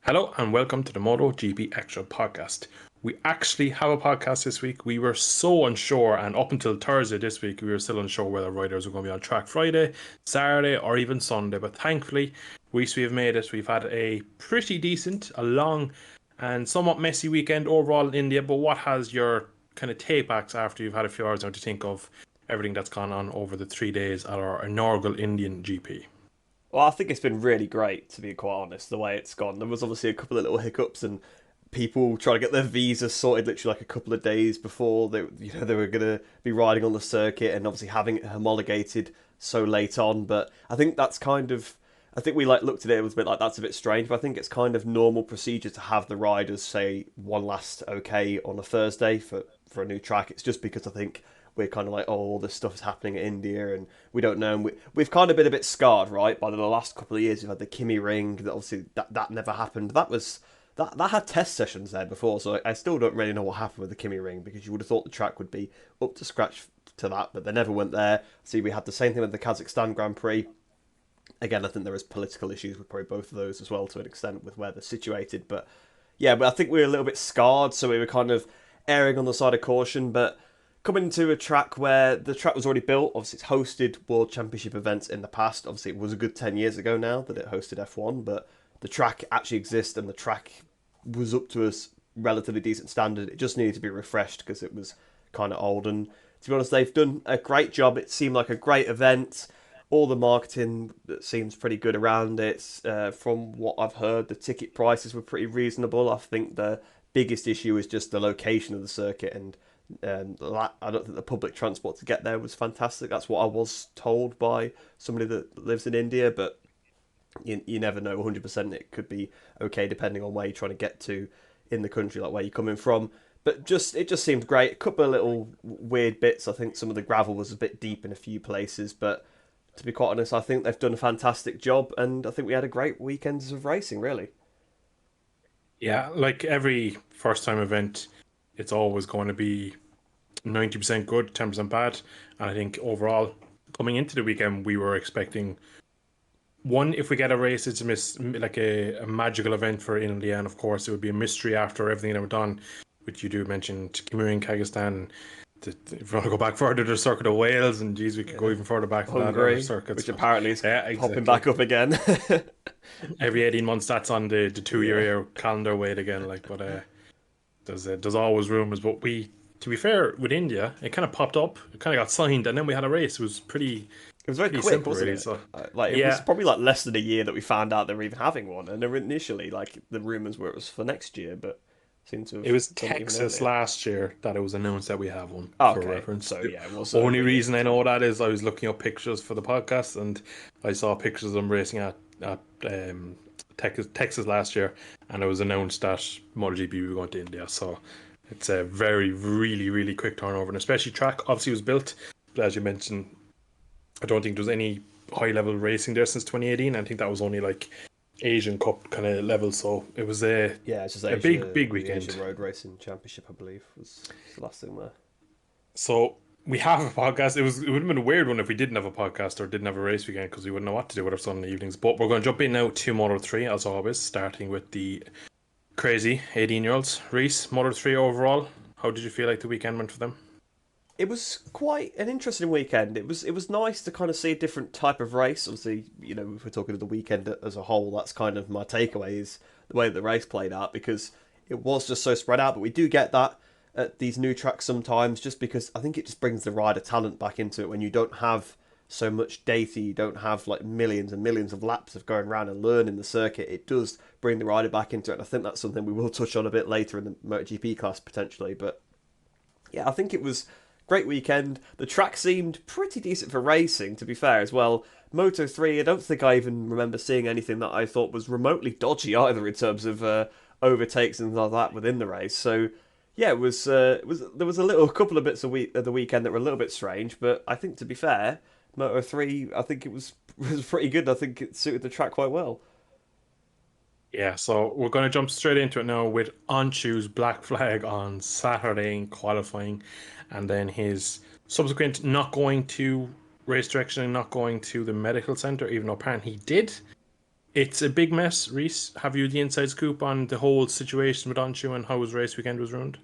Hello and welcome to the Motogp Xtra podcast. We actually have a podcast this week. We were so unsure, and up until Thursday this week, we were still unsure whether riders were going to be on track Friday, Saturday, or even Sunday. But thankfully, we have made it. We've had a pretty decent, a long, and somewhat messy weekend overall in India. But what has your kind of take backs after you've had a few hours now to think of everything that's gone on over the 3 days at our inaugural Indian GP? Well, I think it's been really great, to be quite honest, the way it's gone. There was obviously a couple of little hiccups and people trying to get their visas sorted literally like a couple of days before they were going to be riding on the circuit, and obviously having it homologated so late on. But I think that's kind of, I think we looked at it, it was a bit like that's a bit strange, but I think it's kind of normal procedure to have the riders say one last okay on a Thursday for a new track. It's just because I think we're kind of like, oh, all this stuff is happening in India and we don't know. And we've kind of been a bit scarred, right? By the last couple of years, we've had the Kimi Ring. That obviously, that never happened. That had test sessions there before, so I still don't really know what happened with the Kimi Ring, because you would have thought the track would be up to scratch to that, but they never went there. See, we had the same thing with the Kazakhstan Grand Prix. Again, I think there is political issues with probably both of those as well, to an extent, with where they're situated. But yeah, but I think we were a little bit scarred, so we were kind of erring on the side of caution. But coming into a track where the track was already built, obviously it's hosted World Championship events in the past. Obviously, it was a good 10 years ago now that it hosted F1, but the track actually exists and the track was up to a relatively decent standard. It just needed to be refreshed because it was kind of old. And to be honest, they've done a great job. It seemed like a great event. All the marketing that seems pretty good around it. From what I've heard, the ticket prices were pretty reasonable. I think the biggest issue is just the location of the circuit, and I don't think the public transport to get there was fantastic. That's what I was told by somebody that lives in India, but you never know 100%. It could be okay depending on where you're trying to get to in the country, like where you're coming from. But it just seemed great. A couple of little weird bits. I think some of the gravel was a bit deep in a few places, but to be quite honest, I think they've done a fantastic job, and I think we had a great weekend of racing, really. Yeah, like every first time event, it's always going to be 90% good, 10% bad. And I think overall, coming into the weekend, we were expecting one, if we get a race, it's like a magical event for India. And of course, it would be a mystery after everything that we've done, which you do mention Kimura in Kazakhstan. If you want to go back further to the Circuit of Wales, and geez, we could go Yeah. even further back than that, other Hungary, circuits. which But apparently is yeah, popping exactly. back up again. Every 18 months, that's on the two Yeah. year calendar wait again. Like, but there's always rumors, but to be fair, with India, it kind of popped up, it kind of got signed, and then we had a race. It was It was very pretty quick, simple, wasn't really. it? So Like it was yeah, probably like less than a year that we found out they were even having one, and initially, like the rumors were it was for next year, but seemed to it have was done it even Texas earlier. last year that it was announced that we have one, Oh, for okay, reference. so The yeah, it was only over a year reason at I the know time. that is I was looking up pictures for the podcast, and I saw pictures of them racing at Texas last year, and it was announced that MotoGP were going to India. So it's a very, really, really quick turnover, and especially track obviously was built, but as you mentioned, I don't think there's any high level racing there since 2018. I think that was only like Asian Cup kind of level, so it was Yeah, it's just a big, Asia, big the Asian weekend. Road Racing Championship, I believe, was the last thing there. So we have a podcast. It would have been a weird one if we didn't have a podcast or didn't have a race weekend, because we wouldn't know what to do with our Sunday evenings. But we're going to jump in now to Moto 3 as always, starting with the crazy 18-year-olds. Rhys, Moto 3 overall, how did you feel like the weekend went for them? It was quite an interesting weekend. It was nice to kind of see a different type of race. Obviously, if we're talking of the weekend as a whole, that's kind of my takeaway is the way that the race played out, because it was just so spread out. But we do get that at these new tracks sometimes, just because I think it just brings the rider talent back into it when you don't have so much data, you don't have like millions and millions of laps of going around and learning the circuit. It does bring the rider back into it, and I think that's something we will touch on a bit later in the MotoGP class potentially. But yeah, I think it was great weekend. The track seemed pretty decent for racing, to be fair, as well. Moto 3, I don't think I even remember seeing anything that I thought was remotely dodgy either in terms of overtakes and things like that within the race. So yeah, it was there was a couple of bits of the weekend that were a little bit strange, but I think to be fair, Moto 3, I think it was was pretty good. I think it suited the track quite well. Yeah, so we're going to jump straight into it now with Anshu's black flag on Saturday in qualifying, and then his subsequent not going to race direction and not going to the medical center, even though apparently he did. It's a big mess. Rhys, have you the inside scoop on the whole situation with Anshu and how his race weekend was ruined?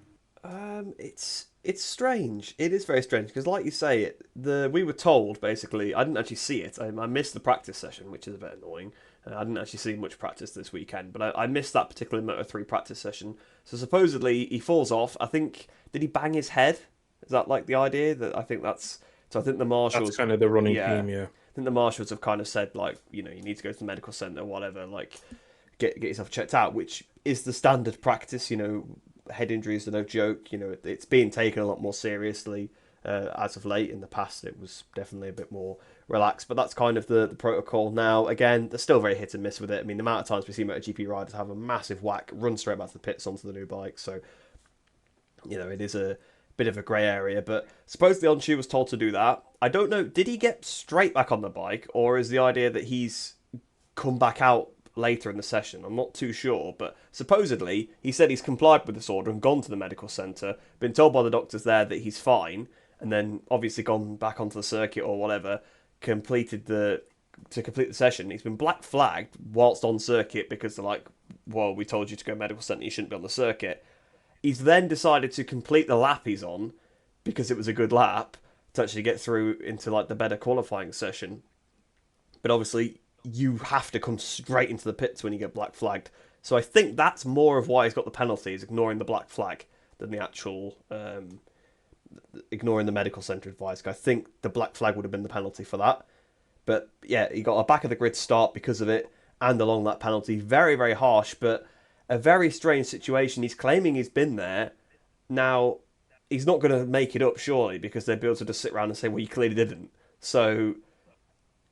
It's strange. It is very strange because, like you say, we were told basically. I didn't actually see it. I missed the practice session, which is a bit annoying. I didn't actually see much practice this weekend, but I missed that particular Moto 3 practice session. So supposedly he falls off. I think did he bang his head? Is that like the idea? That I think that's. So I think the That's marshals. kind of the running Yeah, theme, yeah. I think the marshals have kind of said like you need to go to the medical center, whatever. Like get yourself checked out, which is the standard practice. Head injuries are no joke. It's being taken a lot more seriously as of late. In the past, it was definitely a bit more relaxed, but that's kind of the protocol now. Again, they're still very hit and miss with it. I mean, the amount of times we see MotoGP riders have a massive whack, run straight back to the pits onto the new bike. So, it is a bit of a grey area. But supposedly Onchu was told to do that. I don't know. Did he get straight back on the bike, or is the idea that he's come back out later in the session? I'm not too sure, but supposedly he said he's complied with this order and gone to the medical centre, been told by the doctors there that he's fine, and then obviously gone back onto the circuit or whatever, to complete the session. He's been black flagged whilst on circuit because they're like, well, we told you to go medical centre, you shouldn't be on the circuit. He's then decided to complete the lap he's on because it was a good lap to actually get through into like the better qualifying session. But obviously you have to come straight into the pits when you get black flagged. So I think that's more of why he's got the penalties, ignoring the black flag, than the actual ignoring the medical centre advice. I think the black flag would have been the penalty for that. But yeah, he got a back of the grid start because of it, and along that penalty, very very harsh, but a very strange situation. He's claiming he's been there. Now he's not going to make it up surely because they'd be able to just sit around and say, well, you clearly didn't. So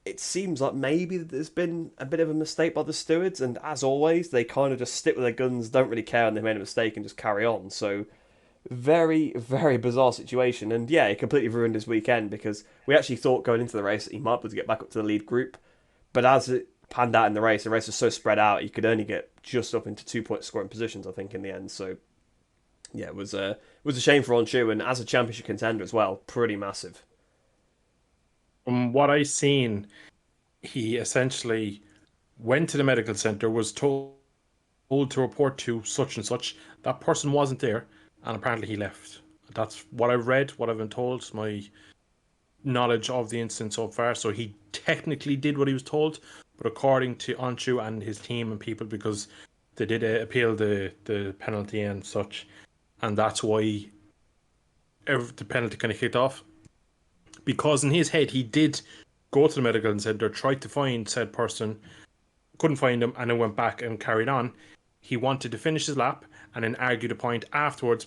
it seems like maybe there's been a bit of a mistake by the stewards, and as always, they kind of just stick with their guns, don't really care when they made a mistake, and just carry on. So, very, very bizarre situation, and yeah, it completely ruined his weekend because we actually thought going into the race that he might be able to get back up to the lead group, but as it panned out in the race was so spread out, he could only get just up into 2 point scoring positions, I think, in the end. So, yeah, it was a shame for Onshu, and as a championship contender as well, pretty massive. From what I seen, he essentially went to the medical center, was told to report to such and such. That person wasn't there, and apparently he left. That's what I've read, what I've been told, my knowledge of the incident so far. So he technically did what he was told, but according to Anshu and his team and people, because they did appeal the penalty and such, and that's why the penalty kind of kicked off. Because in his head, he did go to the medical center, tried to find said person, couldn't find him, and then went back and carried on. He wanted to finish his lap and then argue the point afterwards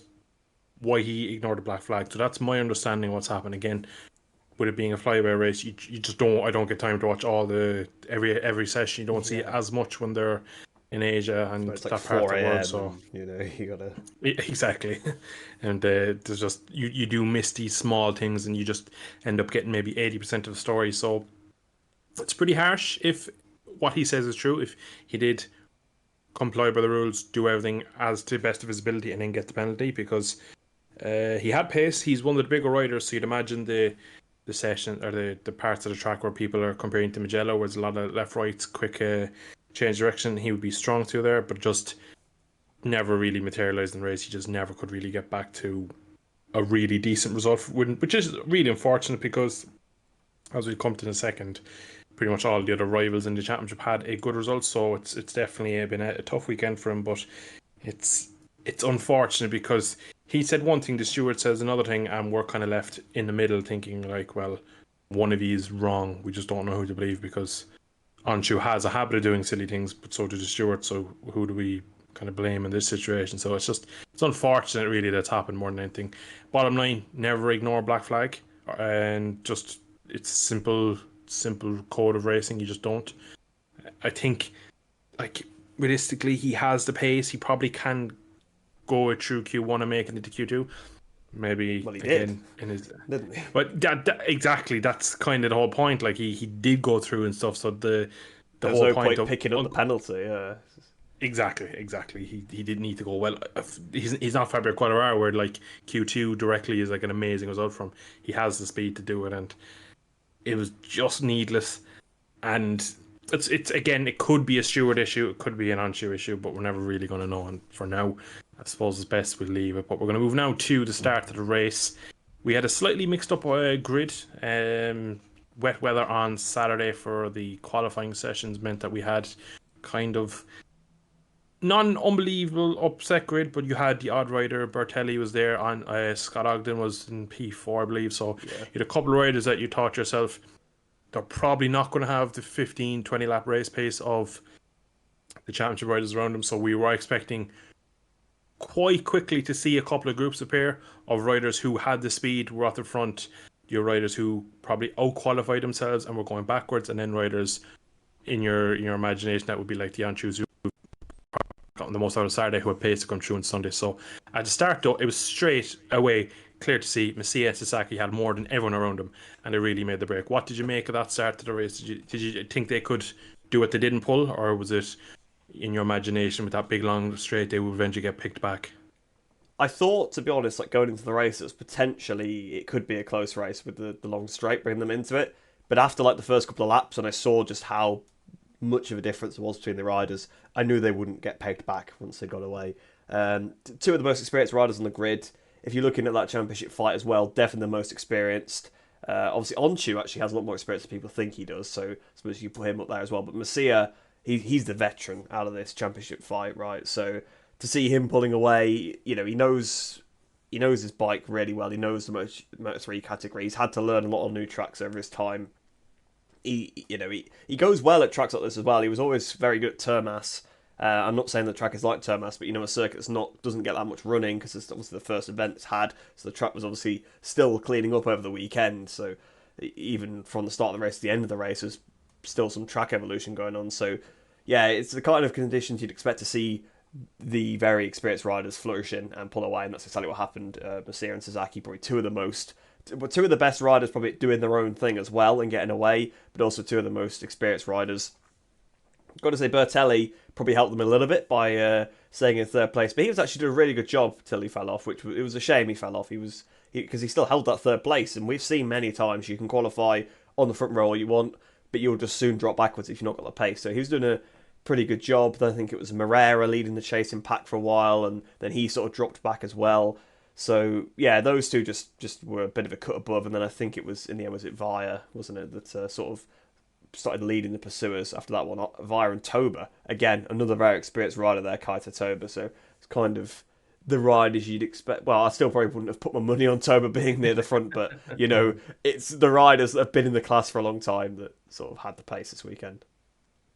why he ignored the black flag. So that's my understanding of what's happened. Again, with it being a flyaway race, you just don't. I don't get time to watch all the every session. You don't see it as much when they're in Asia and It's like that part of the 4 world. a.m. So You gotta. exactly, and there's just you do miss these small things, and you just end up getting maybe 80% of the story. So it's pretty harsh if what he says is true. If he did comply by the rules, do everything as to the best of his ability, and then get the penalty, because he had pace. He's one of the bigger riders, so you'd imagine the session or the parts of the track where people are comparing to Magello, where there's a lot of left rights, quick change direction. He would be strong through there, but just never really materialized in the race. He just never could really get back to a really decent result, which is really unfortunate because, as we come to in a second, pretty much all the other rivals in the championship had a good result. So it's definitely been a tough weekend for him, but it's unfortunate because he said one thing, the steward says another thing, and we're kind of left in the middle thinking like, well, one of you is wrong. We just don't know who to believe because Anshu has a habit of doing silly things, but so does the steward. So who do we kind of blame in this situation? So it's unfortunate really that's happened more than anything. Bottom line, never ignore black flag, and just it's simple code of racing. You just don't. I think, like, realistically, he has the pace. He probably can go it through Q1 and make it into Q2. Maybe Well, he again did, in his. didn't he? But exactly, that's kind of the whole point. Like he did go through and stuff. So the There's whole no point point of picking up the penalty. Yeah. exactly. He did need to go well. He's not Fabio Quartararo where like Q2 directly is like an amazing result from. He has the speed to do it, and it was just needless. And it's again, it could be a steward issue, it could be an on-shoe issue, but we're never really going to know. And for now, I suppose it's best we leave it. But we're going to move now to the start of the race. We had a slightly mixed up grid. Wet weather on Saturday for the qualifying sessions meant that we had kind of non-unbelievable upset grid, but you had the odd rider. Bertelli was there on Scott Ogden was in P4, I believe. So Yeah. you had a couple of riders that you thought to yourself, they're probably not going to have the 15, 20 lap race pace of the championship riders around them. So we were expecting quite quickly to see a couple of groups appear of riders who had the speed, were at the front. Your riders who probably out qualified themselves and were going backwards, and then riders in your imagination that would be like the Anchus who gotten the most out of Saturday, who had pace to come through on Sunday. So at the start, though, it was straight away clear to see Masia and Sasaki had more than everyone around them, and they really made the break. What did you make of that start to the race? Did you think they could do what they didn't pull, or was it in your imagination with that big long straight they would eventually get picked back? I thought, to be honest, like going into the race, it was potentially it could be a close race with the long straight, bringing them into it. But after like the first couple of laps, and I saw just how much of a difference there was between the riders, I knew they wouldn't get pegged back once they got away. Two of the most experienced riders on the grid. If you're looking at that championship fight as well, definitely the most experienced. Obviously, Onchu actually has a lot more experience than people think he does, so I suppose you put him up there as well. But Masia, he's the veteran out of this championship fight, right? So to see him pulling away, he knows his bike really well. He knows the Moto 3 category. He's had to learn a lot of new tracks over his time. He goes well at tracks like this as well. He was always very good at Termas. I'm not saying the track is like Termas, but a circuit that's doesn't get that much running because it's obviously the first event it's had. So the track was obviously still cleaning up over the weekend. So even from the start of the race to the end of the race, there's still some track evolution going on. So yeah, it's the kind of conditions you'd expect to see the very experienced riders flourishing and pull away, and that's exactly what happened. Masia and Sasaki, probably two of the best riders, probably doing their own thing as well and getting away, but also two of the most experienced riders. Got to say, Bertelli probably helped them a little bit by staying in third place, but he was actually doing a really good job till he fell off, it was a shame he fell off. Because he still held that third place, and we've seen many times you can qualify on the front row all you want, but you'll just soon drop backwards if you've not got the pace. So he was doing a pretty good job. Then I think it was Moreira leading the chasing pack for a while, and then he sort of dropped back as well. So yeah, those two just were a bit of a cut above, and then I think it was in the end, was it Via, wasn't it, that sort of started leading the pursuers after that one. Via and Toba, again, another very experienced rider there, Kaito Toba. So it's kind of the riders you'd expect. Well, I still probably wouldn't have put my money on Toba being near the front, but it's the riders that have been in the class for a long time that sort of had the pace this weekend.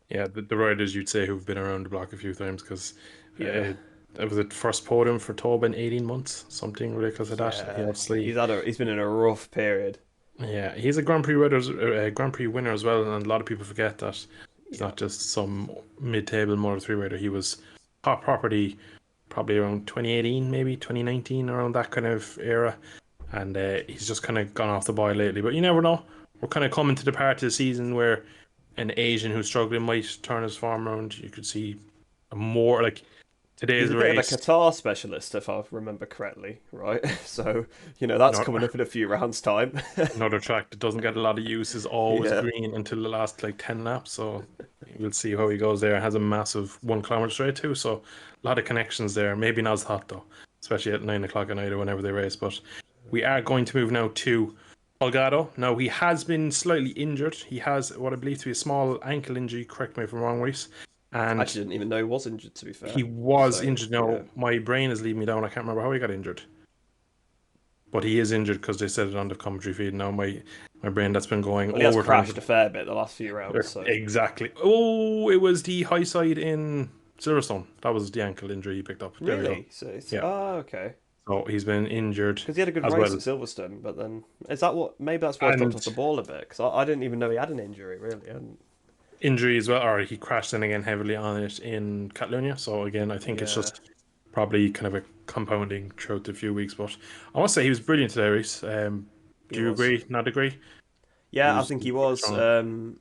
Yeah, the riders you'd say who've been around the block a few times, because Yeah. it was the first podium for Toba in 18 months, something ridiculous like that. He Yeah, obviously, he's been in a rough period. yeah, he's a Grand Prix winner as well, and a lot of people forget that he's Yeah, not just some mid-table Moto 3 rider. He was top property probably around 2018, maybe 2019, around that kind of era, and he's just kind of gone off the boil lately. But you never know. We're kind of coming to the part of the season where an Asian who's struggling might turn his form around. You could see a more like he's today's a bit of a race. Qatar specialist, if I remember correctly, right? So that's Not coming up in a few rounds' time. another track that doesn't get a lot of use is always Yeah, green until the last like 10 laps. So we'll see how he goes there. Has a massive 1 kilometer straight too, so a lot of connections there. Maybe not as hot though, especially at 9 o'clock at night or whenever they race. But we are going to move now to Holgado. Now he has been slightly injured. He has what I believe to be a small ankle injury. Correct me if I'm wrong, Reese. I And actually didn't even know he was injured, to be he fair. was So injured. yeah, Now my brain is leaving me down. I can't remember how he got injured, but he is injured because they said it on the commentary feed. Now my brain that's been going well, he has overtime. crashed a fair bit the last few rounds. So Exactly. Oh, it was the high side in Silverstone. That was the ankle injury he picked up. There we go. really, so it's Yeah. Okay. So he's been injured Because he had a good as race well. at Silverstone, but then is that what? Maybe that's why he dropped And off the ball a bit. Because I didn't even know he had an injury. Really, injury as well, or he crashed in again heavily on it in Catalonia. So again, I think it's yeah, just probably kind of a compounding throughout the few weeks. But I must say he was brilliant today, Reese. he Do you was. agree? Not agree? He Yeah, I was think he was. strong.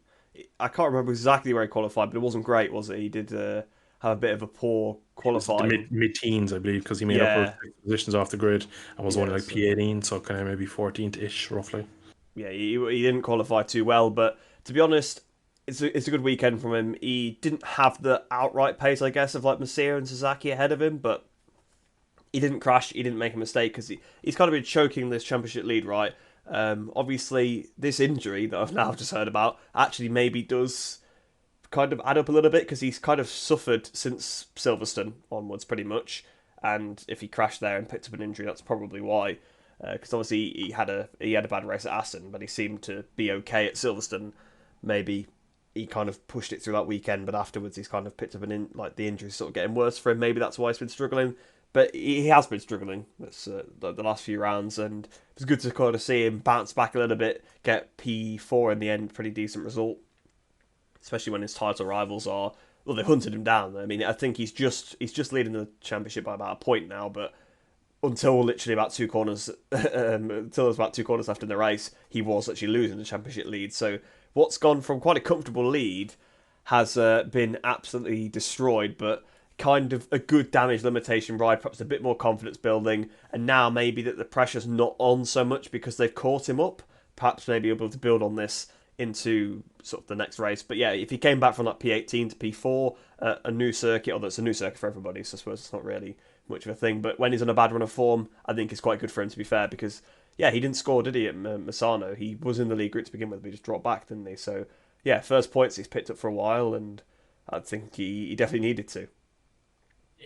I can't remember exactly where he qualified, but it wasn't great, was it? He did have a bit of a poor It was the qualifying. mid teens, I believe, because he made up for Yeah, 6 positions off the grid and was only yeah. like So P18, so kind of maybe 14th ish roughly. yeah, he didn't qualify too well. But to be honest, it's a good weekend from him. He didn't have the outright pace, I guess, of like Masia and Sasaki ahead of him, but he didn't crash. He didn't make a mistake because he's kind of been choking this championship lead, right? Obviously, this injury that I've now just heard about actually maybe does kind of add up a little bit because he's kind of suffered since Silverstone onwards, pretty much. And if he crashed there and picked up an injury, that's probably why. Because obviously he had a bad race at Aston, but he seemed to be okay at Silverstone. Maybe he kind of pushed it through that weekend, but afterwards he's kind of picked up like the injuries sort of getting worse for him. Maybe that's why he's been struggling. But he has been struggling. That's the last few rounds, and it was good to kind of see him bounce back a little bit, get P4 in the end, pretty decent result, especially when his title rivals are, well, they've hunted him down. I mean, I think he's just leading the championship by about a point now, but until literally about two corners, until there's about two corners left in the race, he was actually losing the championship lead. So what's gone from quite a comfortable lead has been absolutely destroyed, but kind of a good damage limitation ride, perhaps a bit more confidence building, and now maybe that the pressure's not on so much because they've caught him up, perhaps maybe able to build on this into sort of the next race. But yeah, if he came back from like P18 to P4, a new circuit, although it's a new circuit for everybody, so I suppose it's not really much of a thing, but when he's on a bad run of form, I think it's quite good for him, to be fair, because yeah, he didn't score, did he, at Misano? He was in the league group to begin with, but he just dropped back, didn't he? So yeah, first points he's picked up for a while, and I think he definitely needed to.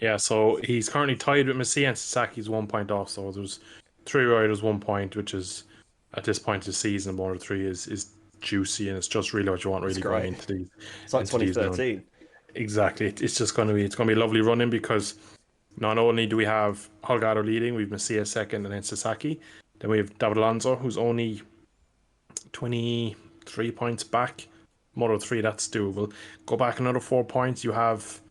Yeah, so he's currently tied with Messi and Sasaki's 1 point off. So there's three riders, 1 point, which is at this point of the season, Moto 3 is juicy, and it's just really what you want It's really going great. into these It's like now. 2013. Exactly, it's just going to be lovely running because not only do we have Holgado leading, we've Messi second, and then Sasaki. Then we have David Alonso, who's only 23 points back. Moto 3, that's doable. Go back another 4 points. You have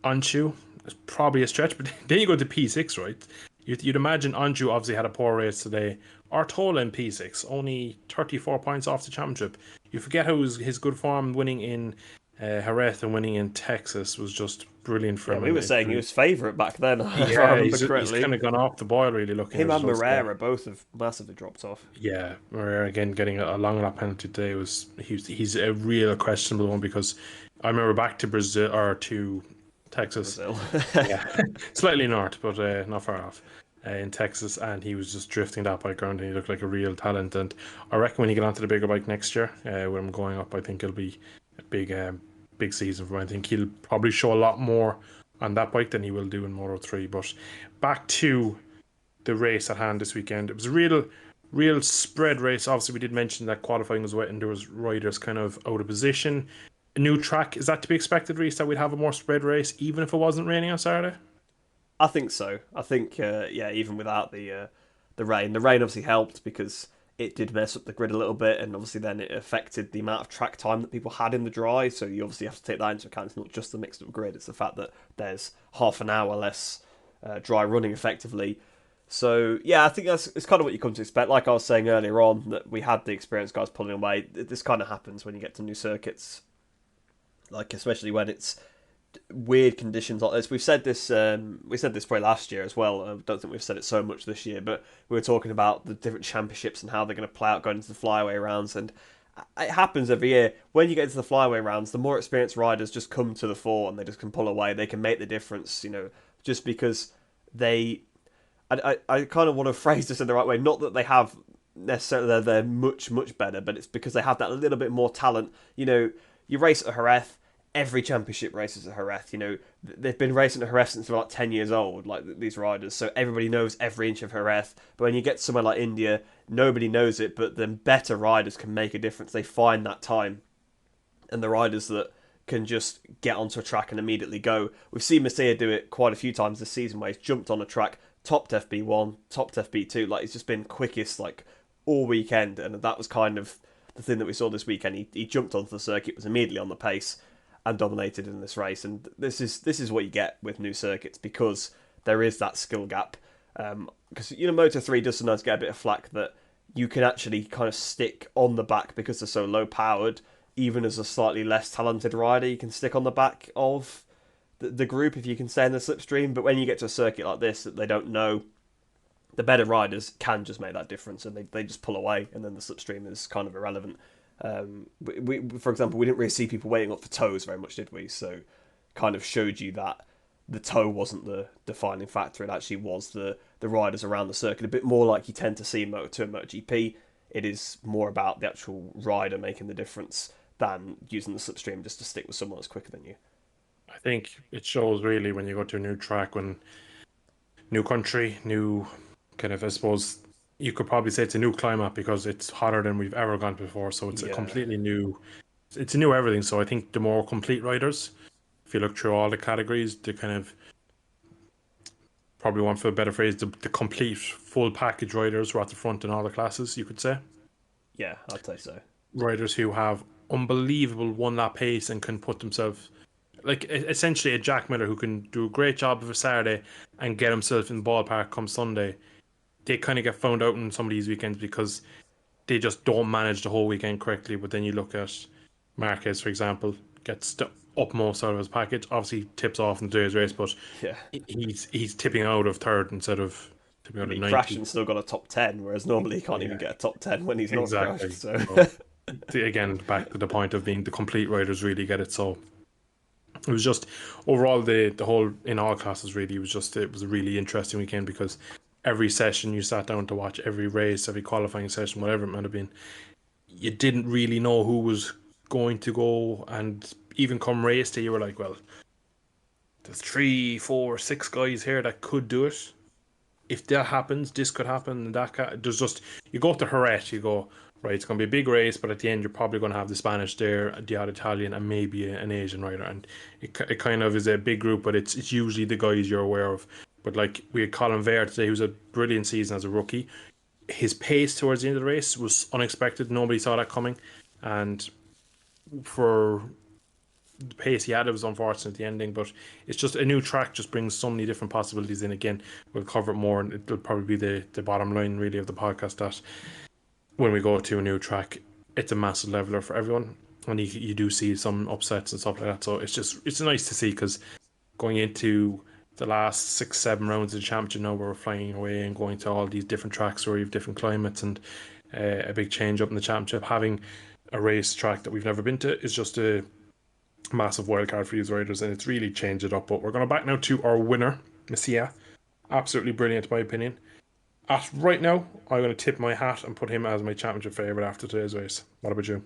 Anshu. It's probably a stretch, but then you go to P6, right? You'd imagine Anshu obviously had a poor race today. Artola in P6, only 34 points off the championship. You forget how his good form winning in Jerez and winning in Texas was just brilliant for Yeah, him. we were saying he was favourite back then, if I Yeah, remember he's correctly. kind of gone off the boil really looking at Him his and results there. Moreira both have massively dropped off. Yeah, Moreira again getting a long lap penalty today was he's a real questionable one because I remember back to Brazil or to Texas. Brazil. Yeah, slightly north, but not far off. In Texas, and he was just drifting that bike around, and he looked like a real talent. And I reckon when he get onto the bigger bike next year, when I'm going up, I think it'll be a big season for him. I think he'll probably show a lot more on that bike than he will do in Moto 3. But back to the race at hand this weekend, it was a real spread race. Obviously, we did mention that qualifying was wet and there was riders kind of out of position. A new track, is that to be expected, Rhys, that we'd have a more spread race even if it wasn't raining on Saturday? I think so. I think, yeah, even without the rain. The rain obviously helped because it did mess up the grid a little bit, and obviously then it affected the amount of track time that people had in the dry. So you obviously have to take that into account. It's not just the mixed up grid; it's the fact that there's half an hour less dry running effectively. So yeah, I think it's kind of what you come to expect. Like I was saying earlier on, that we had the experienced guys pulling away. This kind of happens when you get to new circuits, like especially when it's weird conditions like this. We've said this. We said this probably last year as well. I don't think we've said it so much this year, but we were talking about the different championships and how they're going to play out going into the flyaway rounds. And it happens every year. When you get into the flyaway rounds, the more experienced riders just come to the fore and they just can pull away. They can make the difference. Just because they. I kind of want to phrase this in the right way. Not that they have necessarily they're much better, but it's because they have that little bit more talent. You race at Jerez, every championship races at Jerez. They've been racing at Jerez since they're like 10 years old, like these riders. So everybody knows every inch of Jerez. But when you get somewhere like India, nobody knows it, but the better riders can make a difference. They find that time. And the riders that can just get onto a track and immediately go. We've seen Messiah do it quite a few times this season where he's jumped on a track, topped FB1, topped FB2. Like, it's just been quickest, like, all weekend. And that was kind of the thing that we saw this weekend. He jumped onto the circuit, was immediately on the pace, and dominated in this race. And this is what you get with new circuits because there is that skill gap. Because Moto 3 does sometimes get a bit of flack that you can actually kind of stick on the back because they're so low powered. Even as a slightly less talented rider, you can stick on the back of the group if you can stay in the slipstream. But when you get to a circuit like this that they don't know, the better riders can just make that difference, and they just pull away, and then the slipstream is kind of irrelevant. For example, we didn't really see people waiting up for toes very much, did we? So, kind of showed you that the toe wasn't the defining factor. It actually was the riders around the circuit. A bit more like you tend to see in Moto2 and MotoGP. It is more about the actual rider making the difference than using the slipstream just to stick with someone that's quicker than you. I think it shows really when you go to a new track, when new country, new kind of, I suppose you could probably say it's a new climate because it's hotter than we've ever gone before. So it's a Yeah, completely new, it's a new everything. So I think the more complete riders, if you look through all the categories, the kind of, probably one for a better phrase, the complete full package riders who are at the front in all the classes, you could say. yeah, I'd say so. Riders who have unbelievable one lap pace and can put themselves, like essentially a Jack Miller who can do a great job of a Saturday and get himself in the ballpark come Sunday. They kind of get found out in some of these weekends because they just don't manage the whole weekend correctly. But then you look at Marquez, for example, gets the utmost out of his package. Obviously, tips off in today's race, but Yeah, he's tipping out of third instead of tipping I out of mean, he crashed 90. and still got a top 10, whereas normally he can't even Yeah, get a top 10 when he's not crashed. exactly. So, So again, back to the point of being the complete riders really get it. So it was just overall the whole in all classes really it was a really interesting weekend because every session you sat down to watch, every race, every qualifying session, whatever it might have been, you didn't really know who was going to go, and even come race day you were like, well, there's three, four, six guys here that could do it. If that happens, this could happen. And there's just, you go to Jerez, you go, right, it's going to be a big race, but at the end, you're probably going to have the Spanish there, the odd Italian, and maybe an Asian rider. And it kind of is a big group, but it's usually the guys you're aware of. But like we had Colin Vare today, who's a brilliant season as a rookie. His pace towards the end of the race was unexpected. Nobody saw that coming. And for the pace he had, it was unfortunate the ending, but it's just a new track just brings so many different possibilities in. Again, we'll cover it more, and it'll probably be the bottom line really of the podcast, that when we go to a new track, it's a massive leveler for everyone, and you do see some upsets and stuff like that. So it's nice to see, because going into the last 6-7 rounds of the championship now, we're flying away and going to all these different tracks where you have different climates, and a big change up in the championship. Having a race track that we've never been to is just a massive wildcard for these riders, and it's really changed it up. But we're going to back now to our winner, Messia. Absolutely brilliant, in my opinion. At right now, I'm going to tip my hat and put him as my championship favourite after today's race. What about you?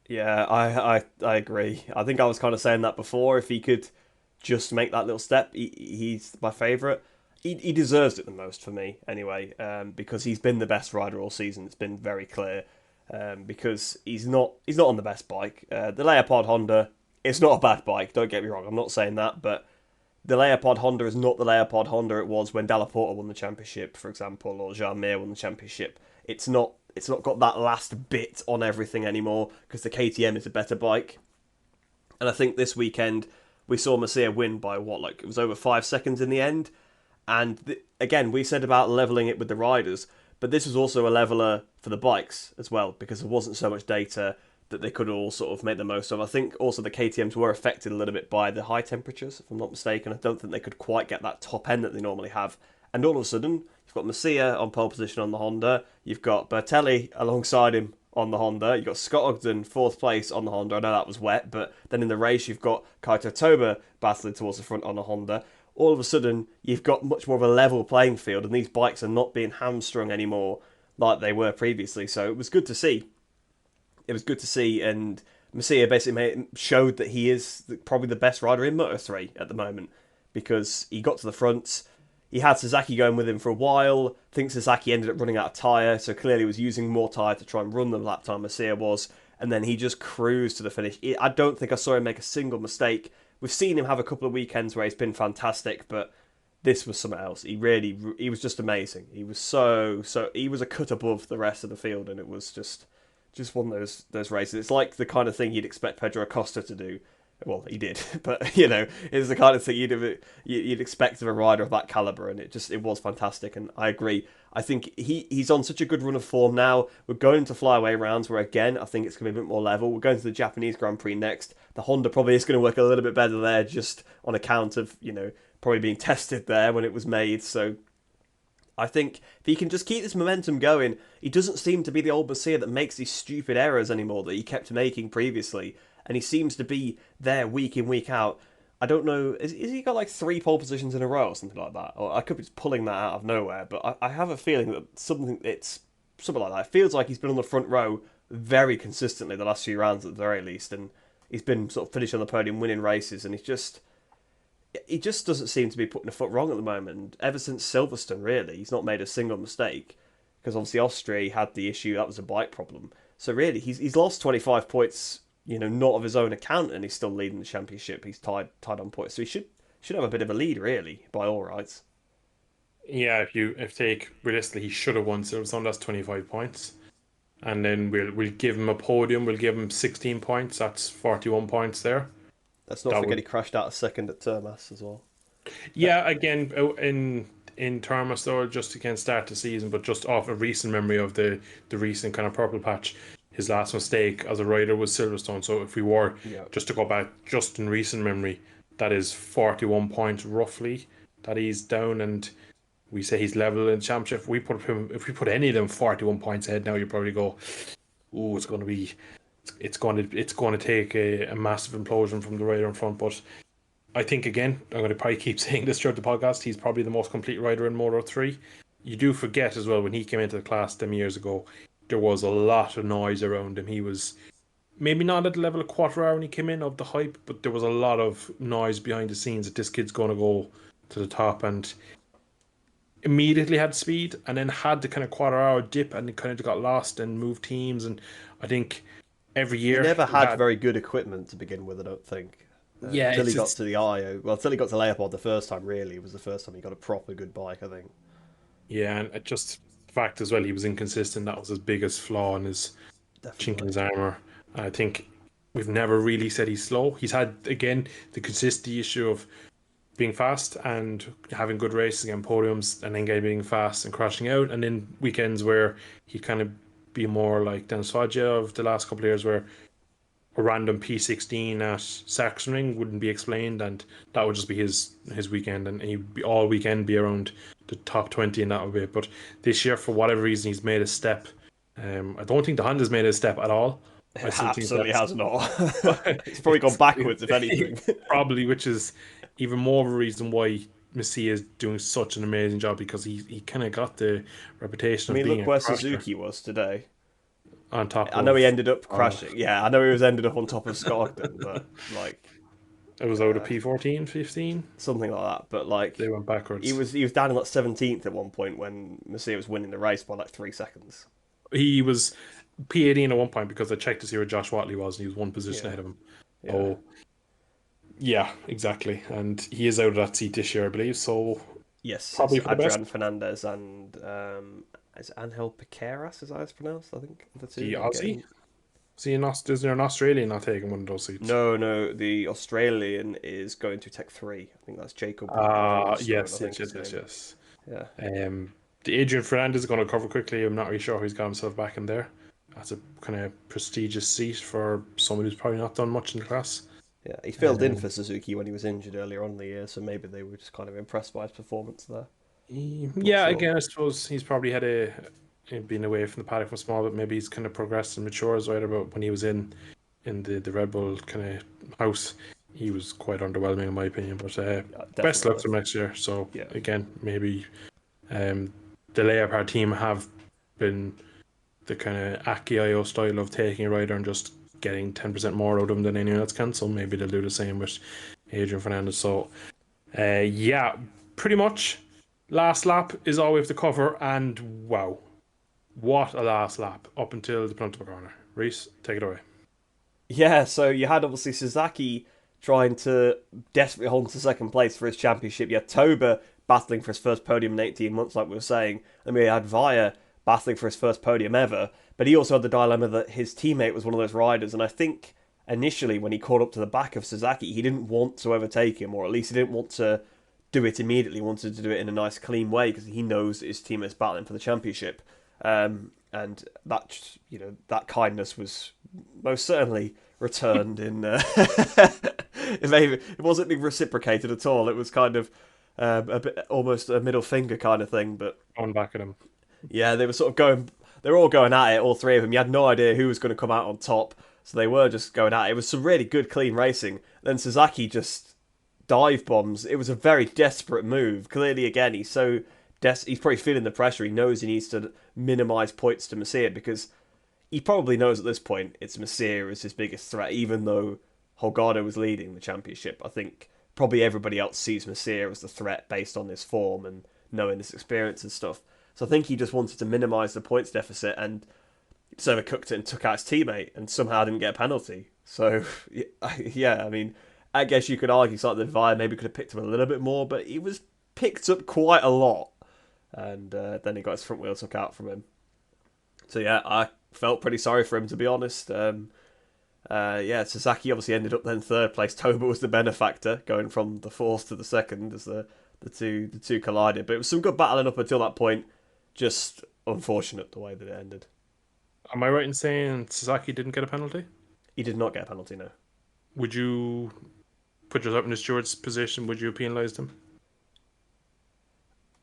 yeah, I agree. I think I was kind of saying that before. If he could just make that little step, he's my favourite. He deserves it the most for me, anyway, because he's been the best rider all season. It's been very clear. Because he's not on the best bike. The Leopard Honda, it's not a bad bike. Don't get me wrong. I'm not saying that, but the Leopard Honda is not the Leopard Honda it was when Dalla Porta won the championship, for example, or Jean Mir won the championship. It's not got that last bit on everything anymore, because the KTM is a better bike. And I think this weekend we saw Messia win by what, like it was over 5 seconds in the end. And again, we said about leveling it with the riders, but this was also a leveler for the bikes as well, because there wasn't so much data that they could all sort of make the most of. I think also the KTMs were affected a little bit by the high temperatures, if I'm not mistaken. I don't think they could quite get that top end that they normally have. And all of a sudden, you've got Messia on pole position on the Honda. You've got Bertelli alongside him on the Honda. You've got Scott Ogden, fourth place on the Honda. I know that was wet, but then in the race, you've got Kaito Toba battling towards the front on the Honda. All of a sudden, you've got much more of a level playing field, and these bikes are not being hamstrung anymore like they were previously. So it was good to see. It was good to see, and Messia basically showed that he is probably the best rider in Moto3 at the moment, because he got to the front. He had Sasaki going with him for a while. I think Sasaki ended up running out of tyre, so clearly was using more tyre to try and run the lap time Messia was, and then he just cruised to the finish. I don't think I saw him make a single mistake. We've seen him have a couple of weekends where he's been fantastic, but this was something else. He was just amazing. He was he was a cut above the rest of the field, and it was just one of those races. It's like the kind of thing you'd expect Pedro Acosta to do. Well, he did, but it's the kind of thing you'd expect of a rider of that caliber, and it was fantastic. And I agree. I think he's on such a good run of form now. We're going into flyaway rounds where, again, I think it's going to be a bit more level. We're going to the Japanese Grand Prix next. The Honda probably is going to work a little bit better there, just on account of probably being tested there when it was made. So I think if he can just keep this momentum going, he doesn't seem to be the old Messiah that makes these stupid errors anymore that he kept making previously, and he seems to be there week in, week out. I don't know, is he got like 3 pole positions in a row or something like that? Or I could be just pulling that out of nowhere, but I have a feeling that it's something like that. It feels like he's been on the front row very consistently the last few rounds at the very least, and he's been sort of finished on the podium, winning races, and he just doesn't seem to be putting a foot wrong at the moment. And ever since Silverstone, really, he's not made a single mistake. Because obviously Austria had the issue, that was a bike problem. So really, he's lost 25 points, not of his own account, and he's still leading the championship. He's tied on points, so he should have a bit of a lead, really, by all rights. Yeah, if take realistically, he should have won Silverstone. That's 25 points, and then we'll give him a podium. We'll give him 16 points. That's 41 points there. Let's not forget he crashed out a second at Termas as well. Yeah, again, in Termas though, just again start the season, but just off a recent memory of the recent kind of purple patch, his last mistake as a rider was Silverstone. So if we were just to go back, just in recent memory, that is 41 points roughly that he's down, and we say he's level in the championship. If we put any of them 41 points ahead now, you probably go, oh, it's going to take a massive implosion from the rider in front. But I think, again, I'm going to probably keep saying this throughout the podcast, he's probably the most complete rider in Moto 3. You do forget as well, when he came into the class them years ago, there was a lot of noise around him. He was maybe not at the level of Quattraro when he came in of the hype, but there was a lot of noise behind the scenes that this kid's going to go to the top, and immediately had speed, and then had the kind of Quattraro dip, and kind of got lost and moved teams. And I think every year he never had very good equipment to begin with, I don't think. Until he got to the IO. Well, until he got to Leopard the first time, really. It was the first time he got a proper good bike, I think. Yeah, and it just the fact as well, he was inconsistent. That was his biggest flaw in his chink in his armour. I think we've never really said he's slow. He's had, again, the consistency issue of being fast and having good races against podiums, and then being fast and crashing out, and then weekends where he'd kind of be more like Dennis Foggia of the last couple of years, where a random P16 at Sachsenring wouldn't be explained, and that would just be his weekend, and he'd be all weekend be around the top 20, and that would be it. But this year, for whatever reason, he's made a step. I don't think the Honda's made a step at all. It absolutely has not. It's probably gone backwards, if anything. Probably, which is even more of a reason why Messi is doing such an amazing job, because he kind of got the reputation of being look where a crasher. Suzuki was today. On top I know he ended up crashing. Yeah, I know he ended up on top of Skogden, but like it was out of P14, 15, something like that. But like they went backwards. He was down in like 17th at one point when Messi was winning the race by like 3 seconds. He was P18 at one point, because I checked to see where Josh Watley was, and he was one position ahead of him. Yeah. Oh, yeah, exactly. And he is out of that seat this year, I believe. So yes, probably for the best. Adrian Fernandez and is Angel Piqueras, as I was pronounced, I think. The Aussie? Is there an Australian not taking one of those seats? No, the Australian is going to Tech 3. I think that's Jacob. Yes. Yeah. The Adrian Fernandez is going to cover quickly. I'm not really sure how he's got himself back in there. That's a kind of prestigious seat for someone who's probably not done much in the class. Yeah, he filled in for Suzuki when he was injured earlier on in the year, so maybe they were just kind of impressed by his performance there. Again, I suppose he's probably had been away from the paddock from small, but maybe he's kind of progressed and matured as well. About when he was in the Red Bull kind of house, he was quite underwhelming in my opinion. But best luck to him next year. So again, maybe the Leopard team have been the kind of Aki style of taking a rider and just getting 10% more out of him than anyone else can. So maybe they'll do the same with Adrian Fernandez. So pretty much. Last lap is all we have to cover, and wow, what a last lap up until the penultimate corner. Rhys, take it away. Yeah, so you had obviously Suzuki trying to desperately hold on to second place for his championship. You had Toba battling for his first podium in 18 months, like we were saying, and we had Via battling for his first podium ever. But he also had the dilemma that his teammate was one of those riders, and I think initially when he caught up to the back of Suzuki, he didn't want to overtake him, or at least he didn't want to do it immediately. He wanted to do it in a nice, clean way because he knows that his team is battling for the championship. And that, that kindness was most certainly returned in. It wasn't being reciprocated at all. It was kind of a bit almost a middle finger kind of thing. But On back at him. yeah, they were sort of going. They were all going at it, all three of them. You had no idea who was going to come out on top, so they were just going at it. It was some really good, clean racing. Then Sasaki just dive bombs. It was a very desperate move. Clearly, again, he's probably feeling the pressure. He knows he needs to minimise points to Messier because he probably knows at this point it's Messier as his biggest threat, even though Holgado was leading the championship. I think probably everybody else sees Messier as the threat based on his form and knowing his experience and stuff. So I think he just wanted to minimise the points deficit and so overcooked it and took out his teammate and somehow didn't get a penalty. So, yeah, I mean, I guess you could argue something that Vi maybe could have picked up a little bit more, but he was picked up quite a lot. And then he got his front wheel took out from him. So, yeah, I felt pretty sorry for him, to be honest. Yeah, Sasaki obviously ended up then third place. Toba was the benefactor, going from the fourth to the second as the two collided. But it was some good battling up until that point. Just unfortunate the way that it ended. Am I right in saying Sasaki didn't get a penalty? He did not get a penalty, no. Would you put yourself in the steward's position? Would you have penalised him?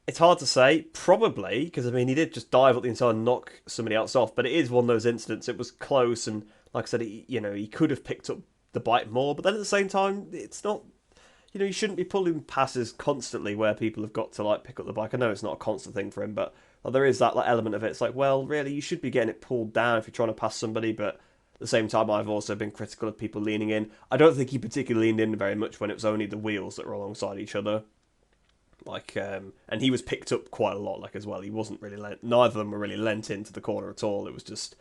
It's hard to say. Probably, because I mean, he did just dive up the inside and knock somebody else off. But it is one of those incidents. It was close, and like I said, he could have picked up the bike more. But then at the same time, it's not. You shouldn't be pulling passes constantly where people have got to like pick up the bike. I know it's not a constant thing for him, but there is that like element of it. It's like, well, really, you should be getting it pulled down if you're trying to pass somebody. But at the same time, I've also been critical of people leaning in. I don't think he particularly leaned in very much when it was only the wheels that were alongside each other. And he was picked up quite a lot, as well. He wasn't really neither of them were really lent into the corner at all. It was just,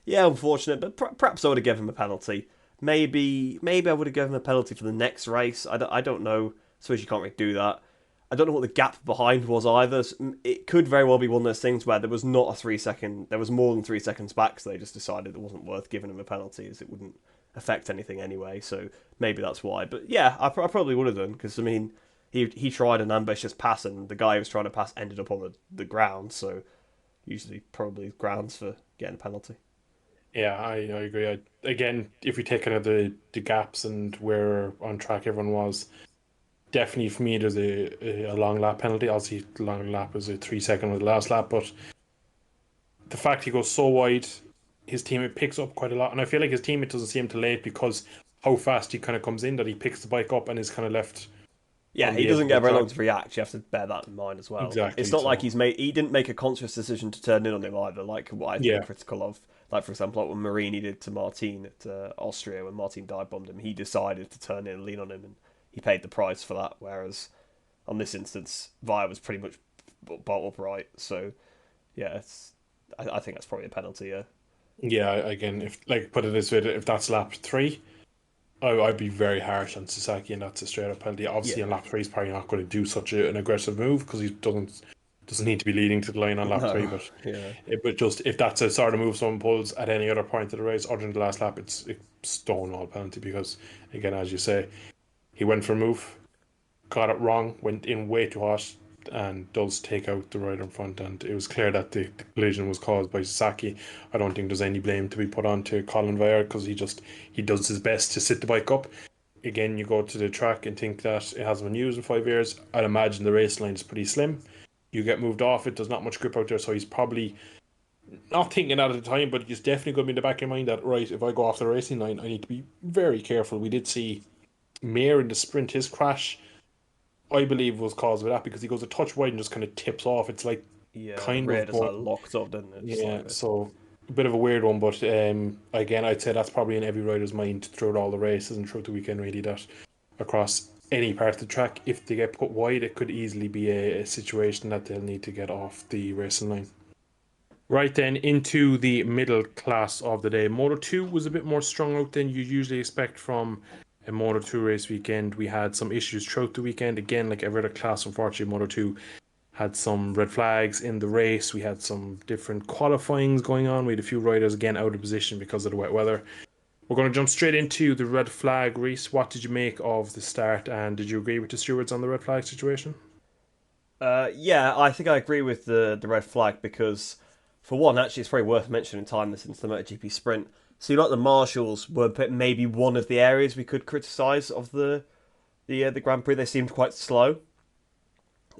yeah, unfortunate. But perhaps I would have given him a penalty. Maybe I would have given him a penalty for the next race. I don't know. I suppose you can't really do that. I don't know what the gap behind was either. It could very well be one of those things where there was not a 3 second, there was more than 3 seconds back, so they just decided it wasn't worth giving him a penalty as it wouldn't affect anything anyway. So maybe that's why. But yeah, I probably would have done because I mean, he tried an ambitious pass and the guy who was trying to pass ended up on the ground. So usually probably grounds for getting a penalty. Yeah, I agree. Again, if we take kind of the gaps and where on track everyone was, definitely for me there's a long lap penalty. Obviously, the long lap was a 3 second with the last lap, but the fact he goes so wide, his teammate picks up quite a lot, and I feel like his teammate doesn't see him till late because how fast he kind of comes in that he picks the bike up and is kind of left. Yeah, he doesn't get very long to react. You have to bear that in mind as well. Exactly. It's not like he didn't make a conscious decision to turn in on him either, like what I've been critical of. Like, for example, like what Marini did to Martin at Austria when Martin dive bombed him. He decided to turn in and lean on him, and he paid the price for that. Whereas on this instance, Via was pretty much bottled upright. So, yeah, I think that's probably a penalty, yeah. Yeah, again, if put it this way, if that's lap 3, I'd be very harsh on Sasaki, and that's a straight up penalty. Obviously, on lap 3, he's probably not going to do such an aggressive move because he doesn't need to be leading to the line on lap 3. But but just if that's a sort of move someone pulls at any other point of the race other than the last lap, it's a stonewall penalty because, again, as you say, he went for a move, got it wrong, went in way too hot, and does take out the rider in front. And it was clear that the collision was caused by Sasaki. I don't think there's any blame to be put on to Colin Vire because he does his best to sit the bike up. Again, you go to the track and think that it hasn't been used in 5 years. I'd imagine the race line is pretty slim. You get moved off it, there's not much grip out there, so he's probably not thinking that at the time, but it's definitely going to be in the back of your mind that, right, if I go off the racing line, I need to be very careful. We did see Mayer in the sprint, his crash, I believe, was caused by that because he goes a touch wide and just kind of tips off. It's like kind of just like locked up, didn't it? Yeah, so a bit of a weird one, but again, I'd say that's probably in every rider's mind throughout all the races and throughout the weekend, really, that across any part of the track, if they get put wide, it could easily be a situation that they'll need to get off the racing line. Right then, into the middle class of the day. Moto 2 was a bit more strung out than you usually expect from a Moto 2 race weekend. We had some issues throughout the weekend. Again, like every other class, unfortunately, Moto 2 had some red flags in the race. We had some different qualifyings going on. We had a few riders, again, out of position because of the wet weather. We're going to jump straight into the red flag, Rhys. What did you make of the start, and did you agree with the stewards on the red flag situation? Yeah, I think I agree with the red flag because, for one, actually, it's probably worth mentioning time since the MotoGP sprint. So, the marshals were maybe one of the areas we could criticise of the Grand Prix. They seemed quite slow.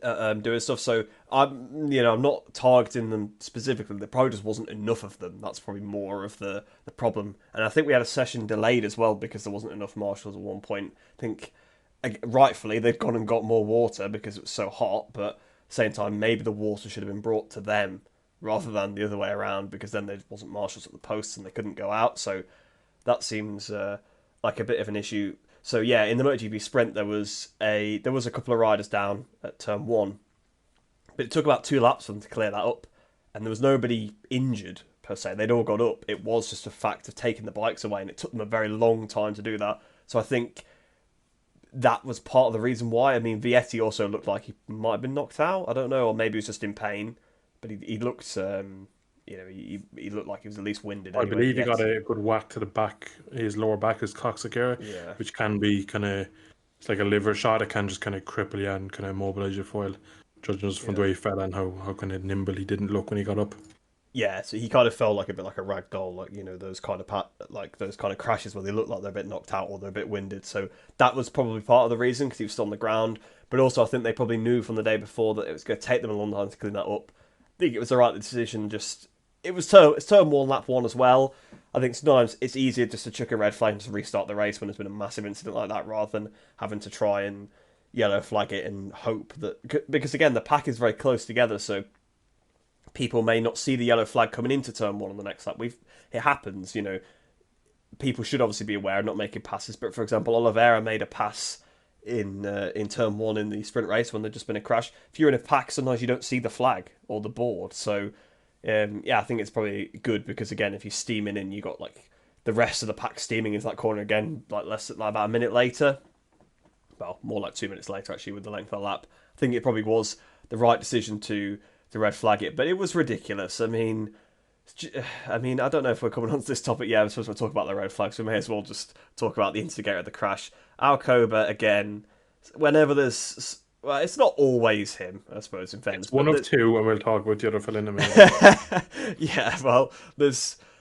doing stuff. So I'm not targeting them specifically. There probably just wasn't enough of them. That's probably more of the problem. And I think we had a session delayed as well because there wasn't enough marshals at one point. I think rightfully they'd gone and got more water because it was so hot, but at the same time maybe the water should have been brought to them rather than the other way around, because then there wasn't marshals at the posts and they couldn't go out. So that seems like a bit of an issue. So yeah, in the MotoGP sprint there was a couple of riders down at turn one, but it took about 2 laps for them to clear that up, and there was nobody injured per se. They'd all got up. It was just a fact of taking the bikes away, and it took them a very long time to do that. So I think that was part of the reason why. I mean, Vietti also looked like he might have been knocked out. I don't know, or maybe he was just in pain, but he looked. He looked like he was at least winded. I believe he got a good whack to the back, his lower back, his coccyx area, which can be kind of, it's like a liver shot. It can just kind of cripple you and kind of immobilize your foil, judging us from the way he fell and how kind of nimble he didn't look when he got up. Yeah, so he kind of felt like a bit like a rag doll, like those kind of crashes where they look like they're a bit knocked out or they're a bit winded. So that was probably part of the reason, because he was still on the ground. But also, I think they probably knew from the day before that it was going to take them a long time to clean that up. I think it was the right decision. It's turn one, lap one as well. I think sometimes it's easier just to chuck a red flag and just restart the race when there's been a massive incident like that, rather than having to try and yellow flag it and hope that, because again the pack is very close together, so people may not see the yellow flag coming into turn one on the next lap. It happens, People should obviously be aware of not making passes. But for example, Oliveira made a pass in turn one in the sprint race when there'd just been a crash. If you're in a pack, sometimes you don't see the flag or the board. So I think it's probably good, because again, if you're steaming in, you got like the rest of the pack steaming into that corner again, like about a minute later. Well, more like 2 minutes later actually, with the length of the lap. I think it probably was the right decision to red flag it, but it was ridiculous. I mean, I don't know if we're coming on to this topic. Yeah, I'm supposed to talk about the red flags, so we may as well just talk about the instigator of the crash. Alcoba, again, whenever there's... Well, it's not always him, I suppose, in fairness. It's one of two, and we'll talk about the other fella in a minute. Yeah, well,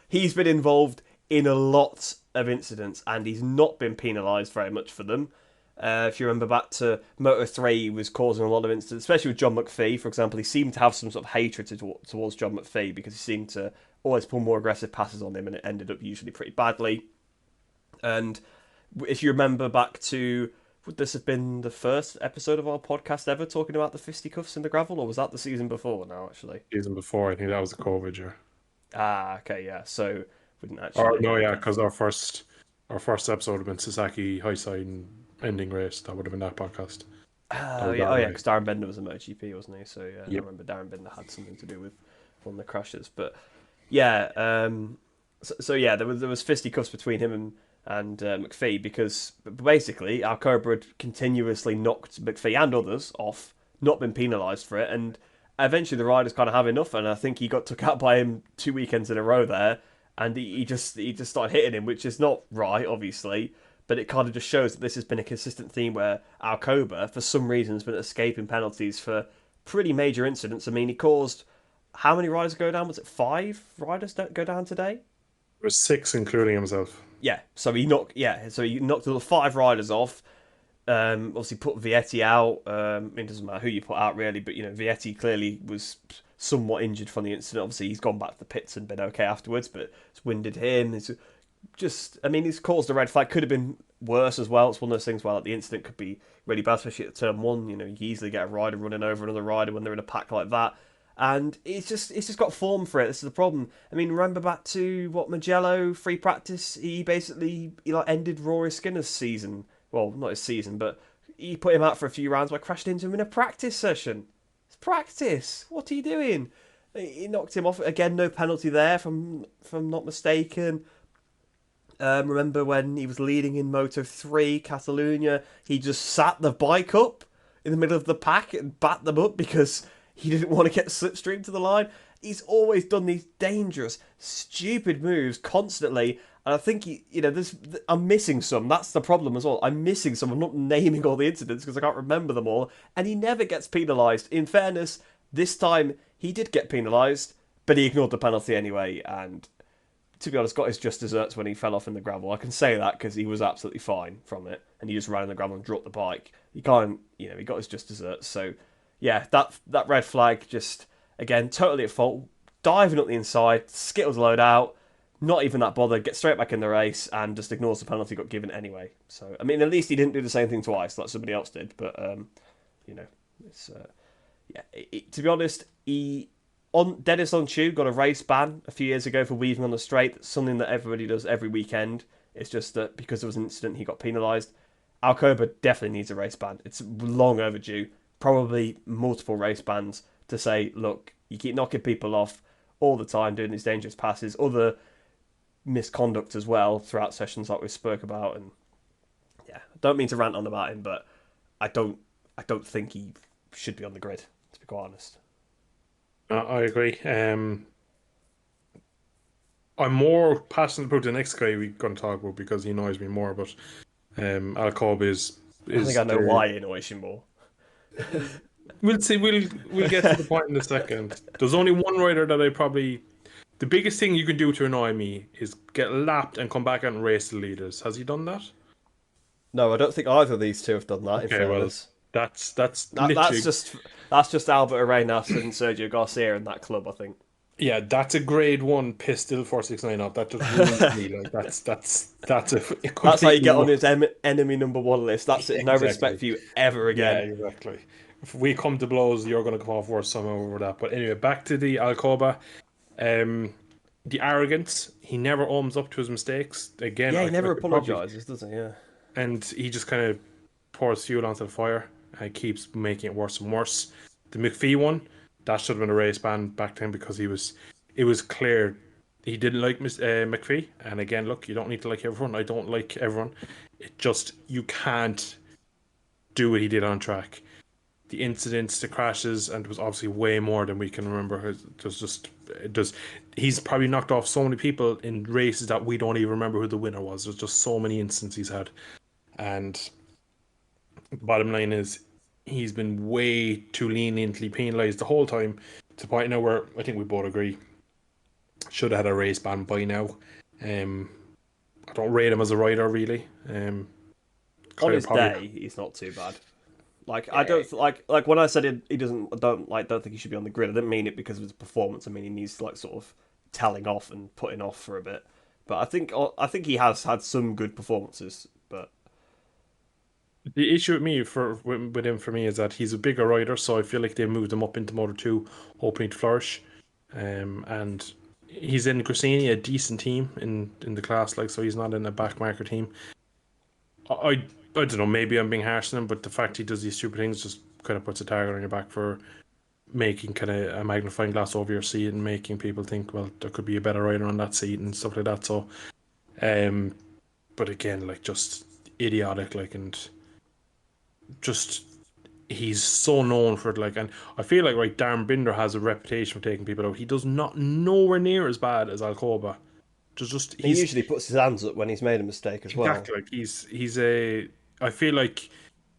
he's been involved in a lot of incidents, and he's not been penalised very much for them. If you remember back to Moto3, he was causing a lot of incidents, especially with John McPhee, for example. He seemed to have some sort of hatred towards John McPhee, because he seemed to always pull more aggressive passes on him, and it ended up usually pretty badly. And if you remember back to... Would this have been the first episode of our podcast ever talking about the fisticuffs in the gravel, or was that the season before now, actually? Season before, I think that was the COVID year. Ah, okay, yeah. So we didn't actually... because our first episode would have been Sasaki Highside ending race. That would have been that podcast. Because Darren Bender was a MotoGP, wasn't he? So yeah, yep. I remember Darren Bender had something to do with one of the crashes. But yeah, there was fisticuffs between him and McPhee, because basically Alcoba had continuously knocked McPhee and others off, not been penalised for it, and eventually the riders kind of have enough, and I think he got took out by him 2 weekends in a row there, and he just started hitting him, which is not right, obviously, but it kind of just shows that this has been a consistent theme where Alcoba, for some reason, has been escaping penalties for pretty major incidents. I mean, he caused... How many riders go down? Was it 5 riders don't go down today? It was 6, including himself. Yeah, so he knocked the 5 riders off. Obviously put Vietti out. It doesn't matter who you put out really, but Vietti clearly was somewhat injured from the incident. Obviously he's gone back to the pits and been okay afterwards, but it's winded him. It's caused a red flag. Could have been worse as well. It's one of those things where the incident could be really bad, especially at turn 1. You can easily get a rider running over another rider when they're in a pack like that. And it's just got form for it. This is the problem. I mean, remember back to Mugello free practice? He basically ended Rory Skinner's season. Well, not his season, but he put him out for a few rounds by crashing into him in a practice session. It's practice. What are you doing? He knocked him off again. No penalty there, from not mistaken. Remember when he was leading in Moto3 Catalunya? He just sat the bike up in the middle of the pack and bat them up because he didn't want to get slipstream to the line. He's always done these dangerous, stupid moves constantly. And I think, I'm missing some. That's the problem as well. I'm missing some. I'm not naming all the incidents because I can't remember them all. And he never gets penalised. In fairness, this time he did get penalised, but he ignored the penalty anyway. And to be honest, got his just desserts when he fell off in the gravel. I can say that because he was absolutely fine from it. And he just ran in the gravel and dropped the bike. He got his just desserts. So... yeah, that red flag just again totally at fault. Diving up the inside, skittles load out, not even that bothered, gets straight back in the race and just ignores the penalty got given anyway. So I mean, at least he didn't do the same thing twice like somebody else did. But you know, it's yeah. To be honest, he on Dennis on Chew got a race ban a few years ago for weaving on the straight. That's something that everybody does every weekend. It's just that because there was an incident, he got penalised. Alcoba definitely needs a race ban. It's long overdue. Probably multiple race bans to say, look, you keep knocking people off all the time doing these dangerous passes, other misconduct as well throughout sessions like we spoke about. And yeah, I don't mean to rant on about him, but I don't think he should be on the grid, to be quite honest. I agree. I'm more passionate about the next guy we're going to talk about because he annoys me more. But Alcob I think is I know the. why he annoys you more. We'll see. We'll get to the point in a second. There's only one rider that I probably. The biggest thing you can do to annoy me is get lapped and come back out and race the leaders. Has he done that? No, I don't think either of these two have done that. In Okay, well, fairness, that's that literally that's just Albert Arenas and Sergio Garcia in that club. I think. yeah, that's a grade one pistol 469 up. That just ruins me. Like that's a That's how you completely get on his enemy number one list. That's it. No respect exactly. for you ever Yeah, again. exactly. If we come to blows, you're going to come off worse somehow over that. But anyway, back to the Alcoba. Um, the arrogance. He never owns up to his mistakes. Again, Yeah, I he feel never like it probably, apologizes, does he? Yeah. and he just kind of pours fuel onto the fire and keeps making it worse and worse. The McPhee one, that should have been a race ban back then because it was clear he didn't like McPhee. And again, look, you don't need to like everyone. I don't like everyone. It just you can't do what he did on track. The incidents, the crashes, and it was obviously way more than we can remember. It does. He's probably knocked off so many people in races that we don't even remember who the winner was. There's just so many instances he's had, and the bottom line is he's been way too leniently penalised the whole time to the point now where I think we both agree should have had a race ban by now. Um, I don't rate him as a rider really. On Kind of his probably day, he's not too bad. Like I yeah, don't like when I said he doesn't don't think he should be on the grid. I didn't mean it because of his performance. I mean he needs to like sort of telling off and putting off for a bit. But I think he has had some good performances. But the issue with me with him for me is that he's a bigger rider, so I feel like they moved him up into Moto 2, hoping to flourish. And he's in Grassini, a decent team in the class, like so he's not in a backmarker team. I I don't know, maybe I'm being harsh on him, but the fact he does these stupid things just kind of puts a target on your back for making kind of a magnifying glass over your seat and making people think, well, there could be a better rider on that seat and stuff like that. So, um, but again, like just idiotic, like and just he's so known for it. Like, and I feel like right, Darren Binder has a reputation for taking people out. He does not nowhere near as bad as Alcoba. Just he he's usually puts his hands up when he's made a mistake as well. exactly like he's a. I feel like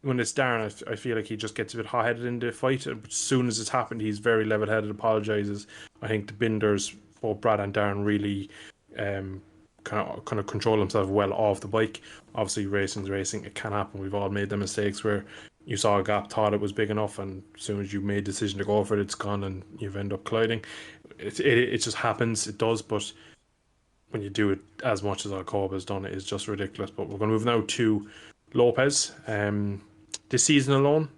when it's Darren, I feel like he just gets a bit hot headed in the fight. And as soon as it's happened, he's very level headed, apologizes. I think the Binders, both Brad and Darren, really kind of control himself well off the bike. Obviously, racing's racing. It can happen. We've all made the mistakes where you saw a gap, thought it was big enough, and as soon as you made a decision to go for it, it's gone, and you've ended up colliding. It just happens. It does, but when you do it as much as Alcoba has done, it is just ridiculous. But we're going to move now to Lopez. This season alone,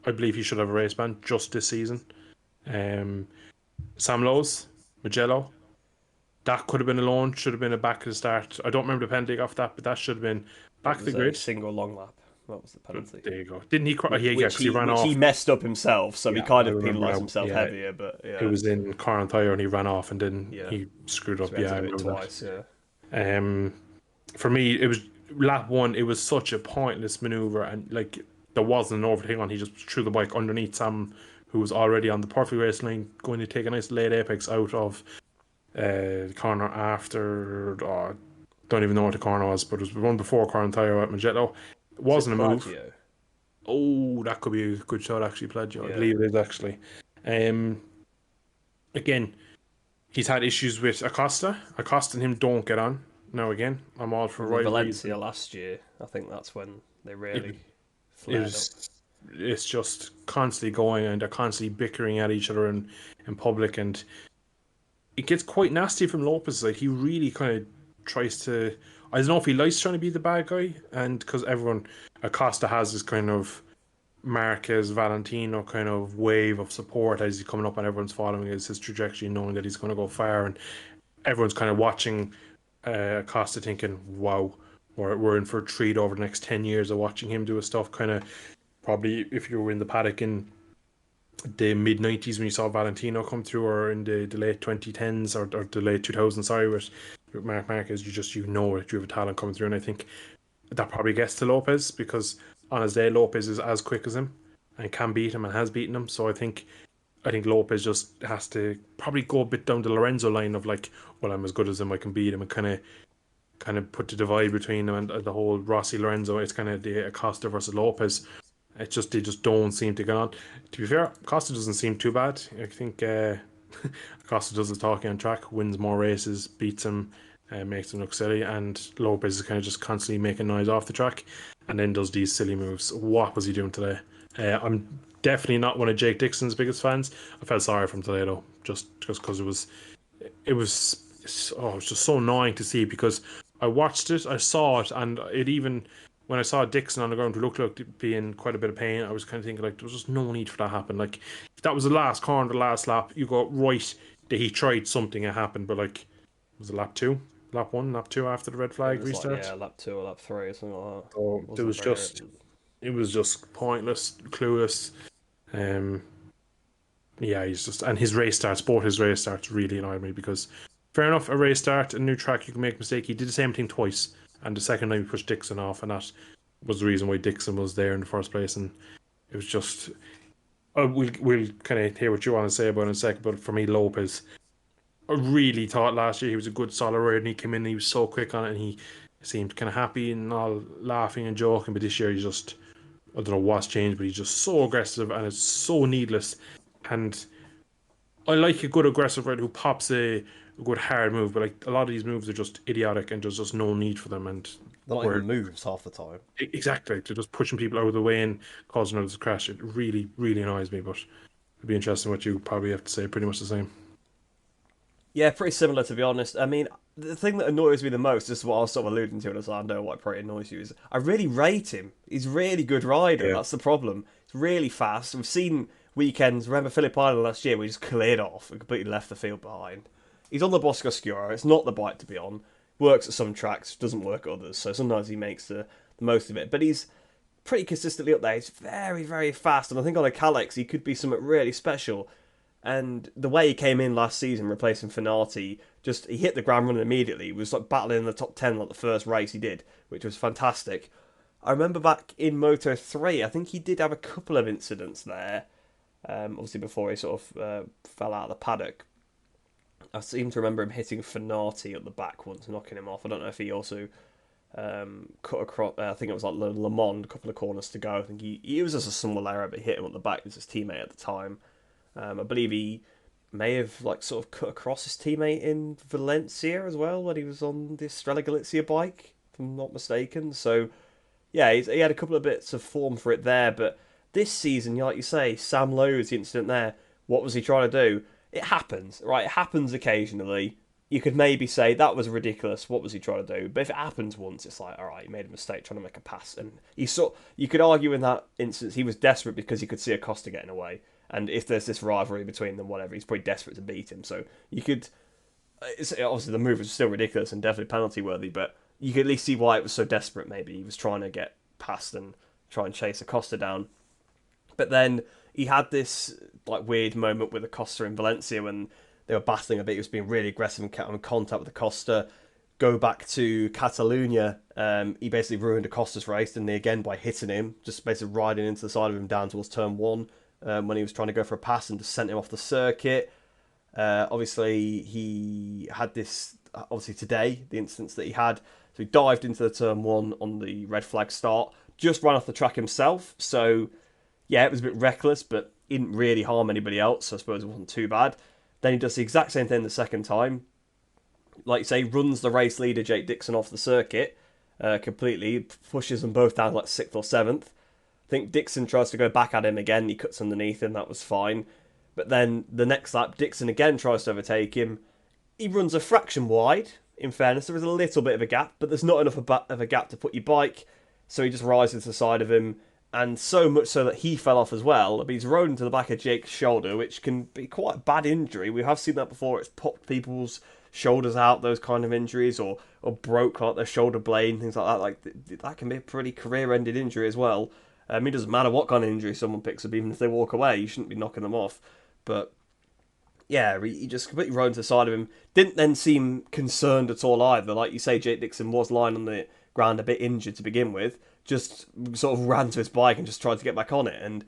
I believe he should have a race ban just this season. Sam Lowe's, Mugello, that could have been a loan, should have been a back to the start. I don't remember the penalty off that, but that should have been back It to the was a grid. single long lap. That was the penalty. There you go. Didn't he cry? Yeah, because he ran Which he off. messed up himself, so he Yeah, kind I of remember penalised now. himself Yeah, heavier. But it yeah, was in car and tyre and he ran off and then yeah, he screwed so up. we had Yeah, to I do it remember that. twice. Yeah. For me, it was lap one. It was such a pointless maneuver, and like there wasn't an overthing on. He just threw the bike underneath Sam, who was already on the perfect race line, going to take a nice late apex out of the corner after. Oh, don't even know what the corner was, but it was the one before car and tyre at Magetto. It Was it wasn't a move. Plagio? Oh, that could be a good shot, actually, Plagio. I Yeah. believe it is actually. Um, again, he's had issues with Acosta. Acosta and him don't get on. Now again, I'm all for Well, rivalries. Valencia last year, I think that's when they It, really it flared up. was it's just constantly going, and they're constantly bickering at each other in public, and it gets quite nasty from Lopez. Like he really kind of tries to. I don't know if he likes trying to be the bad guy, and because everyone Acosta has this kind of Marquez Valentino kind of wave of support as he's coming up, and everyone's following his trajectory, knowing that he's going to go far, and everyone's kind of watching Acosta, thinking, "Wow, we're in for a treat over the next 10 years of watching him do his stuff." Kind of probably if you were in the paddock in the mid 90s when you saw Valentino come through, or in the late 2010s, or the late 2000s, sorry, with Mark Marquez, you know that you have a talent coming through, and I think that probably gets to Lopez because on his day Lopez is as quick as him and can beat him and has beaten him. So I think Lopez just has to probably go a bit down the Lorenzo line of like, well, I'm as good as him, I can beat him, and kind of put the divide between them, and the whole Rossi Lorenzo. It's kind of the Acosta versus Lopez. It's just they just don't seem to get on. To be fair, Acosta doesn't seem too bad. I think Acosta does his talking on track, wins more races, beats him, makes him look silly, and Lopez is kind of just constantly making noise off the track, and then does these silly moves. What was he doing today? I'm definitely not one of Jake Dixon's biggest fans. I felt sorry for him today though, just because it was just so annoying to see, because I watched it, I saw it, and it even when I saw Dixon on the ground who looked like to be in quite a bit of pain, I was kind of thinking like there was just no need for that to happen. Like if that was the last corner, the last lap, you go right that he tried something, it happened, but like was it lap two, lap one, lap two after the red It flag was like, restart? yeah, lap 2 or lap 3 or something like that. So Wasn't very. it was just pointless, clueless. Um, yeah, he's just, and his race starts, both his race starts really annoyed me, because fair enough, a race start, a new track, you can make a mistake. He did the same thing twice, and the second time he pushed Dixon off, and that was the reason why Dixon was there in the first place. And it was just, we'll kind of hear what you want to say about it in a second, but for me, Lopez, I really thought last year he was a good solid rider, and he came in and he was so quick on it, and he seemed kind of happy and all laughing and joking, but this year he's just, I don't know what's changed, but he's just so aggressive and it's so needless. And I like a good aggressive rider who pops a good hard move, but like a lot of these moves are just idiotic and there's just no need for them. And They're not we're even moves half the time. exactly, they're just pushing people out of the way and causing others to crash. It really, really annoys me, but it'd be interesting what you probably have to say. Pretty much the same. Yeah, pretty similar to be honest. I mean, the thing that annoys me the most, this is what I was sort of alluding to, and I know what probably annoys you, is I really rate him. He's a really good rider. Yeah. That's the problem. He's really fast. We've seen weekends. Remember Phillip Island last year? We just cleared off and completely left the field behind. He's on the Bosco Oscuro. It's not the bike to be on. Works at some tracks, doesn't work at others. So sometimes he makes the most of it. But he's pretty consistently up there. He's very, very fast. And I think on a Calyx, he could be something really special. And the way he came in last season, replacing Finati, just he hit the ground running immediately. He was like battling in the top 10 like the first race he did, which was fantastic. I remember back in Moto 3, I think he did have a couple of incidents there. Obviously, before he sort of fell out of the paddock. I seem to remember him hitting Finati at the back once, knocking him off. I don't know if he also cut across. I think it was like Le Mans, a couple of corners to go. I think he was just a small error, but he hit him at the back. It was his teammate at the time. I believe he may have like sort of cut across his teammate in Valencia as well when he was on the Estrella Galizia bike, if I'm not mistaken. So yeah, he had a couple of bits of form for it there, but this season, like you say, Sam Lowe's the incident there. What was he trying to do? It happens, right? It happens occasionally. You could maybe say that was ridiculous. What was he trying to do? But if it happens once, it's like, all right, he made a mistake trying to make a pass, and you could argue in that instance he was desperate because he could see Acosta getting away. And if there's this rivalry between them, whatever, he's probably desperate to beat him. So you could, obviously the move was still ridiculous and definitely penalty worthy, but you could at least see why it was so desperate. Maybe he was trying to get past and try and chase Acosta down. But then he had this like weird moment with Acosta in Valencia when they were battling a bit. He was being really aggressive and kept in contact with Acosta. Go back to Catalonia, he basically ruined Acosta's race, didn't he, again by hitting him, just basically riding into the side of him down towards turn one. When he was trying to go for a pass and just sent him off the circuit. Obviously, he had this, obviously today, the instance that he had. So he dived into the turn one on the red flag start, just ran off the track himself. So, yeah, it was a bit reckless, but he didn't really harm anybody else, so I suppose it wasn't too bad. Then he does the exact same thing the second time. Like you say, runs the race leader, Jake Dixon, off the circuit completely, pushes them both down like 6th or 7th. think Dixon tries to go back at him again. He cuts underneath him. That was fine. But then the next lap, Dixon again tries to overtake him. He runs a fraction wide. In fairness, there is a little bit of a gap, but there's not enough of a gap to put your bike. So he just rises to the side of him, and so much so that he fell off as well. But he's rode into the back of Jake's shoulder, which can be quite a bad injury. We have seen that before. It's popped people's shoulders out, those kind of injuries, or broke like their shoulder blade, things like that. Like that can be a pretty career-ending injury as well. It doesn't matter what kind of injury someone picks up, even if they walk away, you shouldn't be knocking them off. But yeah, he just completely rode to the side of him. Didn't then seem concerned at all either. Like you say, Jake Dixon was lying on the ground a bit injured to begin with. Just sort of ran to his bike and just tried to get back on it. And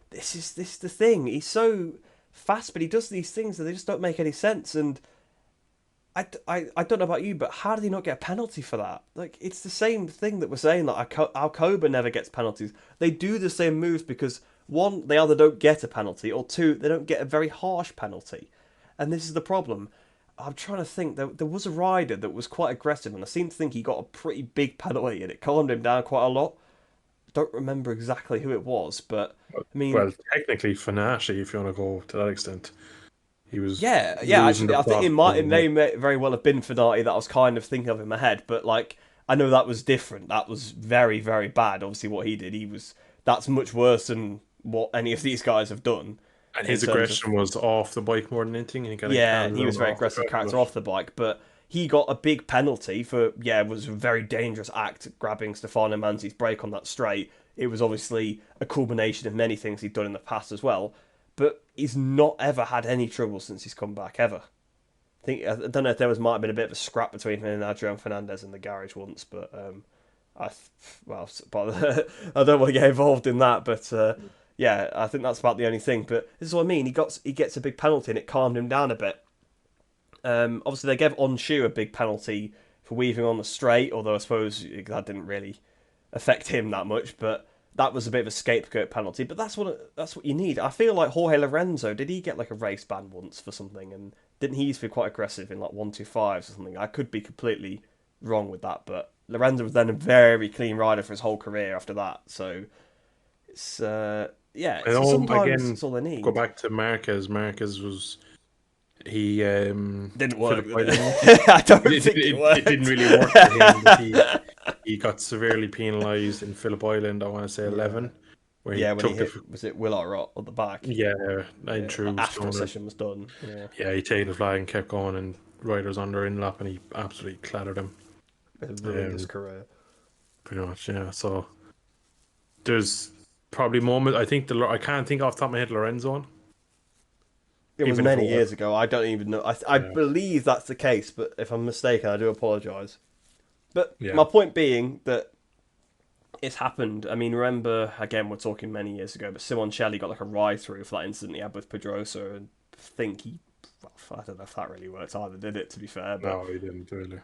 this is the thing. He's so fast, but he does these things that they just don't make any sense. And I don't know about you, but how did he not get a penalty for that? Like, it's the same thing that we're saying, that Alcoba never gets penalties. They do the same moves because, one, they either don't get a penalty, or two, they don't get a very harsh penalty. And this is the problem. I'm trying to think. There was a rider that was quite aggressive, and I seem to think he got a pretty big penalty, and it calmed him down quite a lot. Don't remember exactly who it was, but I mean, Well, technically, Fanashi, if you want to go to that extent, he was yeah. losing Actually, the I think plot. it may very well have been Fenati that I was kind of thinking of in my head, but like I know that was different. That was very very bad. Obviously, what he did, that's much worse than what any of these guys have done. And In his terms of, aggression was off the bike more than anything, and he kind of yeah, calmed he was down very off the aggressive track. character But off the bike, but he got a big penalty for, it was a very dangerous act grabbing Stefano Manzi's brake on that straight. It was obviously a culmination of many things he'd done in the past as well, but he's not ever had any trouble since he's come back, ever. I don't know if there might have been a bit of a scrap between him and Adrian Fernandez in the garage once, but but I don't want to get involved in that, but yeah, I think that's about the only thing. But this is what I mean. He gets a big penalty and it calmed him down a bit. Obviously, they gave Onshu a big penalty for weaving on the straight, although I suppose that didn't really affect him that much. But that was a bit of a scapegoat penalty. But that's what you need. I feel like Jorge Lorenzo, did he get like a race ban once for something? And didn't he used to be quite aggressive in like 125s or something? I could be completely wrong with that, but Lorenzo was then a very clean rider for his whole career after that. So it's yeah. I So know, sometimes again, it's all they need. go back to Marquez. Marquez was he Didn't work. Philip didn't. I don't It, think it worked. it didn't really work for him. But he got severely penalised in Phillip Island. I want to say 11, where he Yeah, when he took hit, was it Willart Rot on the back? yeah, nine Yeah, true after a stoners. session was done. Yeah, Yeah, he taken the flag and kept going, and riders under in lap, and he absolutely clattered him. it ruined his Um, career. Pretty much, yeah. So there's probably moments. I think I can't think off the top of my head Lorenzo one. It was Even if it many was, years ago. I don't even know. I yeah, believe that's the case, but if I'm mistaken, I do apologise. But yeah, my point being that it's happened. I mean, remember, again, we're talking many years ago, but Simoncelli got like a ride through for that incident he had with Pedrosa, and I think well, I don't know if that really worked either, did it, to be fair? But no, he didn't really.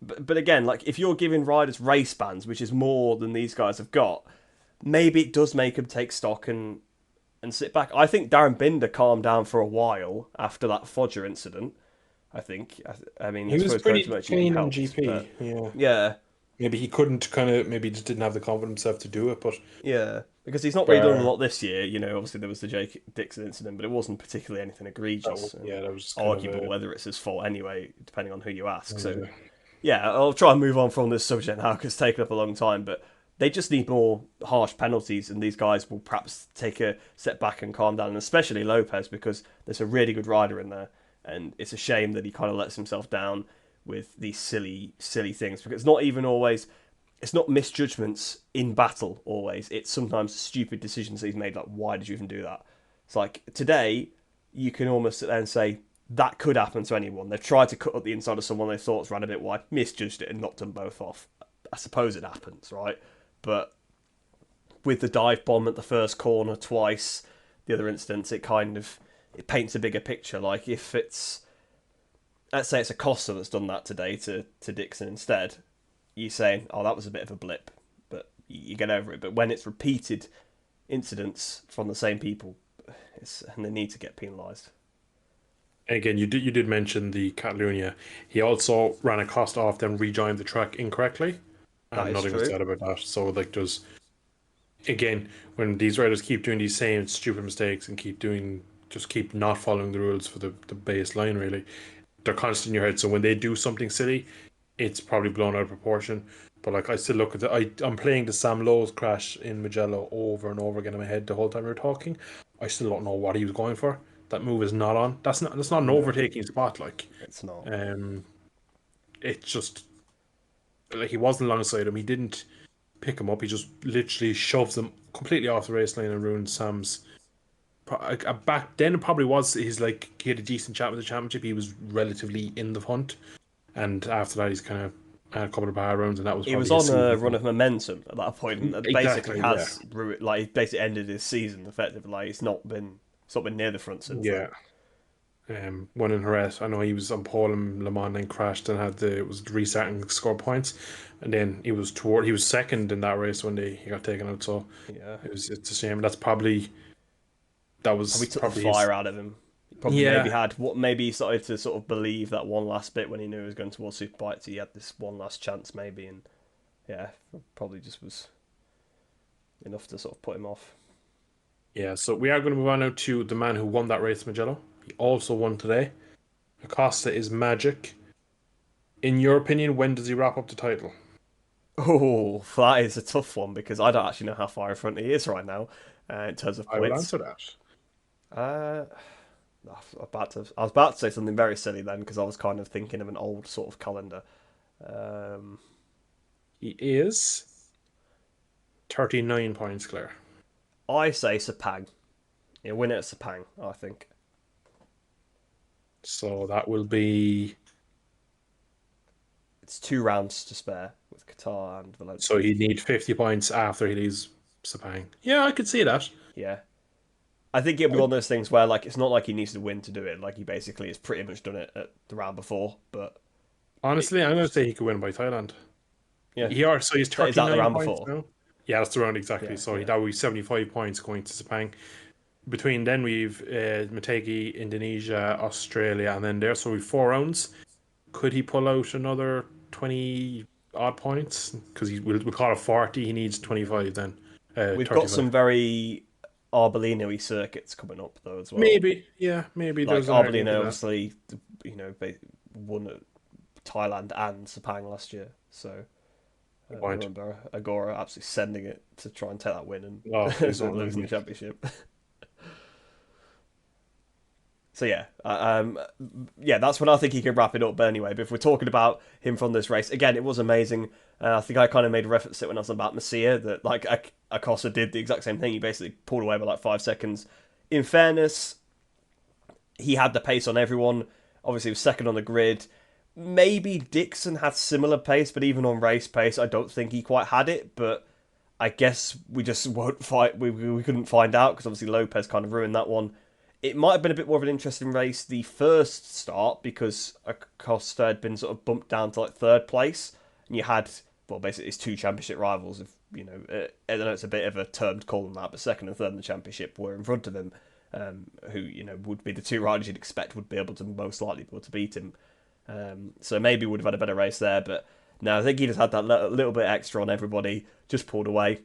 but again, like if you're giving riders race bans, which is more than these guys have got, maybe it does make them take stock and sit back. I think Darren Binder calmed down for a while after that Fodger incident. I think. I mean, He I was suppose going pretty to Merchant clean on helped, GP. but Yeah, yeah, maybe he couldn't maybe just didn't have the confidence himself to do it. But yeah, because he's not really done a uh, lot this year. You know, obviously there was the Jake Dixon incident, but it wasn't particularly anything egregious. And that was just kind of arguable whether it's his fault anyway, depending on who you ask. So uh, yeah, I'll try and move on from this subject now because it's taken up a long time, but they just need more harsh penalties, and these guys will perhaps take a step back and calm down, and especially Lopez, because there's a really good rider in there, and it's a shame that he kind of lets himself down with these silly things, because it's not misjudgments in battle always, it's sometimes stupid decisions that he's made, like, why did you even do that? It's like, today, you can almost sit there and say, that could happen to anyone. They've tried to cut up the inside of someone they thought ran a bit wide, misjudged it, and knocked them both off. I suppose it happens, right? But with the dive bomb at the first corner twice, the other instance, it paints a bigger picture. Like if it's, let's say it's a Costa that's done that today to Dixon instead, you're saying, oh, that was a bit of a blip, but you get over it. But when it's repeated incidents from the same people, and they need to get penalised. again, you did mention the Catalunya. He also ran a Costa off, then rejoined the track incorrectly, That and is nothing was true. said about that. So like, again, when these riders keep doing these same stupid mistakes and keep not following the rules for the baseline, really, they're constantly in your head. So when they do something silly, it's probably blown out of proportion. But like I still look at I'm playing the Sam Lowe's crash in Mugello over and over again in my head the whole time we were talking. I still don't know what he was going for. That move is not on. That's not an No, overtaking spot. Like, it's not. um, it's just like he wasn't alongside him. He didn't pick him up. He just literally shoves him completely off the race lane and ruined Sam's. Back then, it probably was his like he had a decent chat with the championship. He was relatively in the hunt, and after that, he's kind of had a couple of bad rounds, and that was He was probably his on a season. run of momentum at that point, and that basically Exactly. Yeah. has like he basically ended his season effectively. Like it's not been near the front since then. Yeah. One in Jerez. I know he was on pole in Le Mans and crashed and it was restarting to score points, and then he was second in that race when he got taken out. So Yeah, it's a shame. That probably was took the probably his. fire out of him. He probably maybe Yeah, had what maybe he started to sort of believe that one last bit when he knew he was going towards Superbikes. He had this one last chance maybe, and yeah, probably just was enough to sort of put him off. yeah. So we are going to move on now to the man who won that race, Magello. He also won today. Acosta is magic. In your opinion, when does he wrap up the title? Oh, that is a tough one because I don't actually know how far in front he is right now in terms of I will points. answer that. Uh, I was about to say something very silly then because I was kind of thinking of an old sort of calendar. Um, He is 39 points clear. I say Sepang. He'll win it at Sepang, I think. So that will be. It's 2 rounds to spare with Qatar and So Valencia. he'd need 50 points after he leaves Sepang. Yeah, I could see that. Yeah. I think it'll be one of those things where like it's not like he needs to win to do it. Like he basically has pretty much done it at the round before. But it, Honestly, I'm going to say he could win by Thailand. yeah, So he's is that the 39 round points before? now. Yeah, that's the round exactly. Yeah, So yeah. that would be 75 points going to Sepang. Between then we've Motegi, Indonesia, Australia, and then there. So we've 4 rounds. Could he pull out another 20 odd points? Because we'll call it 40. He needs 25 then. We've got 35. some very Arbolino-y circuits coming up though as well. Maybe. Yeah, maybe Like there's an argument Arbolino, for that. obviously, won at Thailand and Sepang last year. So Good I point. remember Agora absolutely sending it to try and take that win Oh, and is sort that of losing the lovely? championship. So yeah, that's when I think he can wrap it up. But anyway, but if we're talking about him from this race, again, it was amazing. I think I kind of made a reference to it when I was about Masia that like Acosta did the exact same thing. He basically pulled away by like 5 seconds. In fairness, he had the pace on everyone. Obviously, he was second on the grid. Maybe Dixon had similar pace, but even on race pace, I don't think he quite had it. But I guess we just won't fight. We couldn't find out because obviously Lopez kind of ruined that one. It might have been a bit more of an interesting race the first start because Acosta had been sort of bumped down to like third place, and you had well basically his two championship rivals. If I know it's a bit of a termed call on that, but second and third in the championship were in front of him, who would be the two riders you'd expect would be able to most likely be able to beat him. So maybe would have had a better race there, but no, I think he just had that little bit extra on everybody, just pulled away.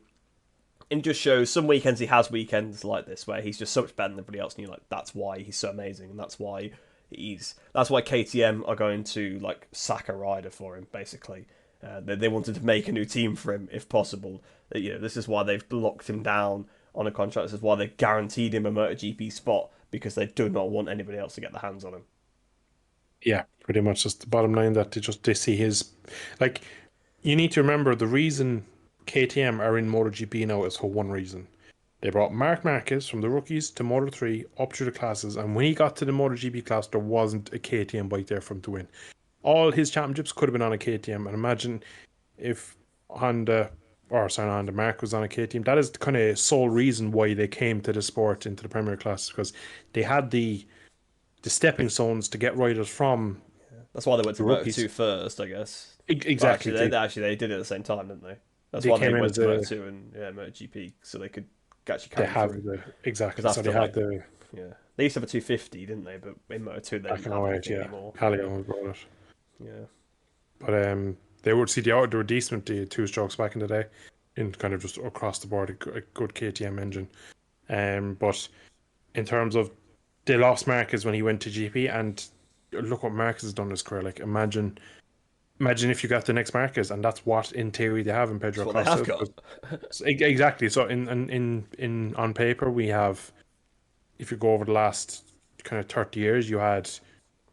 And just shows some weekends he has weekends like this where he's just so much better than everybody else, and you're like, that's why he's so amazing, and that's why KTM are going to like sack a rider for him, basically. They wanted to make a new team for him if possible. This is why they've locked him down on a contract. This is why they guaranteed him a MotoGP spot because they do not want anybody else to get their hands on him. Yeah, pretty much just the bottom line that they see his like you need to remember the reason KTM are in MotoGP now is for one reason. They brought Mark Marquez from the rookies to Moto 3 up through the classes, and when he got to the MotoGP class, there wasn't a KTM bike there for him to win. All his championships could have been on a KTM, and imagine if Honda Mark was on a KTM. That is the kind of sole reason why they came to the sport into the Premier class because they had the stepping stones to get riders from That's why they went the to Moto rookies. 2 first, I guess. Well, Exactly. actually they did it at the same time, didn't they? That's They why came they in went as to Moto a 2 and MotoGP, so they could actually they carry have through. the Because exactly. So after they had like the yeah, they used to have a 250, didn't they? But in Moto 2 they back didn't in have 08, anything yeah. anymore. Calio brought it. Yeah. But they were decent with the two strokes back in the day. in kind of just across the board a good KTM engine. But in terms of they lost Marquez when he went to GP, and look what Marquez has done in his career. Like imagine if you got the next Marquez, and that's what in theory they have in That's Pedro what they have Acosta. got. Exactly. So in on paper we have, if you go over the last kind of 30 years, you had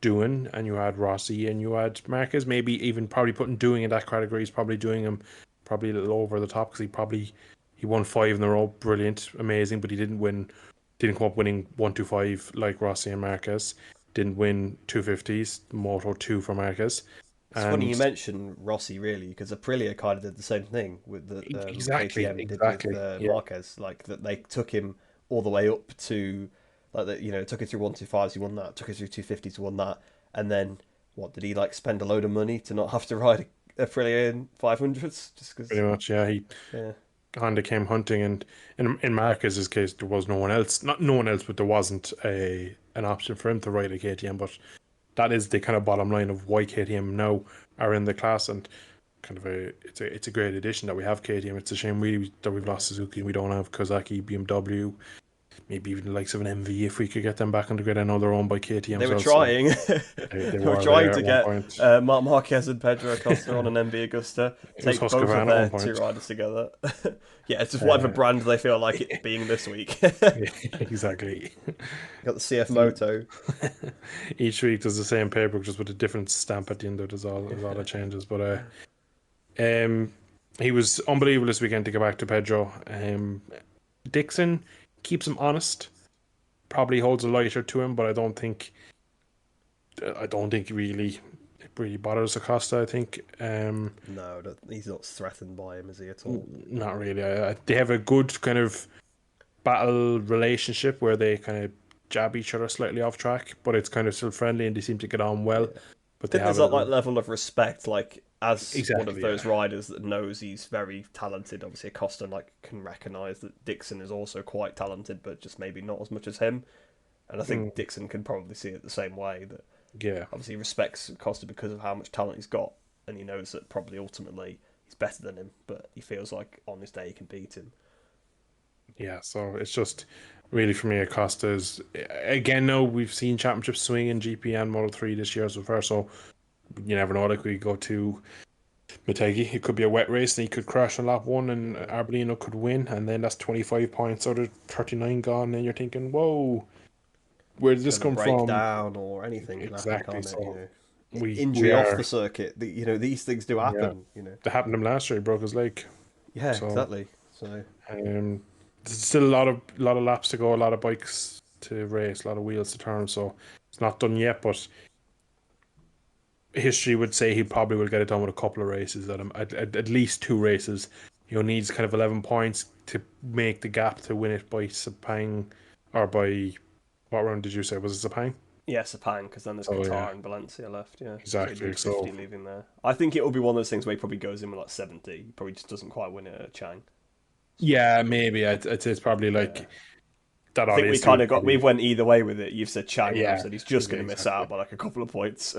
Doohan and you had Rossi and you had Marquez. Maybe even probably putting Doohan in that category is probably doing him probably a little over the top because he won five in a row, brilliant, amazing, but he didn't come up winning 125 like Rossi and Marquez. Didn't win 250s, Moto 2 for Marquez. It's funny you And mention Rossi, really, because Aprilia kind of did the same thing with the exactly, KTM did with exactly. Yeah, Marquez. Like that, they took him all the way up to like that. Took it through 125s, he won that. Took it through 250s, he won that. And then what did he like spend a load of money to not have to ride Aprilia in 500s just because? pretty much. Yeah, he Yeah, Honda came hunting, and in Marquez's case, there was no one else. Not no one else, but there wasn't a an option for him to ride a KTM. But that is the kind of bottom line of why KTM now are in the class, and kind of it's a great addition that we have KTM. It's a shame really that we've lost Suzuki and we don't have Kawasaki, BMW, maybe even the likes of an MV if we could get them back on the grid. I know they're owned by KTM they as were well, so trying. they They were were trying there to at one get point. Marc Marquez and Pedro Acosta on an MV Agusta, It was take both of Husqvarna at their one two point. riders together. Yeah, it's just whatever Uh, brand they feel like it being this week. Got exactly. the CF Moto. Each week there's the same paper just with a different stamp at the end of it. Is all that changes. But um, he was unbelievable this weekend to get back to Pedro. Dixon keeps him honest. Probably holds a lighter to him, but I don't think really bothers Acosta. I think No, he's not threatened by him, is he at all? not really. They have a good kind of battle relationship where they kind of jab each other slightly off track, but it's kind of still friendly and they seem to get on well. Yeah. But I they think have there's a that like little level of respect, like as one of exactly, those yeah. riders that knows he's very talented. Obviously, Acosta like can recognise that Dixon is also quite talented, but just maybe not as much as him. And I think Mm, Dixon can probably see it the same way. That yeah, obviously he respects Costa because of how much talent he's got, and he knows that probably ultimately he's better than him, but he feels like on this day he can beat him. yeah. So it's just really for me, Acosta's again. No, we've seen championships swing in GP and Moto 3 this year so far. So you never know. Like we go to Motegi, it could be a wet race and he could crash on lap one and Yeah. Arbolino could win, and then that's 25 points out of 39 gone. And you're thinking, whoa, where did It's this going to come break from? down, or anything can happen, Exactly. can't it? So we Injury off the are, circuit. These things do yeah. happen. That happened to him last year. He broke his leg. Yeah, So exactly. So um, there's still a lot of laps to go, a lot of bikes to race, a lot of wheels to turn. So it's not done yet, but history would say he probably will get it done with a couple of races. At least two races. He needs kind of 11 points to make the gap to win it by Sepang, or by what round did you say? Was it Sepang? yeah, Sepang, because then there's Oh yeah, Qatar and Valencia left. Yeah, so he'd exactly. need 50 So leaving there. I think it will be one of those things where he probably goes in with like 70. He probably just doesn't quite win it at Chang. So yeah, maybe I'd say it's probably yeah, like that I think we honesty kind would of got we probably went either way with it. You've said Chang, and I've yeah, said he's just yeah, going to miss exactly. out by like a couple of points.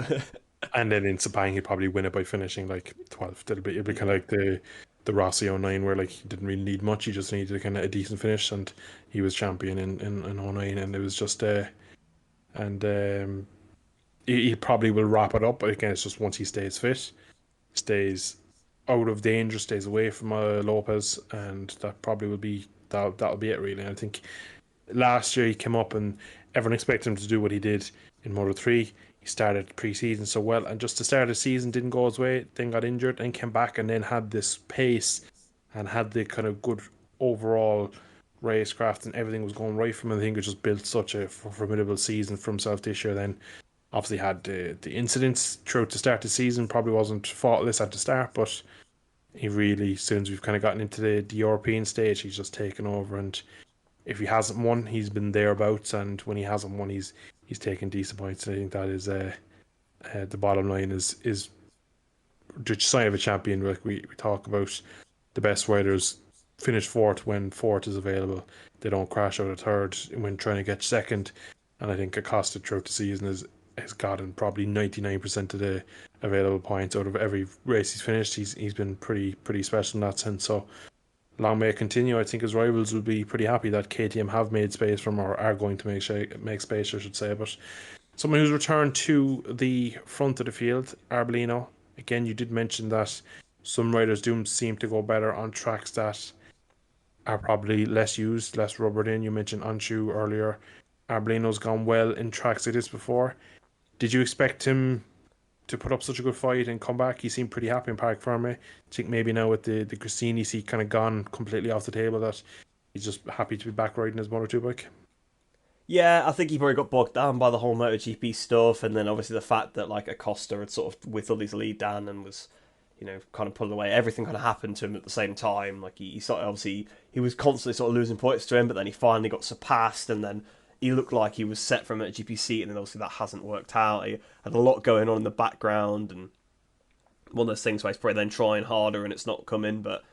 And then in Sepang he'd probably win it by finishing like 12th. It'd be kind of Yeah, like the Rossi '09 where like he didn't really need much. He just needed kind of a decent finish, and he was champion in '09, and it was just and he probably will wrap it up. But again, it's just once he stays fit, stays out of danger, stays away from Lopez, and that probably will be that'll be it really. And I think last year he came up and everyone expected him to do what he did in Moto 3. He started pre-season so well, and just the start of the season didn't go his way, then got injured and came back and then had this pace and had the kind of good overall racecraft and everything was going right for him. I think it just built such a formidable season for himself this year. Then obviously had the incidents throughout the start of the season, probably wasn't faultless at the start, but he really, as soon as we've kind of gotten into the European stage, he's just taken over. And if he hasn't won, he's been thereabouts, and when he hasn't won, he's taken decent points. And I think that is the bottom line is the sign of a champion. Like we talk about the best riders finish fourth when fourth is available. They don't crash out of third when trying to get second. And I think Acosta throughout the season has gotten probably 99% of the available points out of every race he's finished. He's been pretty special in that sense. So Long may it continue. I think his rivals will be pretty happy that KTM have made space for him, or are going to make space, I should say. But someone who's returned to the front of the field, Arbolino. Again, you did mention that some riders do seem to go better on tracks that are probably less used, less rubbered in. You mentioned Anshu earlier. Arbolino's gone well in tracks like this before. Did you expect him to put up such a good fight and come back? He seemed pretty happy in Park Ferme. I think maybe now with the Christini seat kind of gone completely off the table, that he's just happy to be back riding his Moto2 bike. Yeah, I think he probably got bogged down by the whole MotoGP stuff, and then obviously the fact that like Acosta had sort of whittled his lead down and was, kind of pulling away. Everything kind of happened to him at the same time. Like he sort of, obviously he was constantly sort of losing points to him, but then he finally got surpassed, and then he looked like he was set for a MotoGP seat, and then obviously that hasn't worked out. He had a lot going on in the background, and one of those things where he's probably then trying harder and it's not coming. But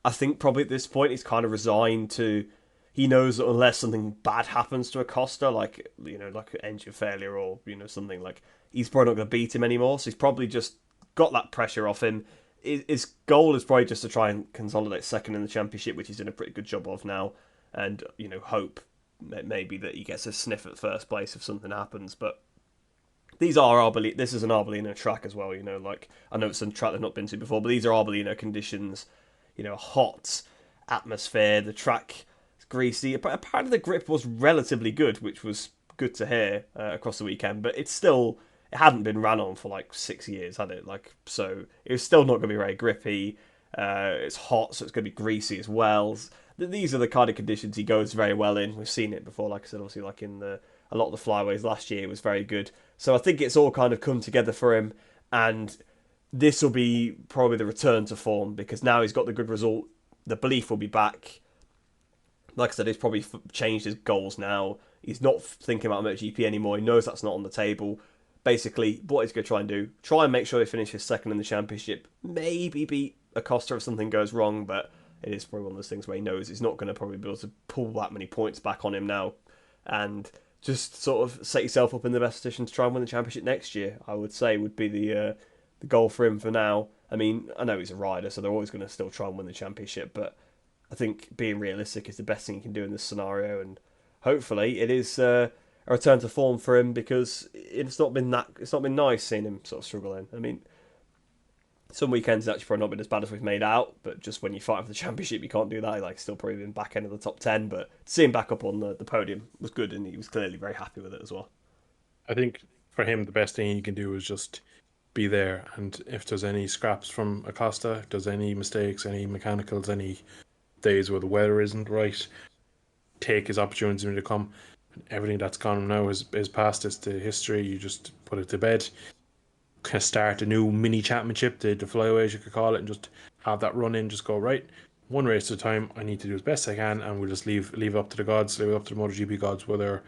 I think probably at this point he's kind of resigned to. He knows that unless something bad happens to Acosta, like like an engine failure or something, like he's probably not going to beat him anymore. So he's probably just got that pressure off him. His goal is probably just to try and consolidate second in the championship, which he's done a pretty good job of now, and hope maybe that he gets a sniff at first place if something happens. But these are Arbolino. This is an Arbolino track as well. Like I know it's a track they've not been to before, but these are Arbolino conditions. Hot atmosphere. The track is greasy. Apparently, the grip was relatively good, which was good to hear across the weekend. But it hadn't been ran on for like 6 years, had it? Like so, it was still not going to be very grippy. It's hot, so it's going to be greasy as well. These are the kind of conditions he goes very well in. We've seen it before, like I said, obviously, like in a lot of the flyways last year, it was very good. So I think it's all kind of come together for him, and this will be probably the return to form because now he's got the good result. The belief will be back. Like I said, he's probably changed his goals now. He's not thinking about MotoGP anymore. He knows that's not on the table. Basically, what he's going to try and do, try and make sure he finishes second in the championship. Maybe beat Acosta if something goes wrong, but it is probably one of those things where he knows he's not going to probably be able to pull that many points back on him now. And just sort of set yourself up in the best position to try and win the championship next year, I would say would be the goal for him for now. I mean, I know he's a rider, so they're always going to still try and win the championship, but I think being realistic is the best thing you can do in this scenario, and hopefully it is a return to form for him because it's not been nice seeing him sort of struggling. I mean, some weekends it's actually probably not been as bad as we've made out, but just when you fight for the championship, you can't do that. He still probably been back end of the top 10, but seeing him back up on the podium was good, and he was clearly very happy with it as well. I think for him, the best thing he can do is just be there. And if there's any scraps from Acosta, if there's any mistakes, any mechanicals, any days where the weather isn't right, take his opportunity to come. Everything that's gone now is past. It's the history. You just put it to bed. Kind of start a new mini championship, the flyaways you could call it, and just have that run in. Just go right, one race at a time. I need to do as best I can, and we'll just leave it up to the gods, leave it up to the MotoGP gods, whether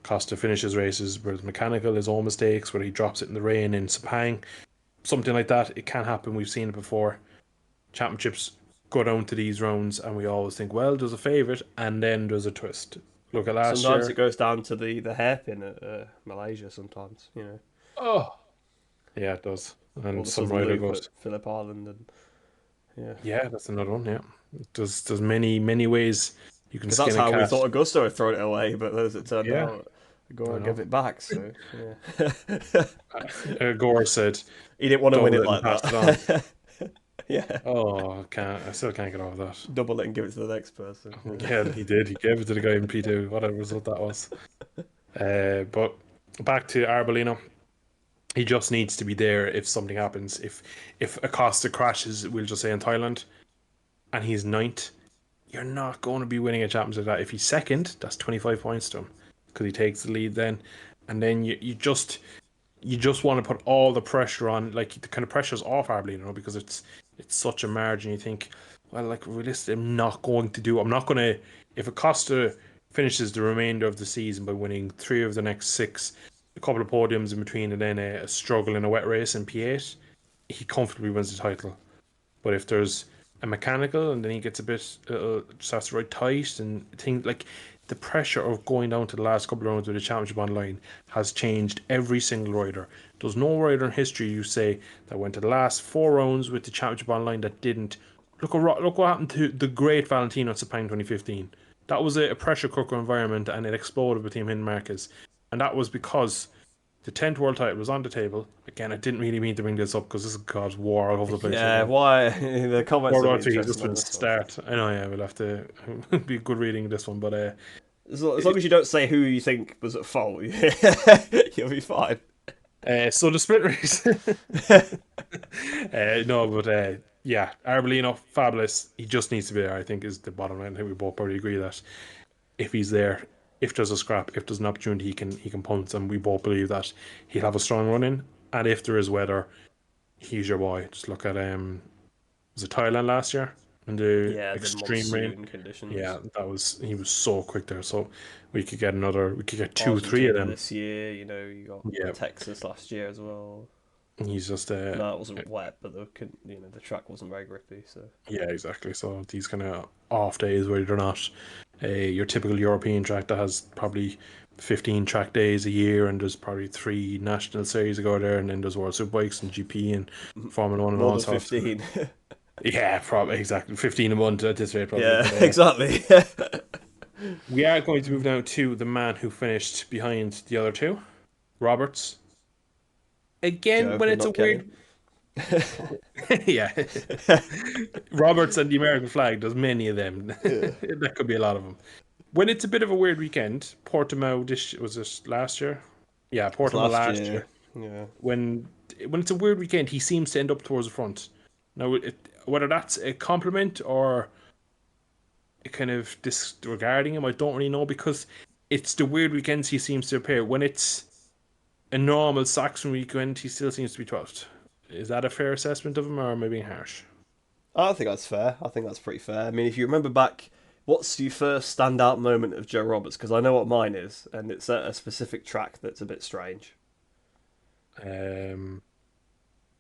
Costa finishes races, whether it's mechanical, his own mistakes, whether he drops it in the rain in Sepang, something like that. It can happen. We've seen it before. Championships go down to these rounds, and we always think, well, there's a favourite, and then there's a twist. Look at last Sometimes year. it goes down to the hairpin at Malaysia. Sometimes. Oh, yeah, it does. Or And the some Southern rider Loop at goes, Phillip Island, and yeah, yeah, that's another one. Yeah, there's many ways you can because that's skin a how we cat. thought Augusto had thrown it away, but as it turned Yeah, out, I Agora know. gave it back. So yeah, Gore said, he didn't want to win double it it and like pass it on. that. Yeah, Oh, I still can't get over that. double it and give it to the next person. Yeah, he did. He gave it to the guy in P2. What a result that was. But back to Arbolino. He just needs to be there if something happens. If Acosta crashes, we'll just say in Thailand, and he's ninth, you're not going to be winning a championship like that. If he's second, that's 25 points to him because he takes the lead then, and then you just want to put all the pressure on, like the kind of pressure's off Arbolino, because it's such a margin. You think, well, like realistically, I'm not going to, if Acosta finishes the remainder of the season by winning 3 of the next 6, a couple of podiums in between, and then a struggle in a wet race in P8, he comfortably wins the title. But if there's a mechanical and then he gets a bit, just has to ride tight and things like the pressure of going down to the last couple of rounds with the championship online has changed every single rider. There's no rider in history, you say, that went to the last 4 rounds with the championship online that didn't look what happened to the great Valentino Sepang 2015. That was a pressure cooker environment, and it exploded between him and Marquez, and that was because the 10th world title was on the table. Again, I didn't really mean to bring this up because this is God's war all over the place right Yeah, now. why the comments World will War be Three is just interesting on going to this one. start. I know, yeah, we'll have to be good reading this one, but As long as you don't say who you think was at fault, you'll be fine. so the sprint race. No, but yeah, Arbolino, fabulous. He just needs to be there, I think, is the bottom line. I think we both probably agree that if he's there, if there's a scrap, if there's an opportunity, he can punch, and we both believe that he'll have a strong run in. And if there is weather, he's your boy. Just look at was it Thailand last year in the Yeah, the extreme rain? monsoon conditions. Yeah, he was so quick there. So we could get two, three of Argentina them. this year, you got Yeah, Texas last year as well. he's just No, it wasn't wet, but the track wasn't very grippy. So yeah, exactly. So these kind of off days where you're not your typical European track that has probably 15 track days a year, and there's probably three national series to go there, and then there's World Superbikes and GP and Formula One and more all than sorts. 15. Yeah, probably exactly 15 a month at this rate, probably. Yeah, But exactly. we are going to move now to the man who finished behind the other two, Roberts. Again, Joe, when but it's a not Kenny. weird, yeah, Roberts and the American flag. There's many of them. Yeah. That could be a lot of them. When it's a bit of a weird weekend, Portimao. This was this last year. Yeah, It's Portimao last last year. year. Yeah. When it's a weird weekend, he seems to end up towards the front. Now, whether that's a compliment or a kind of disregarding him, I don't really know, because it's the weird weekends he seems to appear. When it's a normal Saxon weekend, he still seems to be 12th. Is that a fair assessment of him, or am I being harsh? I think that's fair. I think that's pretty fair. I mean, if you remember back, what's your first standout moment of Joe Roberts? Because I know what mine is, and it's at a specific track that's a bit strange. Um,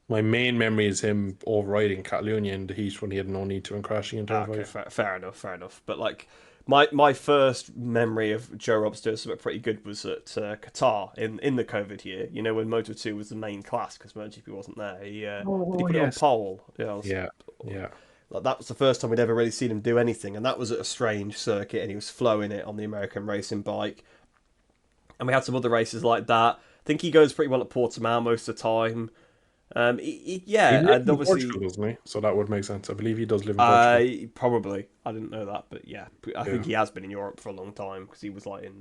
my main memory is him overriding Catalunya in the heat when he had no need to and crashing in turn Okay, five. fair enough, fair enough. But like, my first memory of Joe Roberts doing something pretty good was at Qatar in the COVID year. You know, when Moto 2 was the main class because MotoGP wasn't there. Did he Oh put it on yes. pole? Yeah, Yeah, yeah. like, that was the first time we'd ever really seen him do anything, and that was at a strange circuit, and he was flowing it on the American racing bike. And we had some other races like that. I think he goes pretty well at Portimao most of the time. He Yeah, lives and in obviously, Portugal, doesn't he? So that would make sense. I believe he does live in Portugal. probably I didn't know that, but yeah, I Yeah. think he has been in Europe for a long time because he was like I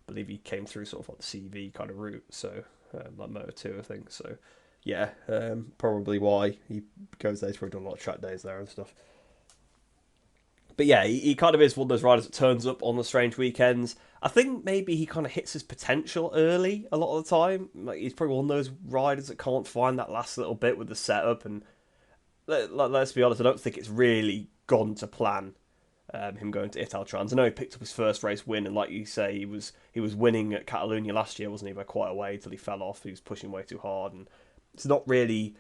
believe he came through sort of like the CV kind of route, so like Moto 2, I think. So yeah, probably why he goes there. He's probably done a lot of track days there and stuff. But yeah, he kind of is one of those riders that turns up on the strange weekends. I think maybe he kind of hits his potential early a lot of the time. Like, he's probably one of those riders that can't find that last little bit with the setup. And let's be honest, I don't think it's really gone to plan. Him going to Italtrans. I know he picked up his first race win, and like you say, he was winning at Catalunya last year, wasn't he? By quite a way till he fell off. He was pushing way too hard, and it's not really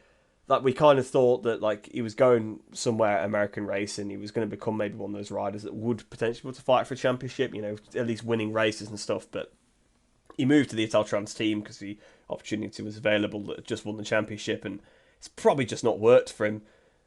like we kind of thought that like he was going somewhere at American racing. He was going to become maybe one of those riders that would potentially be able to fight for a championship. You know, at least winning races and stuff. But he moved to the Italtrans team because the opportunity was available that just won the championship, and it's probably just not worked for him.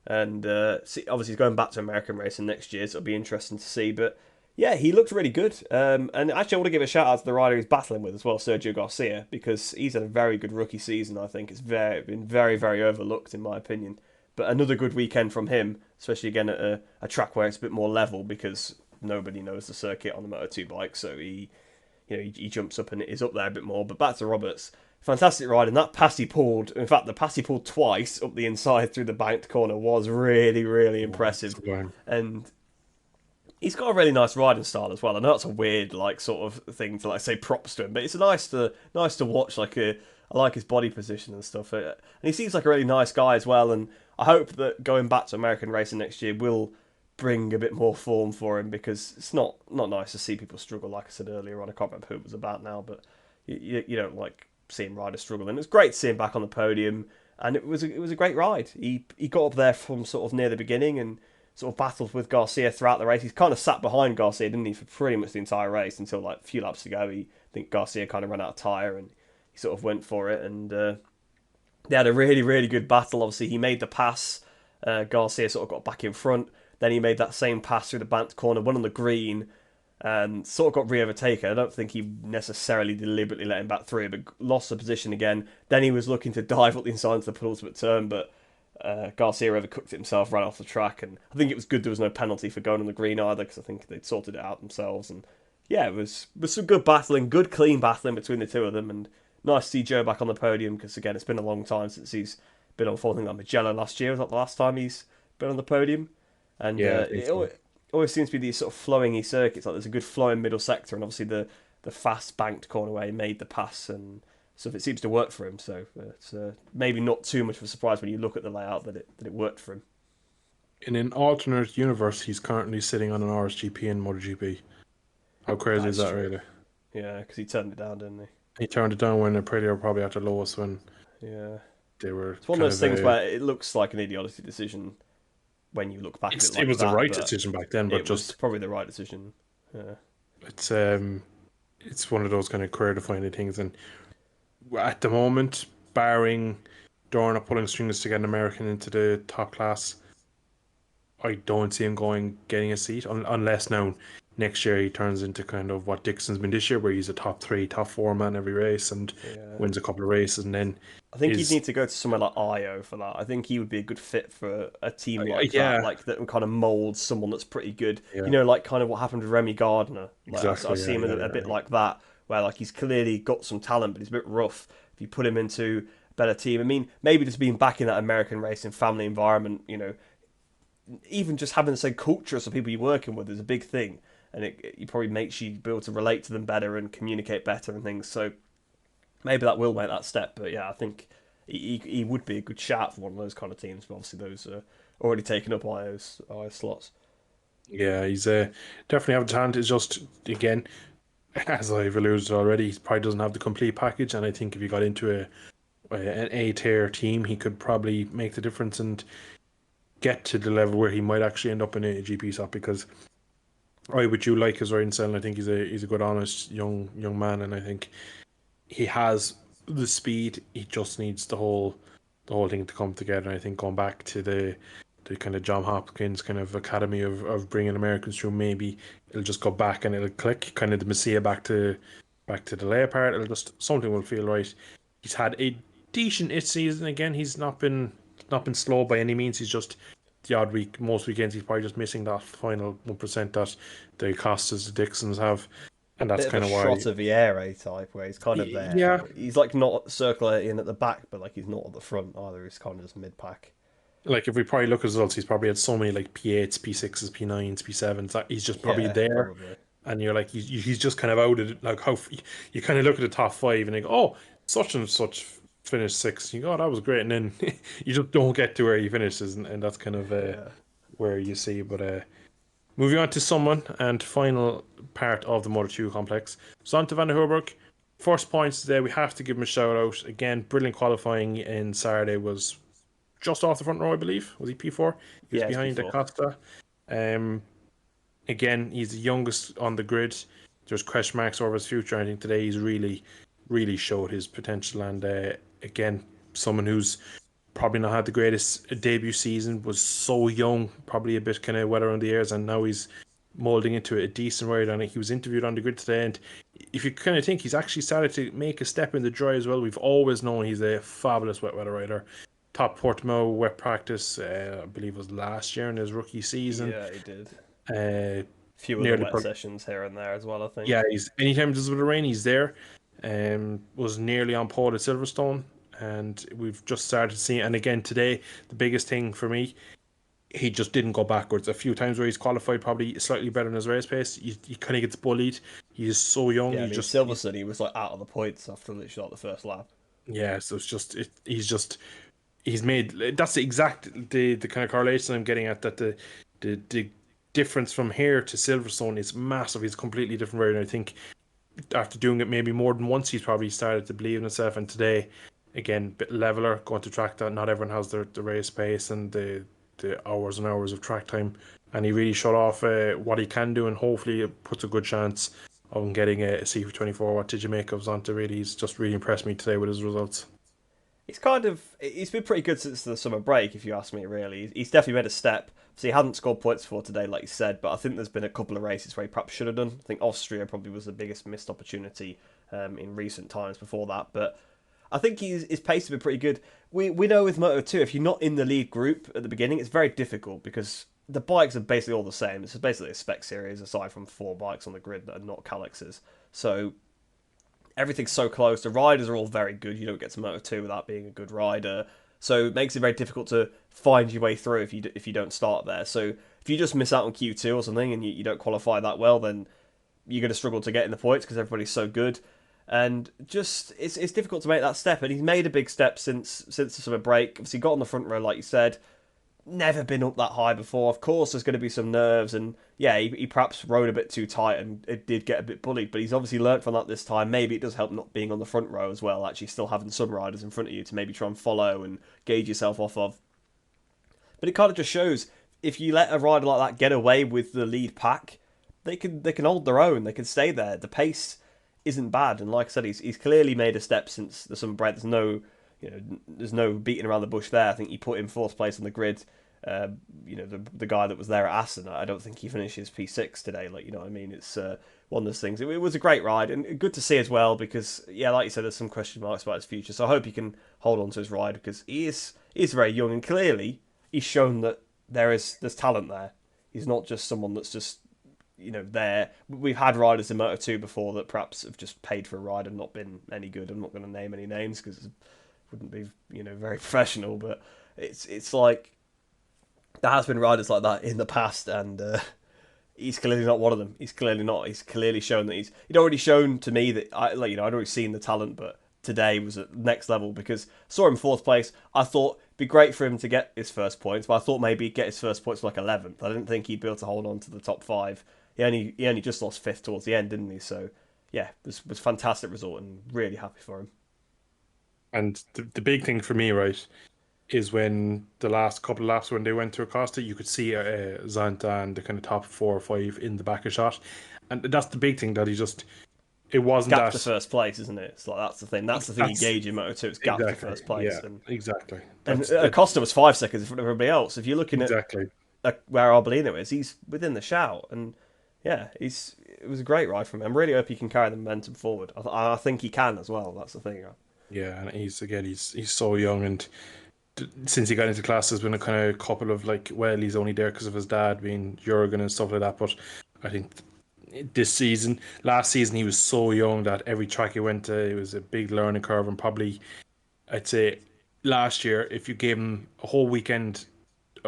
And obviously he's going back to American racing next year, so it'll be interesting to see. But yeah, he looked really good. And actually, I want to give a shout out to the rider he's battling with as well, Sergio Garcia, because he's had a very good rookie season. I think it's been very, very overlooked in my opinion. But another good weekend from him, especially again at a track where it's a bit more level because nobody knows the circuit on the Moto2 bike, so he jumps up and is up there a bit more. But back to Roberts. Fantastic ride, and that pass he pulled, in fact, the pass he pulled twice up the inside through the banked corner was really, really impressive. And he's got a really nice riding style as well. I know that's a weird, like, sort of thing to, like, say props to him, but it's nice to watch. I like his body position and stuff. And he seems like a really nice guy as well, and I hope that going back to American racing next year will bring a bit more form for him, because it's not nice to see people struggle, like I said earlier on. I can't remember who it was about now, but you don't like seeing riders struggle, and it's great to see him back on the podium. And it was a great ride. He got up there from sort of near the beginning and sort of battled with Garcia throughout the race. He's kind of sat behind Garcia, didn't he, for pretty much the entire race until like a few laps to go. I think Garcia kind of ran out of tyre and he sort of went for it, and they had a really, really good battle. Obviously, he made the pass Garcia sort of got back in front. Then he made that same pass through the banked corner, went on the green, and sort of got re-overtaken. I don't think he necessarily deliberately let him back through, but lost the position again. Then he was looking to dive up the inside into the penultimate turn, but Garcia overcooked it himself, ran off the track, and I think it was good there was no penalty for going on the green either, because I think they'd sorted it out themselves. And yeah, it was some good battling, good clean battling between the two of them, and nice to see Joe back on the podium, because again, it's been a long time since he's been on fourth. I think like Magellan last year was that the last time he's been on the podium, and Yeah, I think it so. always seems to be these sort of flowing circuits. Like there's a good flowing middle sector, and obviously the fast banked corner where he made the pass, and so it seems to work for him. So it's maybe not too much of a surprise when you look at the layout that it worked for him. In an alternate universe, he's currently sitting on an RSGP in MotoGP. How crazy That is is that, true. really? Yeah, because he turned it down, didn't He turned it down when they were probably at their lowest when he? Yeah. they were It's one of kind those of things where it looks like an idiotic decision when you look back at it it like was the that, right but decision back then, but it was just probably the right decision. Yeah. it's um it's one of those kind of career defining things. And at the moment, barring Dorna pulling strings to get an American into the top class, I don't see him getting a seat unless now next year he turns into kind of what Dixon's been this year, where he's a top three, top four man every race and Yeah. wins a couple of races, and then I think he'd is need to go to somewhere like IO for that. I think he would be a good fit for a team like that, yeah, like that kind of molds someone that's pretty good. yeah, Like kind of what happened with Remy Gardner. Like I exactly, see yeah, him yeah, a yeah, bit like that, where like he's clearly got some talent, but he's a bit rough. If you put him into a better team, I mean, maybe just being back in that American racing family environment, even just having the same culture as the people you're working with is a big thing, and it probably makes you be able to relate to them better and communicate better and things. So maybe that will make that step. But yeah, I think he would be a good shout for one of those kind of teams. But obviously, those are already taken up IO slots. yeah. He's definitely have the talent. It's just again, as I've alluded to already, he probably doesn't have the complete package. And I think if he got into an A tier team, he could probably make the difference and get to the level where he might actually end up in a GP spot. Because I would you like his riding style, and I think he's a good, honest young man, and I think he has the speed. He just needs the whole thing to come together. And I think going back to the kind of John Hopkins kind of academy of bringing Americans through, maybe it'll just go back and it'll click. Kind of the Messiah back to the layer part. It'll just something will feel right. He's had a decent-ish season again. He's not been slow by any means. He's just the odd week. Most weekends he's probably just missing that final 1% that the Costas, the Dixons have, and that's Bit of a kind of why. shot of Vieira type, where he's kind of there. Yeah, He's like not circular in at the back, but like he's not at the front either. He's kind of just mid pack. like if we probably look at results, he's probably had so many like P8s, P6s, P9s, P7s. That he's just probably Yeah, there, probably. and you're like he's just kind of out of it. Like you kind of look at the top five and you go, oh, such and such finished sixth. You go, oh, that was great, and then you just don't get to where he finishes, and that's kind of Yeah. where you see. But moving on to someone and final part of the Motor 2 complex, Zonta van der Hooberg. First points today, we have to give him a shout out. Again, brilliant qualifying in Saturday, was just off the front row, I believe. Was he P4? He was Yeah, it's behind P4. Acosta. Um, again, he's the youngest on the grid. There's question marks over his future. I think today he's really showed his potential. And again, someone who's probably not had the greatest debut season, was so young, probably a bit kind of wet around the ears, and now he's molding into a decent rider. And he was interviewed on the grid today, and if you kind of think he's actually started to make a step in the dry as well. We've always known he's a fabulous wet weather rider. Top Portimao wet practice, I believe it was last year in his rookie season. Yeah, he did. Uh, Few other nearly, wet sessions here and there as well, I yeah. think. He's anytime there's a bit of rain, he's there. Was nearly on pole at Silverstone, and we've just started seeing. And again today, the biggest thing for me, he just didn't go backwards. A few times where he's qualified probably slightly better in his race pace, he kind of gets bullied. He's so young. Yeah, I mean Silverstone, he was like out of the points after literally like the first lap. Yeah. So it's just he's made that's the exact the kind of correlation I'm getting at, that the difference from here to Silverstone is massive. He's a completely different rider. And I think after doing it maybe more than once, he's probably started to believe in himself. And today, again, bit leveler, going to track that not everyone has the race pace and the hours and hours of track time, and he really showed off what he can do, and hopefully it puts a good chance of getting a C for 24. What did you make of Zonta? Really, he's just really impressed me today with his results. He's been pretty good since the summer break, if you ask me. Really, he's definitely made a step. So he hadn't scored points for today, like you said, but I think there's been a couple of races where he perhaps should have done. I think Austria probably was the biggest missed opportunity in recent times before that, but I think his pace has been pretty good. We know with Moto 2, if you're not in the lead group at the beginning, it's very difficult because the bikes are basically all the same. It's basically a spec series aside from 4 bikes on the grid that are not Calix's. So everything's so close. The riders are all very good. You don't get to Moto 2 without being a good rider. So it makes it very difficult to find your way through if you don't start there. So if you just miss out on Q2 or something and you don't qualify that well, then you're going to struggle to get in the points because everybody's so good. And just it's difficult to make that step. And he's made a big step since the summer break. Obviously, got on the front row, like you said. Never been up that high before. Of course, there's going to be some nerves, and yeah, he perhaps rode a bit too tight, and it did get a bit bullied. But he's obviously learnt from that this time. Maybe it does help not being on the front row as well. Actually, still having some riders in front of you to maybe try and follow and gauge yourself off of. But it kind of just shows if you let a rider like that get away with the lead pack, they can hold their own. They can stay there. The pace isn't bad, and like I said, he's clearly made a step since the summer break. There's no beating around the bush there. I think he put him 4th place on the grid. The guy that was there at Aston, I don't think he finishes P6 today. Like, you know what I mean? It's one of those things. It was a great ride and good to see as well because, yeah, like you said, there's some question marks about his future. So I hope he can hold on to his ride because he is very young and clearly he's shown that there's talent there. He's not just someone that's just there. We've had riders in Moto 2 before that perhaps have just paid for a ride and not been any good. I'm not going to name any names because it wouldn't be very professional, but it's like there has been riders like that in the past, and he's clearly not one of them. He's clearly not. He's clearly shown that he'd already shown to me that I'd already seen the talent, but today was at next level because I saw him 4th place. I thought it'd be great for him to get his first points, but I thought maybe he'd get his first points for like 11th. I didn't think he'd be able to hold on to the top 5. He only just lost 5th towards the end, didn't he? So yeah, it was a fantastic result and really happy for him. And the big thing for me, right, is when the last couple of laps when they went to Acosta, you could see Zanta and the kind of top 4 or 5 in the back of shot, and that's the big thing that it wasn't gap that to first place, isn't it? It's like that's the thing. That's the thing you gauge in Moto 2. It's gap to first place. Yeah, exactly. And Acosta was 5 seconds in front of everybody else. If you're looking at where Arbolino is, he's within the shout. And yeah, it was a great ride from him. I really hope he can carry the momentum forward. I think he can as well. That's the thing. Yeah, and he's so young, and since he got into class, there's been a kind of couple of like, well, he's only there because of his dad being Jurgen and stuff like that. But I think last season, he was so young that every track he went to, it was a big learning curve. And probably, I'd say, last year, if you gave him a whole weekend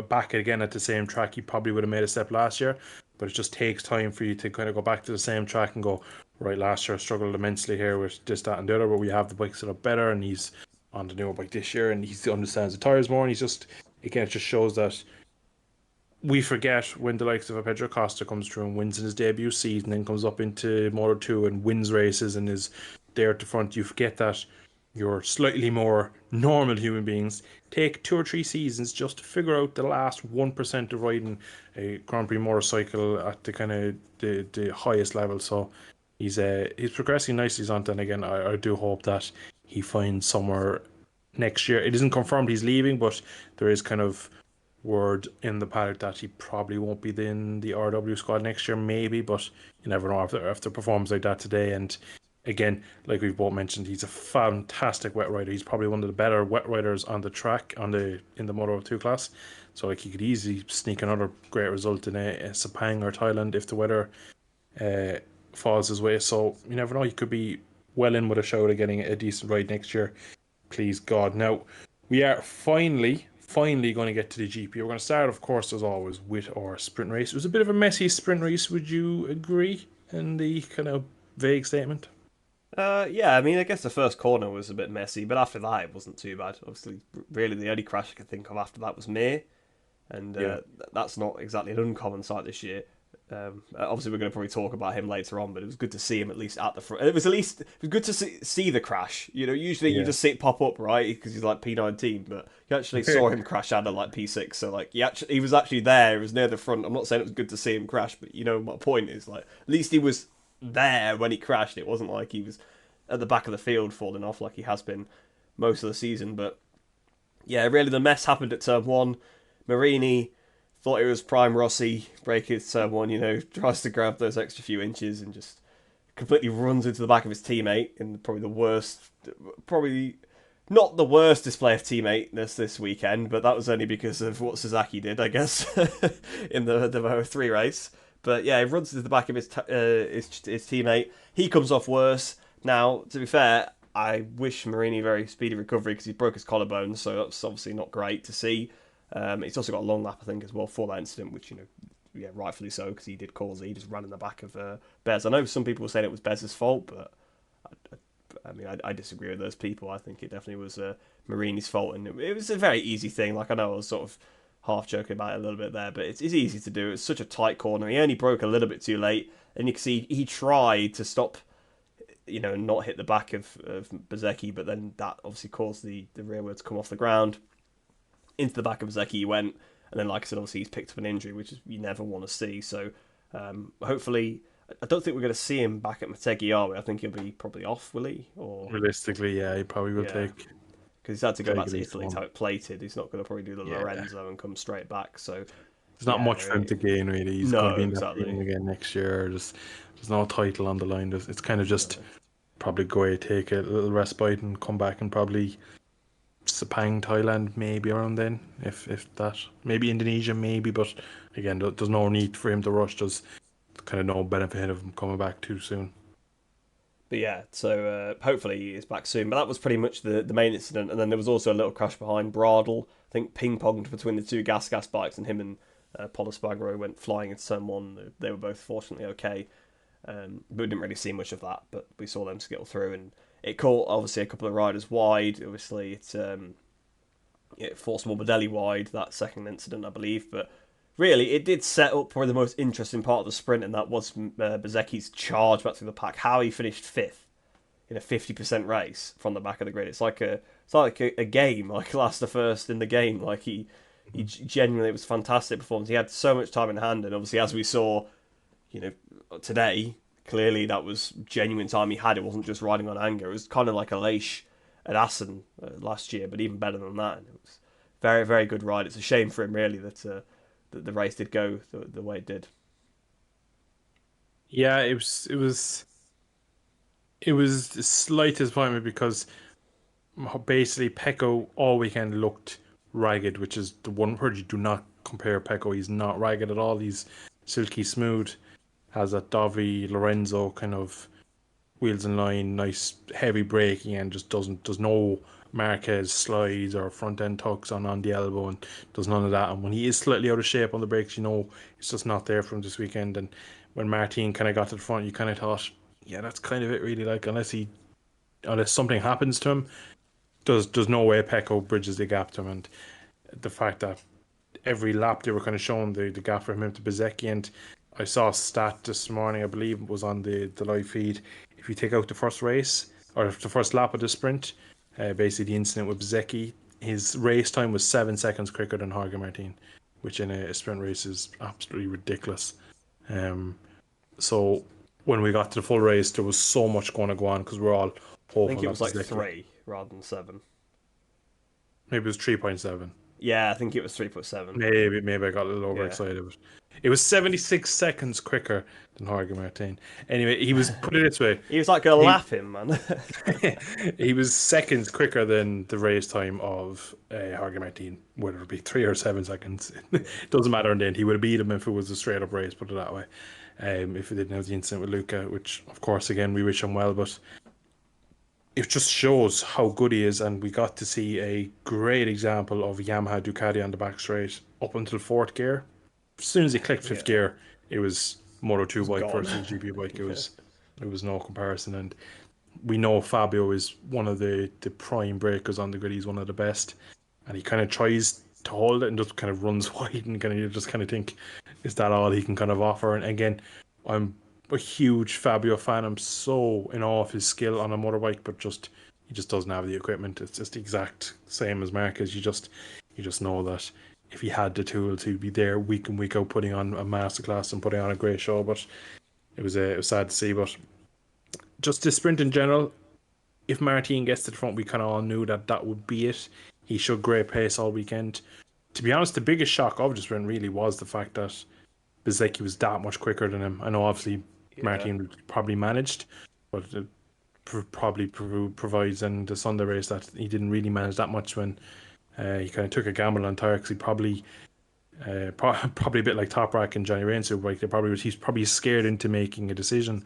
back again at the same track, he probably would have made a step last year. But it just takes time for you to kind of go back to the same track and go, right, last year I struggled immensely here with this, that, and the other, but we have the bike set up better, and he's on the newer bike this year, and he understands the tyres more, and he's just, again, it just shows that we forget when the likes of a Pedro Costa comes through and wins in his debut season, then comes up into Moto 2 and wins races and is there at the front. You forget that you're slightly more normal human beings. Take 2 or 3 seasons just to figure out the last 1% of riding a Grand Prix motorcycle at the kind of the highest level. So he's progressing nicely, Zonta, and again, I do hope that he finds somewhere next year. It isn't confirmed he's leaving, but there is kind of word in the paddock that he probably won't be in the RW squad next year, maybe, but you never know after performance like that today. And again, like we've both mentioned, he's a fantastic wet rider. He's probably one of the better wet riders on the track in the Moto 2 class. So like he could easily sneak another great result in a Sepang or Thailand if the weather falls his way. So you never know, he could be well in with a shout of getting a decent ride next year. Please God. Now we are finally going to get to the GP. We're going to start, of course, as always, with our sprint race. It was a bit of a messy sprint race. Would you agree in the kind of vague statement? Yeah, I mean, I guess the first corner was a bit messy, but after that, it wasn't too bad. Obviously, really, the only crash I could think of after that was Mir, and that's not exactly an uncommon sight this year. Obviously, we're going to probably talk about him later on, but it was good to see him at least at the front. It was good to see the crash. Usually you just see it pop up, right? Because he's like P19, but you actually saw him crash out at like P6. So like he was actually there. He was near the front. I'm not saying it was good to see him crash, but my point is like at least he was there when he crashed. It wasn't like he was at the back of the field falling off like he has been most of the season. But yeah, really the mess happened at turn one. Marini thought it was prime Rossi breaking turn one. Tries to grab those extra few inches and just completely runs into the back of his teammate in probably the worst, probably not the worst display of teammateness this weekend, but that was only because of what Sasaki did, I guess, in the Moto 3 race. But yeah, he runs into the back of his teammate. He comes off worse. Now, to be fair, I wish Marini a very speedy recovery because he broke his collarbone, so that's obviously not great to see. He's also got a long lap, I think, as well for that incident, which yeah, rightfully so because he did cause it. He just ran in the back of Bez. I know some people were saying it was Bez's fault, but I disagree with those people. I think it definitely was Marini's fault, and it was a very easy thing. Like I know I was sort of half joking about it a little bit there, but it's easy to do. It's such a tight corner. He only broke a little bit too late, and you can see he tried to stop, and not hit the back of Bezecchi, but then that obviously caused the rear wheel to come off the ground. Into the back of Bezecchi he went, and then like I said, obviously he's picked up an injury, which is you never want to see. So hopefully, I don't think we're going to see him back at Motogp, are we? I think he'll be probably off, will he? Or Realistically, yeah, he probably will yeah, take because he's had to go back at to least Italy to one. have it plated. He's not going to probably do the Yeah, Lorenzo and come straight back. So there's not yeah, much for him to gain really. He's going to no, be in that exactly. team again next year. There's no title on the line. It's kind of just No. probably go away, take a little respite, and come back and probably Sepang, Thailand, maybe around then, if that. Maybe Indonesia, maybe, but again, there's no need for him to rush. There's kind of no benefit of him coming back too soon. But yeah, so hopefully he's back soon. But that was pretty much the main incident. And then there was also a little crash behind Bradle. I think ping-ponged between the two gas bikes, and him and Polo Spagro went flying into turn one. They were both fortunately okay. But we didn't really see much of that, but we saw them skittle through. And it caught, obviously, a couple of riders wide. Obviously, it forced Morbidelli wide, that second incident, I believe. But really, it did set up probably the most interesting part of the sprint, and that was Bezecchi's charge back through the pack. How he finished fifth in a 50% race from the back of the grid. It's like a game, like last the first in the game. Like he genuinely, it was a fantastic performance. He had so much time in hand, and obviously, as we saw, today, clearly that was genuine time he had. It wasn't just riding on anger. It was kind of like a Leish at Assen last year, but even better than that. And it was very, very good ride. It's a shame for him, really, that the race did go the way it did. Yeah, it was a slight disappointment because basically Pecco all weekend looked ragged, which is the one word you do not compare Pecco. He's not ragged at all. He's silky smooth, has that Dovi Lorenzo kind of wheels in line, nice heavy braking, and just does no Marquez slides or front end tucks on the elbow, and does none of that. And when he is slightly out of shape on the brakes, it's just not there for him this weekend. And when Martin kind of got to the front, you kind of thought, yeah, that's kind of it really. Like unless something happens to him, there's no way Pecco bridges the gap to him. And the fact that every lap they were kind of showing the gap from him to Bezecchi, and I saw a stat this morning, I believe it was on the live feed. If you take out the first race or the first lap of the sprint, basically the incident with Bezecchi, his race time was 7 seconds quicker than Jorge Martin, which in a sprint race is absolutely ridiculous. Um, so when we got to the full race, there was so much going to go on because we're all I think hopeful it that was like Bezecchi, 3 rather than 7. maybe it was 3.7. Yeah, I think it was 3.7. Maybe I got a little Yeah. overexcited. But it was 76 seconds quicker than Jorge Martin. Anyway, he was put it this way. He was like going to He lap him, man. he was seconds quicker than the race time of Jorge Martin, whether it be 3 or 7 seconds. It doesn't matter in the end. He would have beat him if it was a straight up race, put it that way. If he didn't have the incident with Luca, which of course again we wish him well, but it just shows how good he is, and we got to see a great example of Yamaha Ducati on the back straight up until fourth gear. As soon as he clicked fifth Yeah, gear, it was Moto 2 it's bike gone. versus GP bike. It Yeah. was it was no comparison, and we know Fabio is one of the prime breakers on the grid. He's one of the best, and he kind of tries to hold it and just kind of runs wide, and kind of you just kind of think, is that all he can kind of offer? And again, I'm a huge Fabio fan. I'm so in awe of his skill on a motorbike, but he just doesn't have the equipment. It's just the exact same as Marquez. You just know that if he had the tools, he'd be there week in week out putting on a masterclass and putting on a great show. But it was sad to see. But just the sprint in general, if Martin gets to the front, we kind of all knew that that would be it. He showed great pace all weekend. To be honest, the biggest shock of the sprint really was the fact that Bezzecchi was that much quicker than him. I know obviously Yeah. Martin probably managed, but it probably provides in the Sunday race that he didn't really manage that much when he kind of took a gamble on tire because he probably probably a bit like Toprak and Johnny Rain Superbike. He's probably scared into making a decision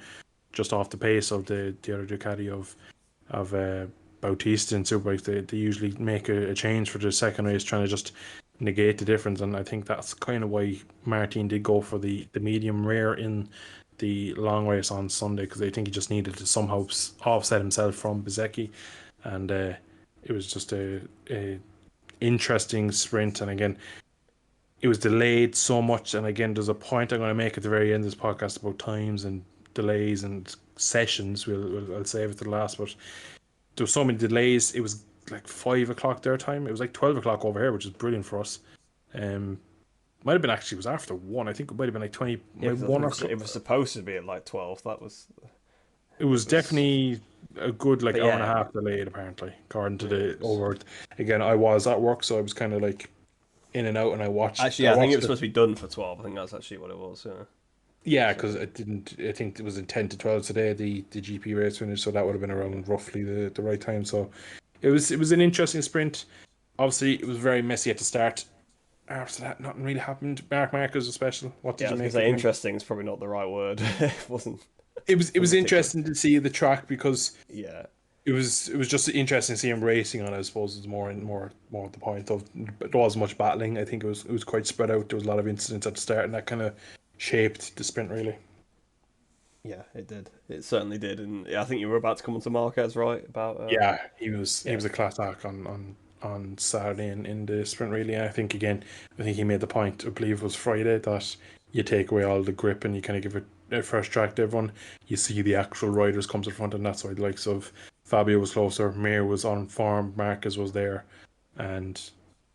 just off the pace of the other Ducati of Bautista and Superbikes. They usually make a change for the second race, trying to just negate the difference. And I think that's kind of why Martin did go for the medium rare in the long race on Sunday, because I think he just needed to somehow offset himself from Bezzecchi. And it was just a interesting sprint. And again, it was delayed so much. And again, there's a point I'm going to make at the very end of this podcast about times and delays and sessions. I'll save it to the last, but there were so many delays. It was like 5 o'clock their time. It was like 12 o'clock over here, which is brilliant for us. Um, might have been actually, it was after one. I think it might have been like 20, Yeah, maybe because one or it was supposed to be at like 12. That was it it was was. definitely a good like But hour and a yeah, half delayed apparently, according to yeah, it the was. over. Again, I was at work, so I was kind of like in and out, and Actually, I yeah, I think it watched was it. supposed to be done for 12. I think that's actually what it was. Yeah. Yeah, because So it didn't. I think it was in 10 to 12 today. The GP race finished, so that would have been yeah. around roughly the right time. So it was an interesting sprint. Obviously, it was very messy at the start. After that, nothing really happened. Mark Marquez was special. What Yeah, did I you was gonna make of say him? interesting is probably not the right word. It It was wasn't particular. interesting to see the track because Yeah, it was just interesting to see him racing on it. I suppose is more the point of there wasn't much battling. I think it was quite spread out. There was a lot of incidents at the start, and that kind of shaped the sprint really. yeah, it did. It certainly did. And yeah, I think you were about to come on to Marquez, right? About Yeah, he was yeah, a class act on Saturday in the sprint really. And I think he made the point. I believe it was Friday that you take away all the grip and you kind of give it a fresh track to everyone. You see the actual riders come to the front, and that's why the likes of Fabio was closer, Mir was on form, Marquez was there, and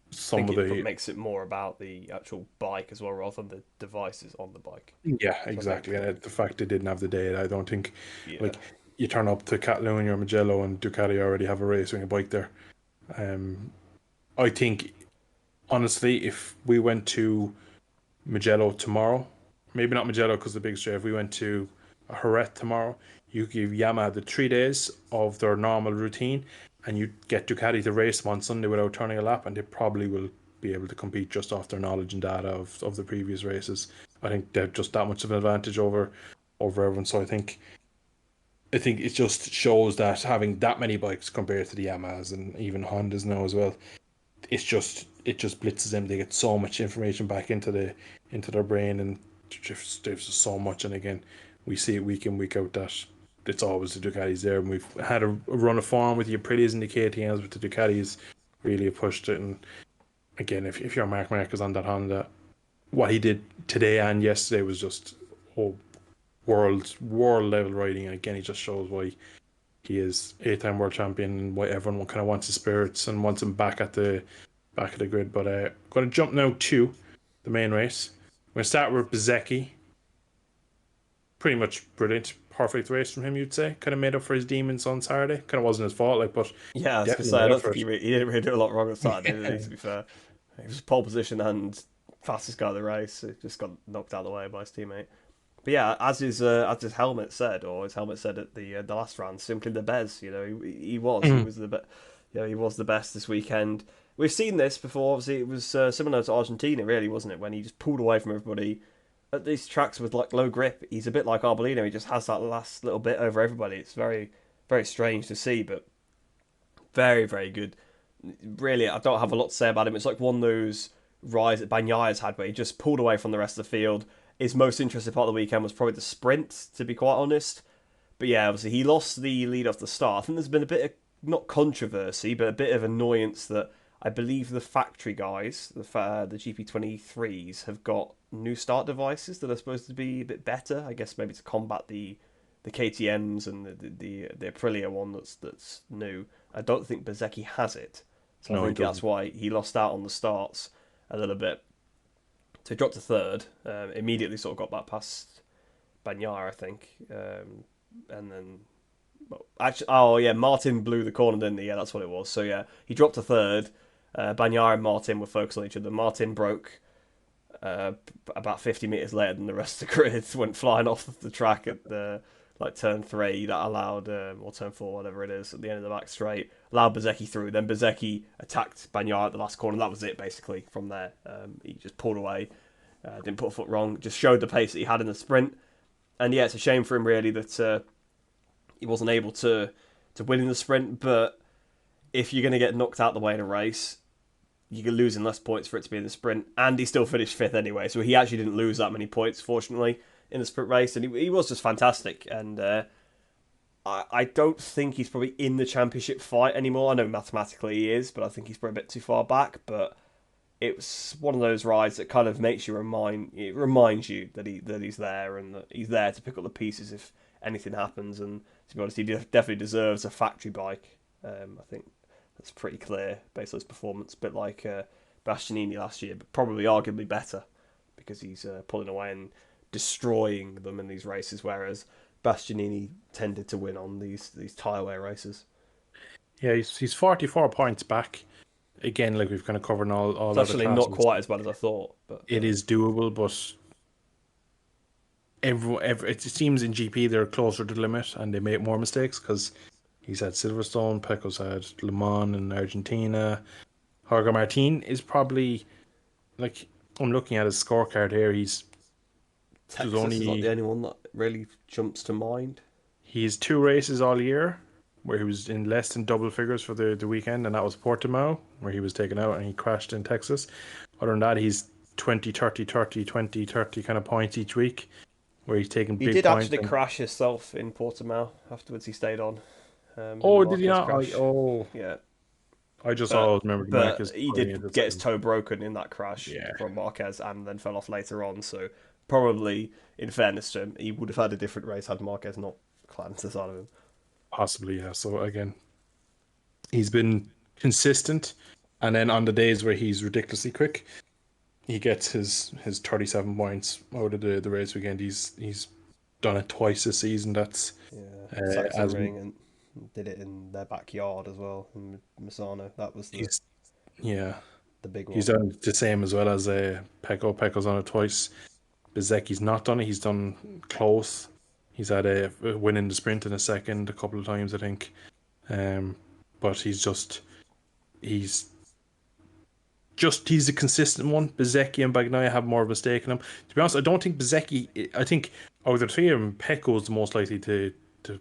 I some think of it the makes it more about the actual bike as well, rather than the devices on the bike. yeah, So I exactly. think And the fact they didn't have the data, I don't think yeah, like you turn up to Catalunya or Mugello and Ducati already have a racing a bike there. Um, I think honestly, if we went to Mugello tomorrow, maybe not Mugello because the big straight, if we went to Jerez tomorrow, you give Yamaha the 3 days of their normal routine and you get Ducati to race them on Sunday without turning a lap, and they probably will be able to compete just off their knowledge and data of the previous races. I think they're just that much of an advantage over everyone. So I think it just shows that having that many bikes compared to the Yamahas and even Hondas now as well, it just blitzes them. They get so much information back into their brain, and there's just so much. And again, we see it week in week out that it's always the Ducatis there. And we've had a run of form with the Aprilias and the KTM's, but the Ducatis really have pushed it. And again, if you're Mark Marquez on that Honda, what he did today and yesterday was just oh, world level riding. And again, he just shows why he is 8-time world champion and why everyone kind of wants his spirits and wants him back at the grid. But going to jump now to the main race. We're going to start with Bezzecchi. Pretty much brilliant. Perfect race from him, you'd say. Kind of made up for his demons on Saturday. Kind of wasn't his fault, like, but yeah. I was gonna definitely say I made up don't for think it. he didn't really do a lot wrong on Saturday, did he? To be fair, he was pole position and fastest guy of the race. He just got knocked out of the way by his teammate. But yeah, as his helmet said, or his helmet said at the last round, simply the Bez. You know, he Mhm. was the he was the best this weekend. We've seen this before. Obviously, it was similar to Argentina, really, wasn't it? When he just pulled away from everybody at these tracks with like low grip. He's a bit like Arbolino. He just has that last little bit over everybody. It's very very strange to see, but very very good. Really, I don't have a lot to say about him. It's like one of those rides that Bagnaya's had where he just pulled away from the rest of the field. His most interesting part of the weekend was probably the sprint, to be quite honest. But yeah, obviously he lost the lead off the start. I think there's been a bit of not controversy, but a bit of annoyance that I believe the factory guys, the GP23s, have got new start devices that are supposed to be a bit better. I guess maybe to combat the KTM's and the Aprilia one that's new. I don't think Bezzecchi has it, so I No, he think that's doesn't. why he lost out on the starts a little bit. So he dropped to third. Immediately sort of got back past Bagnaia, I think, and then Actually, oh yeah, Martin blew the corner, didn't he? Yeah, that's what it was. So yeah, he dropped to third. Bagnaia and Martin were focused on each other. Martin broke uh, about 50 meters later than the rest of the grid. Went flying off the track at the like turn three. That allowed or turn four, whatever it is, at the end of the back straight. Allowed Bezzecchi through. Then Bezzecchi attacked Bagnaia at the last corner. That was it basically. From there, he just pulled away. Didn't put a foot wrong. Just showed the pace that he had in the sprint. And yeah, it's a shame for him really that he wasn't able to win in the sprint. But if you're going to get knocked out the way in a race, you're losing less points for it to be in the sprint. And he still finished fifth anyway, so he actually didn't lose that many points, fortunately, in the sprint race. And he was just fantastic. And I don't think he's probably in the championship fight anymore. I know mathematically he is, but I think he's probably a bit too far back. But it was one of those rides that kind of makes you reminds you that he's there and that he's there to pick up the pieces if anything happens. And to be honest, he definitely deserves a factory bike. I think that's pretty clear based on his performance. A bit like Bastianini last year, but probably arguably better because he's pulling away and destroying them in these races, whereas Bastianini tended to win on these tirewear races. Yeah, he's 44 points back. Again, like we've kind of covered all It's other actually classes. not quite as bad as I thought, but It is doable, but it seems in GP they're closer to the limit and they make more mistakes because he's had Silverstone, Pecco's had Le Mans in Argentina. Jorge Martin is probably, like, I'm looking at his scorecard here. Texas is not the only one that really jumps to mind. He's two races all year where he was in less than double figures for the weekend, and that was Portimao, where he was taken out and he crashed in Texas. Other than that, he's 20, 30, 30, 20, 30 kind of points each week, where he's taking He big did points. actually crash himself in Portimao. Afterwards, he stayed on. In the Oh, did he Marquez not? crash. Oh, Yeah, I just always remember the but Marcus he putting it did this get his time. toe broken in that crash Yeah, from Marquez, and then fell off later on. So probably, in fairness to him, he would have had a different race had Marquez not clattered to the side of him. possibly, yeah. So again, he's been consistent, and then on the days where he's ridiculously quick, he gets his 37 points out of the race weekend. He's done it twice this season. That's Yeah, Saxon as Ring and did it in their backyard as well in Misano. That was he's yeah the big he's one. done the same as well as Pecco. Pecco's on it twice. Bezecchi's not done it. He's done close. He's had a win in the sprint in a second a couple of times, I think. But he's he's a consistent one. Bezzecchi and Bagnaia have more of a stake in him. To be honest, I don't think Bezzecchi. I think out of the three of them, Pecco's the most likely to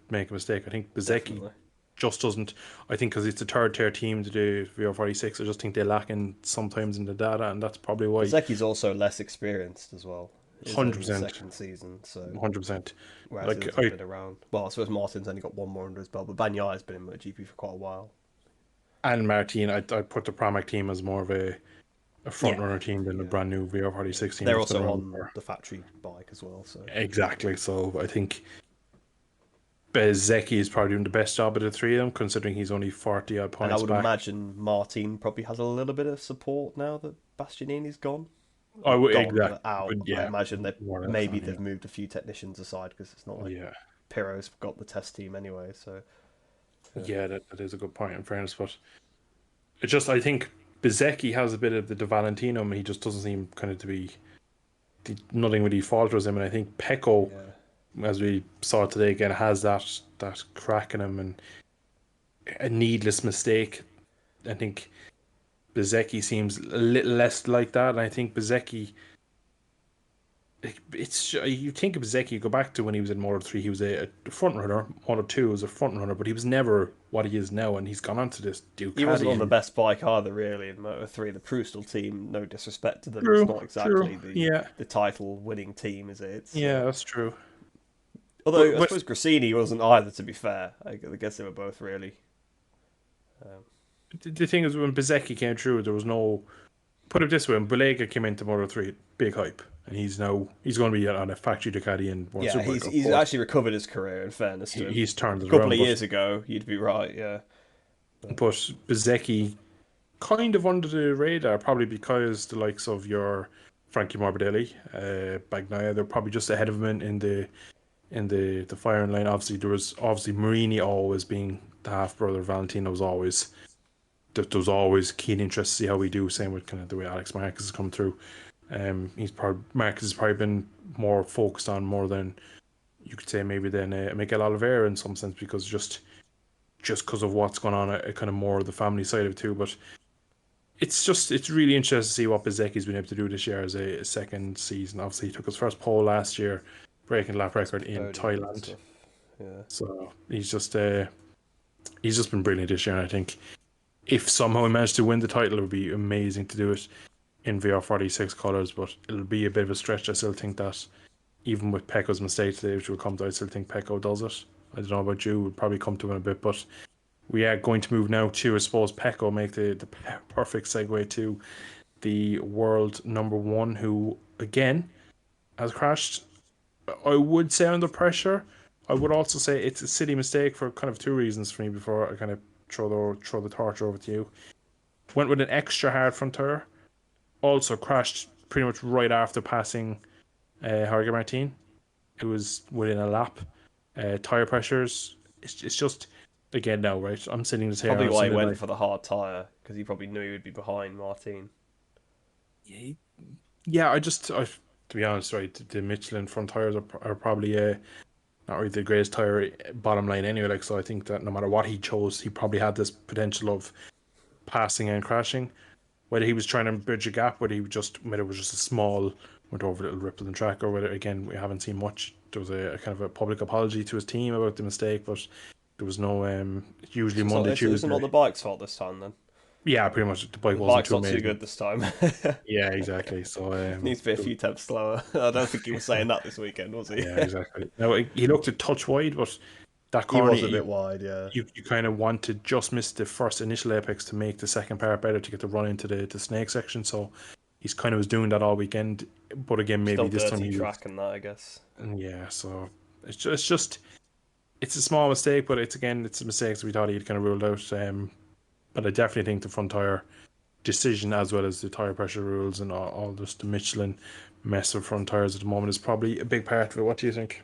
make a mistake. I think Bezzecchi Definitely. just doesn't. I think because it's a third tier team to do VR46, I just think they lack in sometimes in the data, and that's probably why. Bezzecchi's also less experienced as well. It's only his 100%, second season, so 100%. whereas Like others have been around. Well, I suppose Martin's only got one more under his belt, but Bagnaia been in MotoGP for quite a while. and Martin, I put the Pramac team as more of a front Yeah, runner team than a yeah. brand new VR46 team. They're That's been also around on for the factory bike as well, so exactly. So I think Bezzecchi is probably doing the best job of the three of them, considering he's only 40 odd and I points would back. imagine Martin probably has a little bit of support now that Bastianini's gone. I Not would gone, exactly, but out. but I yeah, imagine that more or less, maybe yeah. they've moved a few technicians aside because it's not like Yeah, Piro's got the test team anyway. So yeah, that is a good point in fairness, but it's just I think Bezzecchi has a bit of the Valentino, and he just doesn't seem kind of to be nothing really falters him, and I think Pecco, yeah, as we saw today again, has that crack in him and a needless mistake. I think Bezzecchi seems a little less like that, and I think Bezzecchi. It's you think of Bezzecchi, you go back to when he was in Moto 3, he was a front runner. Moto 2 was a front runner, but he was never what he is now, and he's gone on to this he wasn't Ducati. on the And best bike either, really, in Moto 3. The Prustal team, no disrespect to them, it's true, not true, exactly yeah, the title winning team, is it? It's yeah, that's true. although But I suppose Grassini wasn't either. To be fair, I guess they were both really. Um, the thing is, when Bezzecchi came through, there was no. Put it this way: when Bulega came into Moto 3, big hype, and he's going to be on a factory Ducati and World yeah, Superbike, of he's course. actually recovered his career. In fairness to him, He's turned a it couple around, of years ago, you'd be right. Yeah, but Bezzecchi kind of under the radar, probably because the likes of your Frankie Morbidelli, Bagnaia, they're probably just ahead of him in in the firing line. Obviously, there was obviously Marini always being the half brother. Valentino was always there was always keen interest to see how we do. Same with kind of the way Alex Marquez has come through. He's probably Marquez has probably been more focused on more than you could say maybe than Miguel Oliveira in some sense because just because of what's going on, kind of more of the family side of it too. But it's really interesting to see what Bezecchi's been able to do this year as a second season. Obviously, he took his first pole last year, breaking lap record in Podium and Thailand. stuff. Yeah. So he's just been brilliant this year. And I think if somehow he managed to win the title, it would be amazing to do it in VR46 colours. But it'll be a bit of a stretch. I still think that even with Pecco's mistake today, which will come to, I still think Pecco does it. I don't know about you. We'll probably come to him in a bit, but we are going to move now to, I suppose, Pecco, make the perfect segue to the world number one, who again has crashed. I would say under pressure. I would also say it's a silly mistake for kind of two reasons for me before I kind of throw the torch over to you. Went with an extra hard front tire. Also crashed pretty much right after passing Jorge Martin. It was within a lap. Tire pressures. It's just again now, right? I'm sitting this here. Probably I'm why he sitting went like, for the hard tyre, because he probably knew he would be behind Martin. yeah. To be honest, right, the Michelin front tires are probably not really the greatest tire bottom line anyway. Like, so I think that no matter what he chose, he probably had this potential of passing and crashing. Whether he was trying to bridge a gap, whether it was just a small went over a little ripple in track, or whether again we haven't seen much. There was a kind of a public apology to his team about the mistake, but there was no usually So Monday, it's not Tuesday. the bike's fault this time then. Yeah, pretty much the bike The wasn't bike's too not too amazing. good this time. Yeah, exactly. So Needs to be a there few temps slower. I don't think he was saying that this weekend, was he? yeah, exactly. Now he looked a touch wide, but that He corner was a bit wide, yeah. you kind of want to just miss the first initial apex to make the second part better to get the run into the snake section. So he's kind of was doing that all weekend. But again, maybe Still this time dirty he was track and that, I guess. yeah. So it's just it's a small mistake, but it's a mistake that we thought he'd kind of ruled out. But I definitely think the front tire decision as well as the tire pressure rules and all just the Michelin mess of front tires at the moment is probably a big part of it. What do you think?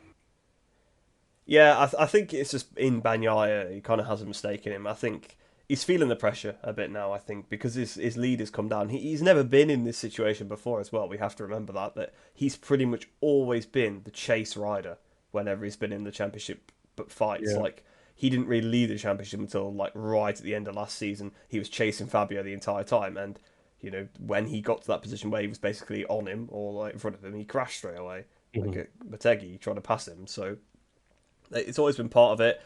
Yeah, I think it's just in Bagnaia, he kind of has a mistake in him. I think he's feeling the pressure a bit now, I think, because his lead has come down. He's never been in this situation before as well. We have to remember that he's pretty much always been the chase rider whenever he's been in the championship fights. Yeah. Like, he didn't really lead the championship until, like, right at the end of last season. He was chasing Fabio the entire time, and, you know, when he got to that position where he was basically on him or, like, in front of him, he crashed straight away. Like Mhm. a Motegi trying to pass him. So it's always been part of it.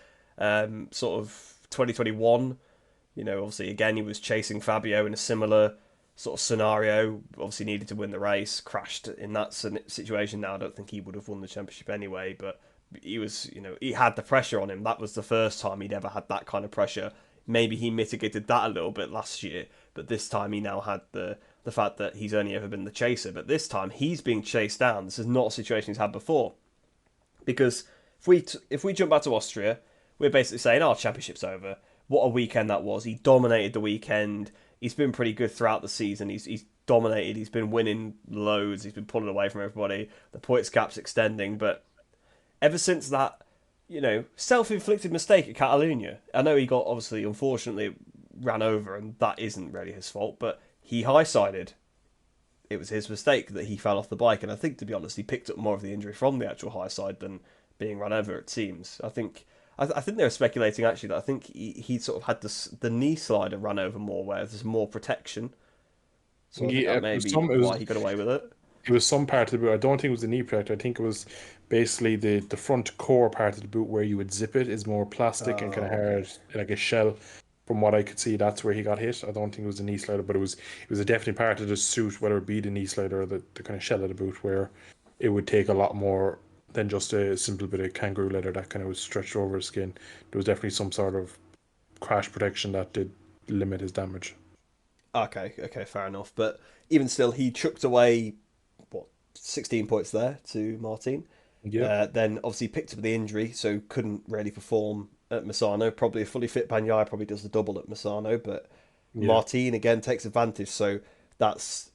Sort of 2021, you know, obviously again he was chasing Fabio in a similar sort of scenario. Obviously needed to win the race, crashed in that situation. Now I don't think he would have won the championship anyway, but he was, you know, he had the pressure on him. That was the first time he'd ever had that kind of pressure. Maybe he mitigated that a little bit last year, but this time he now had the fact that he's only ever been the chaser. But this time he's being chased down. This is not a situation he's had before, because if we jump back to Austria, we're basically saying, "Oh, championship's over." What a weekend that was! He dominated the weekend. He's been pretty good throughout the season. He's dominated. He's been winning loads. He's been pulling away from everybody. The points gap's extending, but ever since that, you know, self-inflicted mistake at Catalonia, I know he got obviously, unfortunately, ran over, and that isn't really his fault. But he high-sided. It was his mistake that he fell off the bike, and I think, to be honest, he picked up more of the injury from the actual high side than being run over. It seems. I think they were speculating actually that I think he sort of had the knee slider run over more, where there's more protection. So I think Yeah, that may be why he got away with it. it was some part of the boot. I don't think it was the knee protector. I think it was basically the front core part of the boot where you would zip it is more plastic and kind of Oh, hard, okay. like a shell. From what I could see, that's where he got hit. I don't think it was the knee slider, but it was a definitely part of the suit, whether it be the knee slider or the kind of shell of the boot, where it would take a lot more than just a simple bit of kangaroo leather that kind of was stretched over his skin. There was definitely some sort of crash protection that did limit his damage. Okay, fair enough. But even still, he chucked away what 16 points there to Martin. Yep. Then obviously picked up the injury, so couldn't really perform at Misano. Probably a fully fit Bagnaia probably does the double at Misano, but Yeah. Martin again takes advantage. So that's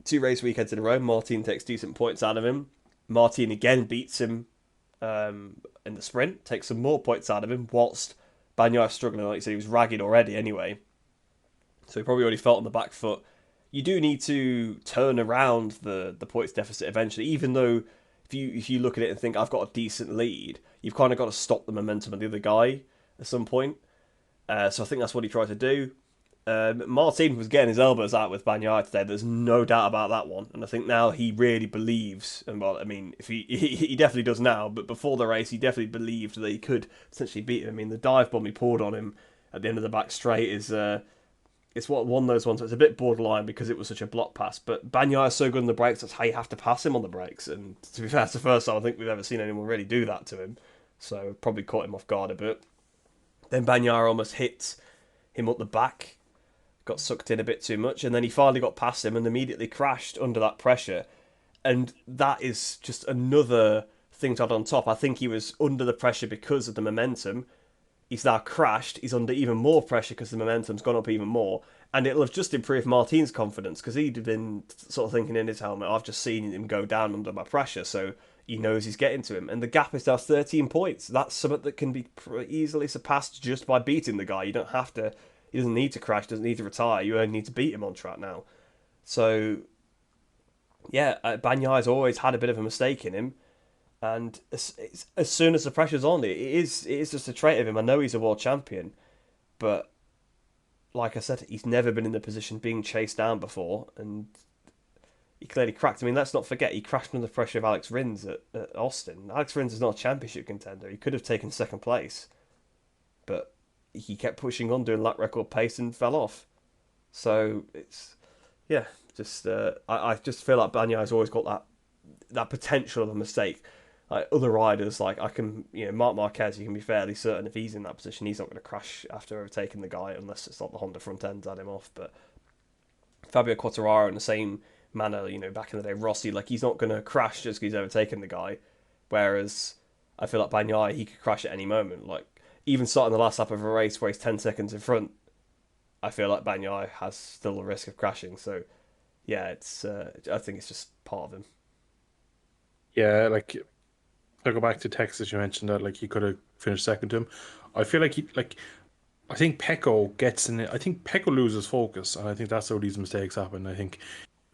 two race weekends in a row. Martin takes decent points out of him. Martin again beats him in the sprint, take some more points out of him, whilst Bagnaia struggling. Like you said, he was ragged already anyway, so he probably already felt on the back foot. You do need to turn around the points deficit eventually, even though if you look at it and think I've got a decent lead, you've kind of got to stop the momentum of the other guy at some point. So I think that's what he tried to do. Martin was getting his elbows out with Bagnaia today. There's no doubt about that one, and I think now he really believes. And well, I mean, if he definitely does now, but before the race, he definitely believed that he could potentially beat him. I mean, the dive bomb he poured on him at the end of the back straight is it's one of those ones that's a bit borderline because it was such a block pass. But Bagnaia is so good on the brakes, that's how you have to pass him on the brakes. And to be fair, it's the first time I think we've ever seen anyone really do that to him. So probably caught him off guard a bit. Then Bagnaia almost hit him up the back, got sucked in a bit too much, and then he finally got past him and immediately crashed under that pressure. And that is just another thing to add on top. I think he was under the pressure because of the momentum. He's now crashed. He's under even more pressure because the momentum's gone up even more. And it'll have just improved Martin's confidence because he'd been sort of thinking in his helmet, I've just seen him go down under my pressure, so he knows he's getting to him. And the gap is now 13 points. That's something that can be easily surpassed just by beating the guy. You don't have to, he doesn't need to crash, doesn't need to retire. You only need to beat him on track now. So, yeah, Banyai's always had a bit of a mistake in him. And as soon as the pressure's on, it is just a trait of him. I know he's a world champion, but like I said, he's never been in the position being chased down before, and he clearly cracked. I mean, let's not forget he crashed under the pressure of Alex Rins at Austin. Alex Rins is not a championship contender. He could have taken second place, but he kept pushing on, doing lap record pace, and fell off. So it's yeah, just I just feel like Banyai's always got that potential of a mistake. Like other riders, like I can, Marc Marquez, you can be fairly certain if he's in that position, he's not going to crash after overtaking the guy unless it's not the Honda front end had him off. But Fabio Quartararo in the same manner, back in the day, Rossi, like he's not going to crash just because he's overtaken the guy. Whereas I feel like Bagnaia, he could crash at any moment. Like even starting the last lap of a race where he's 10 seconds in front, I feel like Bagnaia has still a risk of crashing. So yeah, it's I think it's just part of him. Yeah, like I go back to Texas. You mentioned that like he could have finished second to him. I feel like I think Pecco gets in it. I think Pecco loses focus, and I think that's how these mistakes happen. I think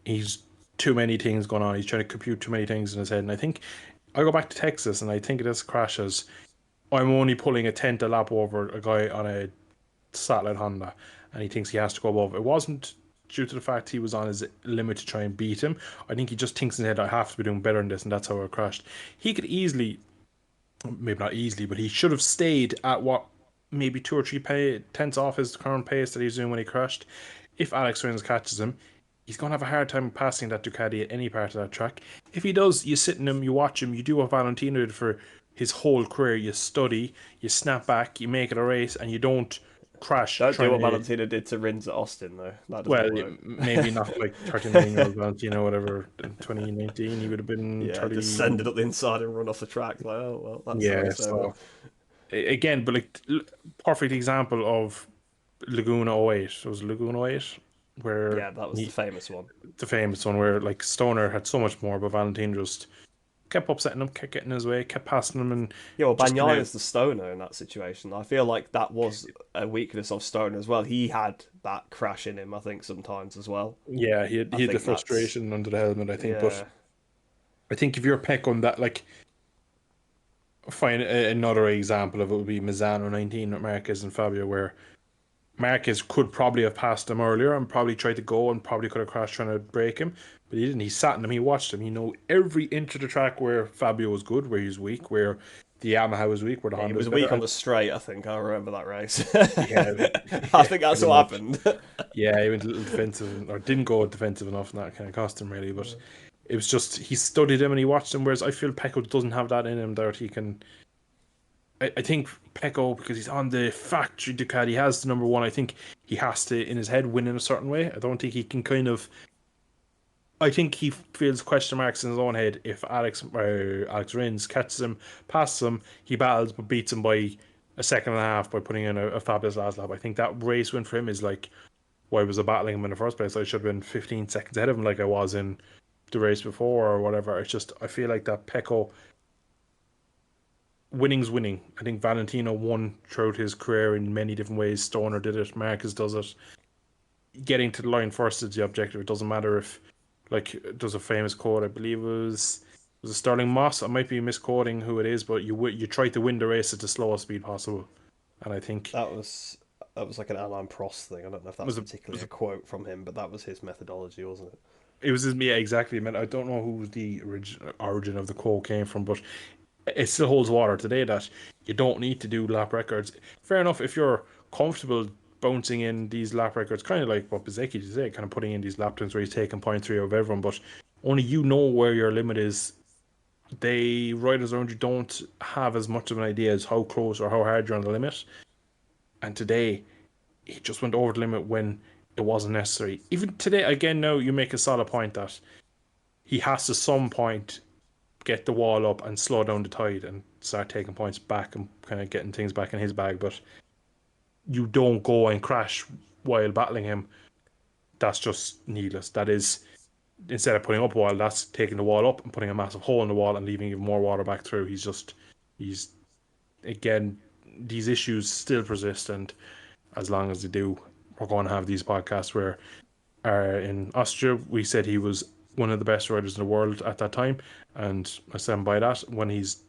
he's too many things going on. He's trying to compute too many things in his head, and I think I go back to Texas, and I think this crashes. I'm only pulling a tenth a lap over a guy on a satellite Honda, and he thinks he has to go above. It wasn't due to the fact he was on his limit to try and beat him. I think he just thinks in his head, I have to be doing better than this, and that's how it crashed. He could easily, maybe not easily, but he should have stayed at what, maybe two or three tenths off his current pace that he was doing when he crashed. If Alex Rins catches him, he's going to have a hard time passing that Ducati at any part of that track. If he does, you sit in him, you watch him, you do what Valentino did for his whole career. You study, you snap back, you make it a race, and you don't crash Don't do trying what to. Valentino did to Rins at Austin, though. That Well, doesn't work. maybe not like 39-year-old Valentino, whatever. In 2019, he would have been Yeah, 30. just send it up the inside and run off the track. Like, oh, well, that's the Yeah, race over. so again, but like perfect example of Laguna '08. It was Laguna '08 where Yeah, that was the famous one. the famous one where like Stoner had so much more, but Valentino just kept upsetting him, kept getting in his way, kept passing him, and Yeah, well, just kind Bagnaia of is the stoner in that situation. I feel like that was a weakness of Stoner as well. He had that crash in him, I think, sometimes as well. yeah, I he had the think that's frustration under the helmet, I think. But yeah, I think if you're Peck on that, like find another example of it would be Mazzano 19 with Marquez and Fabio, where Marquez could probably have passed him earlier and probably tried to go and probably could have crashed trying to break him, but he didn't. He sat in him, he watched him. He know every inch of the track where Fabio was good, where he was weak, where the Yamaha was weak, where the he Honda was was better. weak on And the straight. I think I remember that race. yeah, I yeah, think that's pretty what much. happened. Yeah, he went a little defensive or didn't go defensive enough, and that kind of cost him really. But it was just he studied him and he watched him. Whereas I feel Pecco doesn't have that in him that he can. I think Pecco, because he's on the factory Ducati, has the number one. I think he has to, in his head, win in a certain way. I don't think he can kind of. I think he feels question marks in his own head if Alex Rins catches him, passes him, he battles but beats him by a second and a half by putting in a fabulous last lap. I think that race win for him is like, why was I battling him in the first place? I should have been 15 seconds ahead of him like I was in the race before or whatever. It's just, I feel like that Pecco winning's winning. I think Valentino won throughout his career in many different ways. Stoner did it. Marcus does it. Getting to the line first is the objective. It doesn't matter if, like, there's a famous quote. I believe it was a Sterling Moss. I might be misquoting who it is, but you try to win the race at the slowest speed possible. And I think That was like an Alain Prost thing. I don't know if it that's was a, particularly a quote from him, but that was his methodology, wasn't it? it was yeah, exactly. Man, I don't know who the origin of the quote came from, but it still holds water today that you don't need to do lap records. Fair enough if you're comfortable bouncing in these lap records, kind of like what Bezeki did today, kind of putting in these lap times where he's taking point three of everyone, but only you know where your limit is. They riders around you don't have as much of an idea as how close or how hard you're on the limit. And today, he just went over the limit when it wasn't necessary. Even today, again, now you make a solid point that he has to some point get the wall up and slow down the tide and start taking points back and kind of getting things back in his bag. But you don't go and crash while battling him. That's just needless. That is, instead of putting up a wall, that's taking the wall up and putting a massive hole in the wall and leaving even more water back through. He's again, these issues still persist, and as long as they do, we're going to have these podcasts where in Austria, we said he was one of the best riders in the world at that time, and I stand by that. When he's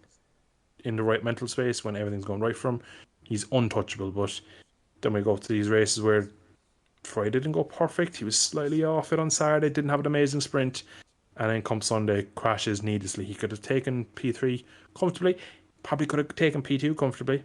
in the right mental space, when everything's going right for him, he's untouchable. But then we go to these races where Friday didn't go perfect. He was slightly off it on Saturday, didn't have an amazing sprint, and then come Sunday, crashes needlessly. He could have taken P3 comfortably, probably could have taken P2 comfortably.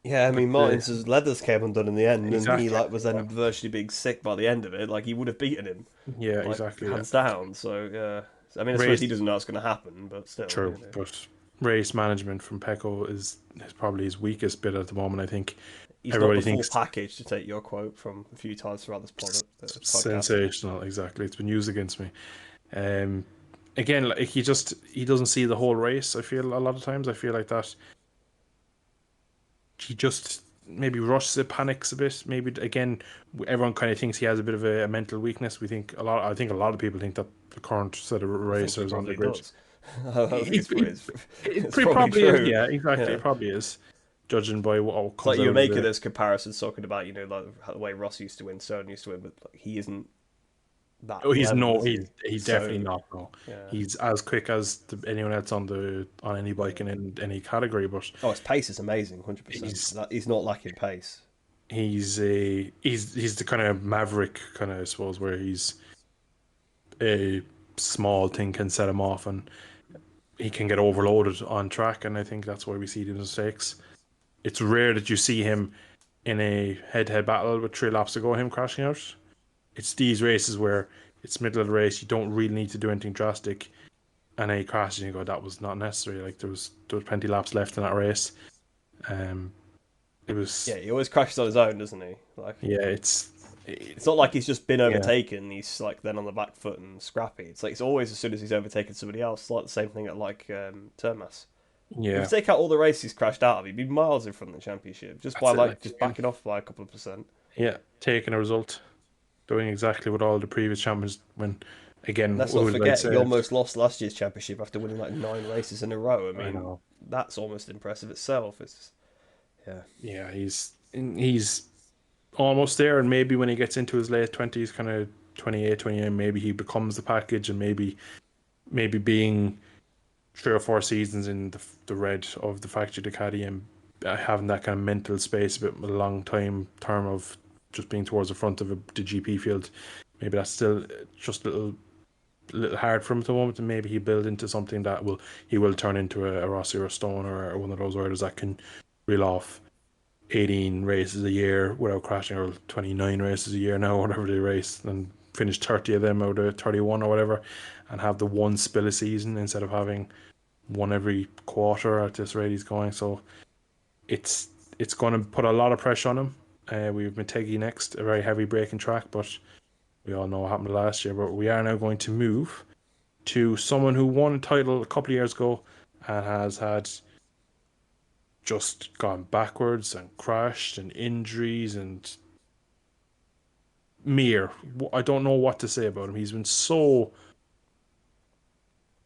Yeah, I But mean Martin's leathers came undone in the end, and he exactly, like was then virtually being sick by the end of it. Like he would have beaten him, yeah, like exactly. Yeah. hands down. So yeah, I mean I suppose he Race doesn't know what's going to happen, but still, true, but race management from Pecco is probably his weakest bit at the moment. I think he's not everybody the full thinks package to take your quote from a few times throughout this podcast. sensational. Exactly, it's been used against me. Um, Again, like he doesn't see the whole race. I feel a lot of times. I feel like that he just maybe rushes it, panics a bit. Maybe again, everyone kind of thinks he has a bit of a mental weakness. We think a lot. I think a lot of people think that the current set of I think he racers on the probably grid. does. I think It, it, it's it probably probably is. true. Yeah, exactly. Yeah. It probably is. Judging by what It's like comes you were out of making the those comparisons, talking about like the way Ross used to win, Stone used to win, but like, he isn't that oh, he's level, no, is he? he's definitely So not. No, yeah. he's as quick as anyone else on any bike Yeah. in any category. But Oh, his pace is amazing, 100%. he's That he's not lacking pace. he's the kind of maverick kind of, I suppose, where he's a small thing can set him off and he can get overloaded on track, and I think that's why we see the mistakes. It's rare that you see him in a head-to-head battle with 3 laps to go, him crashing out. It's these races where it's middle of the race, you don't really need to do anything drastic, and then he crashes and you go, that was not necessary. Like there was plenty of laps left in that race. Um, it was Yeah, he always crashes on his own, doesn't he? Like yeah, it's not like he's just been yeah, overtaken. He's like then on the back foot and scrappy. It's like it's always as soon as he's overtaken somebody else. It's like the same thing at like Termas. If you yeah. take out all the races he's crashed out of, he'd be miles in front of the championship just by That's it. like Like just again, backing off by a couple of percent. yeah, taking a result, doing exactly what all the previous champions when. Again, Let's who not would like to forget he say it? almost lost last year's championship after winning like 9 races in a row. I I mean, know. that's almost impressive itself. It's yeah. Yeah, he's almost there, and maybe when he gets into his late 20s, kind of 28, 29, maybe he becomes the package, and maybe being 3 or 4 seasons in the red of the factory Ducati and having that kind of mental space, a bit a long time term of just being towards the front of the GP field. Maybe that's still just a little hard for him at the moment, and maybe he build into something that he will turn into a Rossi or a Stone or one of those riders that can reel off 18 races a year without crashing, or 29 races a year now, whatever they race, and finish 30 of them out of 31 or whatever, and have the one spill a season instead of having one every quarter at this rate he's going. So it's it's going to put a lot of pressure on him. We've Motogp next, a very heavy braking track, but we all know what happened last year. But we are now going to move to someone who won a title a couple of years ago and has had just gone backwards and crashed and injuries and Mir. I don't know what to say about him. He's been so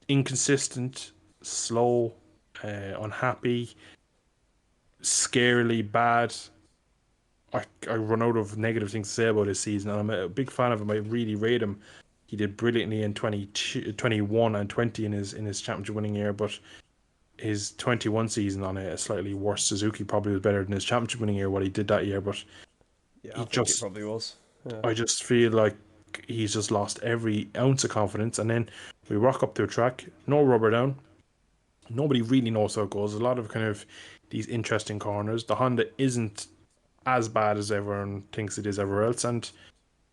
inconsistent, slow, unhappy, scarily bad. I run out of negative things to say about his season, and I'm a big fan of him. I really rate him. He did brilliantly in 21 and 20 in his championship winning year, but his 21 season on a slightly worse Suzuki probably was better than his championship winning year, what he did that year. But Yeah, he I think it just, probably was. Yeah. I just feel like he's just lost every ounce of confidence. And then we rock up to a track, no rubber down. Nobody really knows how it goes. A lot of kind of these interesting corners. The Honda isn't as bad as everyone thinks it is everywhere else, and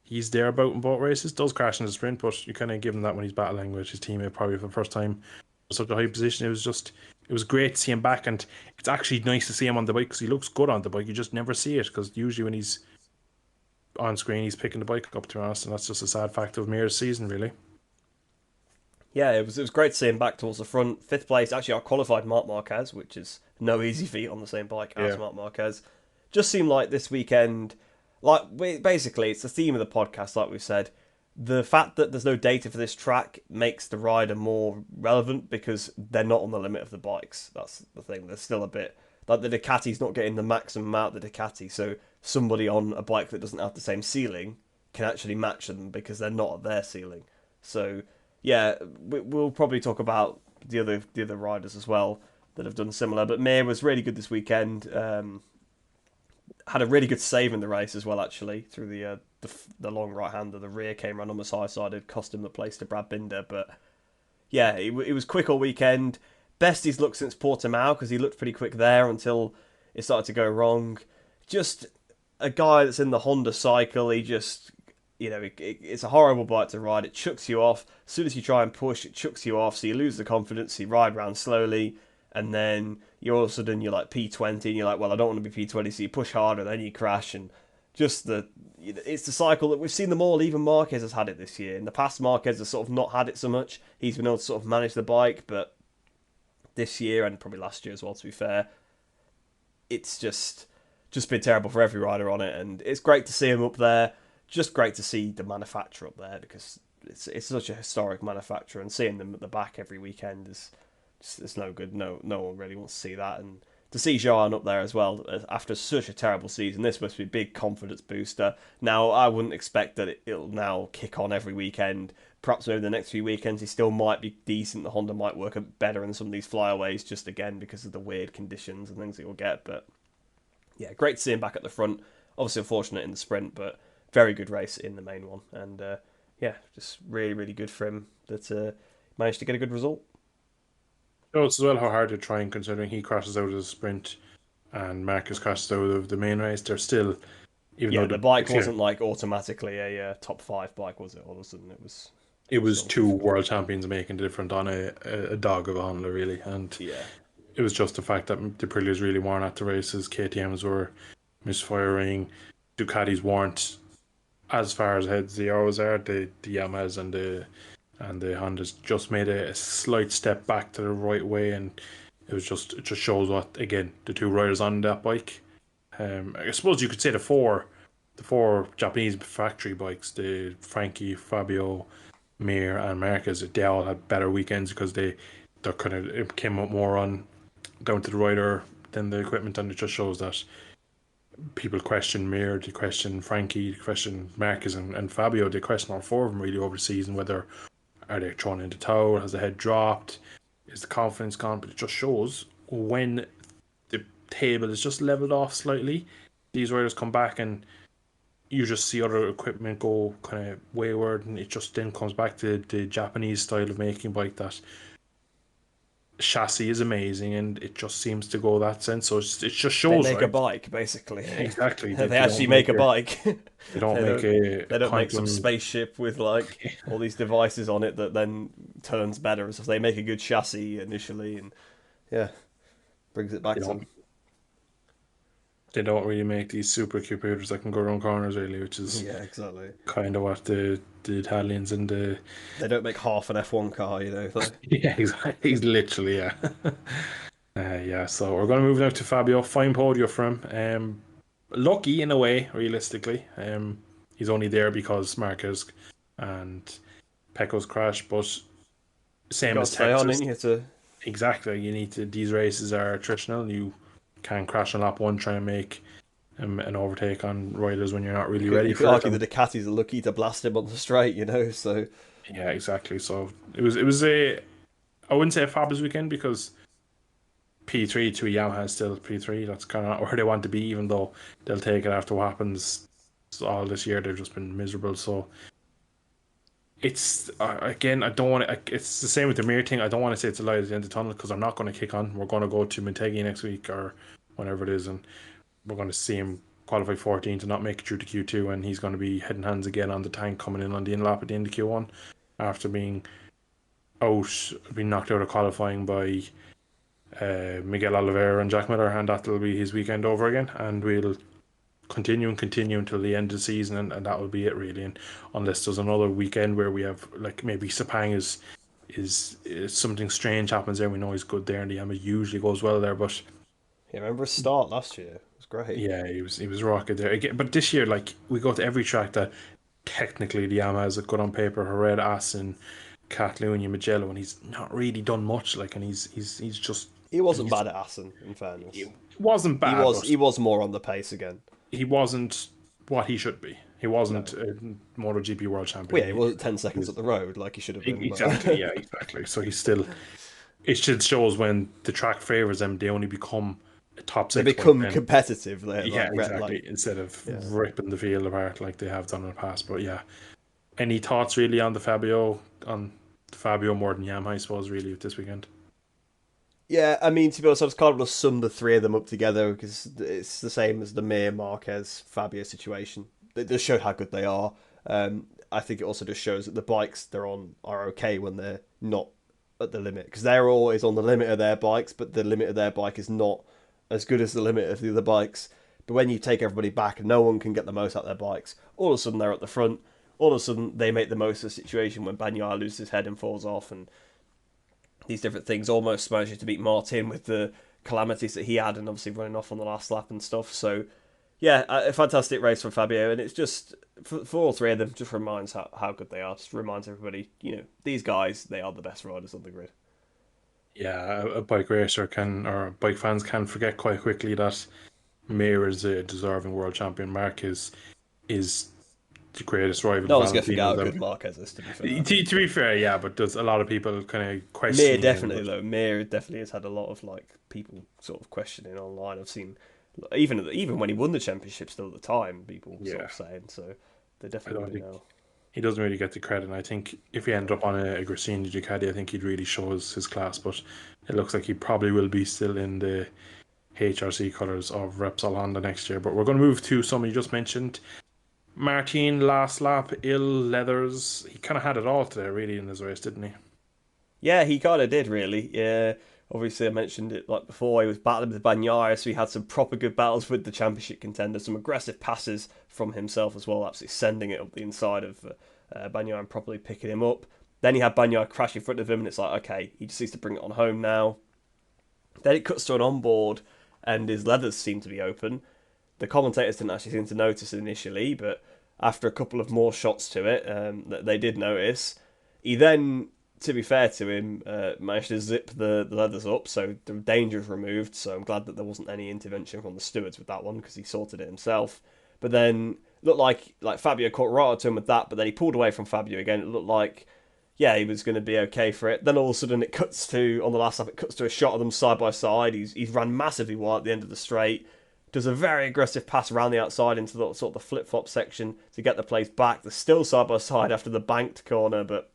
he's there about in both races. Does crash in the sprint, but you kind of give him that when he's battling with his teammate probably for the first time for such a high position. It was great to see him back, and it's actually nice to see him on the bike because he looks good on the bike. You just never see it because usually when he's on screen, he's picking the bike up, to be honest, and that's just a sad fact of Mir's season, really. Yeah, it was great to see him back towards the front. Fifth place, actually, I qualified Marc Marquez, which is no easy feat on the same bike as Yeah. Marc Marquez. Just seemed like this weekend, basically, it's the theme of the podcast, like we said. The fact that there's no data for this track makes the rider more relevant because they're not on the limit of the bikes. That's the thing. There's still a bit like the Ducati's not getting the maximum out of the Ducati, so somebody on a bike that doesn't have the same ceiling can actually match them because they're not at their ceiling. So yeah, we'll probably talk about the other riders as well that have done similar. But Mir was really good this weekend. Had a really good save in the race as well, actually, through the long right hander. The rear came around almost high sided, cost him the place to Brad Binder. But yeah, it was quick all weekend. Best he's looked since Portimao because he looked pretty quick there until it started to go wrong. Just a guy that's in the Honda cycle. He just, it's a horrible bike to ride. It chucks you off. As soon as you try and push, it chucks you off. So you lose the confidence. You ride around slowly. And then all of a sudden you're like P20 and you're like, well, I don't want to be P20. So you push harder, then you crash. And just it's the cycle that we've seen them all. Even Marquez has had it this year. In the past, Marquez has sort of not had it so much. He's been able to sort of manage the bike. But this year and probably last year as well, to be fair, it's just been terrible for every rider on it. And it's great to see him up there. Just great to see the manufacturer up there because it's such a historic manufacturer, and seeing them at the back every weekend is it's no good. No one really wants to see that. And to see Johan up there as well after such a terrible season, this must be a big confidence booster. Now, I wouldn't expect that it'll now kick on every weekend. Perhaps over the next few weekends, he still might be decent. The Honda might work a bit better in some of these flyaways, just again because of the weird conditions and things that you'll get. But yeah, great to see him back at the front. Obviously, unfortunate in the sprint, but very good race in the main one. And yeah, just really, really good for him that managed to get a good result. Shows as well how hard they're trying, considering he crashes out of the sprint and Marcus crashes out of the main race. They're still, even Yeah, though the bike wasn't like automatically a top five bike, was it? All of a sudden, it was it was still two difficult. world champions making the difference on a dog of a Honda, really. And Yeah, it was just the fact that the Aprilias really weren't at the races. KTMs were misfiring. Ducatis weren't as far ahead as they always are. The Yamahas and the Hondas just made a slight step back to the right way, and it just shows what, again, the two riders on that bike. I suppose you could say the four Japanese factory bikes, the Frankie, Fabio, Mir, and Marquez, they all had better weekends because they kind of it came up more on down to the rider than the equipment, and it just shows that people question Mir, they question Frankie, they question Marquez and Fabio, they question all four of them really over the season, whether are they thrown in the towel, has the head dropped, is the confidence gone, but it just shows when the table is just leveled off slightly, these riders come back and you just see other equipment go kind of wayward, and it just then comes back to the Japanese style of making bike that chassis is amazing and it just seems to go that sense. So it just they shows, make a right? bike basically. Exactly. They actually make a bike. they don't they make don't. a They don't make some quantum. spaceship with like all these devices on it that then turns better. So they make a good chassis initially, and yeah, brings it They back to don't them. they don't really make these supercomputers that can go around corners really, which is Yeah, exactly. kind of what the Italians and the They don't make half an F1 car, Like, yeah, exactly. He's literally yeah. Yeah, so we're going to move now to Fabio. Fine podium for him. Lucky in a way, realistically. He's only there because Marquez and Pecco's crash, but same got as to stay on, Texas. didn't you? To exactly. You need to. These races are attritional. You can't crash on lap one trying to make an overtake on riders when you're not really ready You could for it. argue And the Ducatis are lucky to blast him on the straight, so yeah, exactly. So it was a I wouldn't say a fabulous weekend because P3 to Yamaha is still P3. That's kind of not where they want to be, even though they'll take it after what happens all this year. They've just been miserable. So it's again, I don't want to. It's the same with the mirror thing. I don't want to say it's a light at the end of the tunnel because I'm not going to kick on. We're going to go to Motogp next week or whenever it is, and we're going to see him qualify 14 to not make it through to Q2, and he's going to be heading hands again on the tank coming in on the in lap at the end of Q1 after being knocked out of qualifying by Miguel Oliveira and Jack Miller, and that'll be his weekend over again. And we'll continue and continue until the end of the season, and that will be it really. And unless there's another weekend where we have like maybe Sepang is something strange happens there, we know he's good there, and the Yamaha usually goes well there. But yeah, remember his start last year? It was great. yeah, he was rocket there again. But this year, like we go to every track that technically the Yamaha has a good on paper. Herrera, Assen, Catalunya, Mugello, and he's not really done much. Like, and he's just He wasn't he's bad at Assen, in fairness. he wasn't He bad, was but he was more on the pace again. he wasn't what he should be. He wasn't No. a MotoGP world champion. Well, yeah, he wasn't 10 He seconds was up the road like he should have been. exactly, But yeah, exactly. So he's still. It just shows when the track favors them, they only become a top they six by become then. competitive. They're Yeah, like exactly. Instead of yeah. ripping the field apart like they have done in the past. But yeah, any thoughts really on the Fabio more than Yamaha, I suppose, really this weekend? Yeah, I mean, to be honest, I was kind of going to sum the three of them up together because it's the same as the Mir Marquez Fabio situation. It just showed how good they are. I think it also just shows that the bikes they're on are okay when they're not at the limit because they're always on the limit of their bikes, but the limit of their bike is not as good as the limit of the other bikes. But when you take everybody back and no one can get the most out of their bikes, all of a sudden they're at the front. All of a sudden they make the most of the situation when Bagnaia loses his head and falls off, and these different things almost managed to beat Martin with the calamities that he had and obviously running off on the last lap and stuff. So, yeah, a fantastic race from Fabio. And it's just, for all three of them, just reminds how good they are. Just reminds everybody, these guys, they are the best riders on the grid. Yeah, a bike racer or bike fans can forget quite quickly that Mir is a deserving world champion. Mark is the greatest rival No one's going to forget how Valentino's ever. good Marquez is, to be fair. To be fair, yeah, but there's a lot of people kind of Mir questioning him. definitely, But though. Mir definitely has had a lot of people sort of questioning online. I've seen, even when he won the championship still at the time, people sort yeah, of saying, so they I don't definitely do think now. he doesn't really get the credit. And I think if he ended up on a Gresini Ducati, I think he'd really show his class. But it looks like he probably will be still in the HRC colours of Repsol Honda next year. But we're going to move to someone you just mentioned. Martin, last lap, ill leathers. He kind of had it all today, really, in his race, didn't he? Yeah, he kind of did, really. Yeah, obviously, I mentioned it like before. He was battling with Bagnaia, so he had some proper good battles with the championship contender. Some aggressive passes from himself as well, absolutely sending it up the inside of Bagnaia and properly picking him up. Then he had Bagnaia crash in front of him, and it's like, okay, he just needs to bring it on home now. Then it cuts to an onboard, and his leathers seem to be open. The commentators didn't actually seem to notice it initially, but after a couple of more shots to it, they did notice. He then, to be fair to him, managed to zip the leathers up, so the danger is removed. So I'm glad that there wasn't any intervention from the stewards with that one because he sorted it himself. But then looked like Fabio caught right onto him with that, but then he pulled away from Fabio again. It looked like he was going to be okay for it. Then all of a sudden it cuts to, on the last lap, it cuts to a shot of them side by side. He's ran massively wide at the end of the straight. Does a very aggressive pass around the outside into the sort of the flip-flop section to get the place back. They're still side by side after the banked corner, but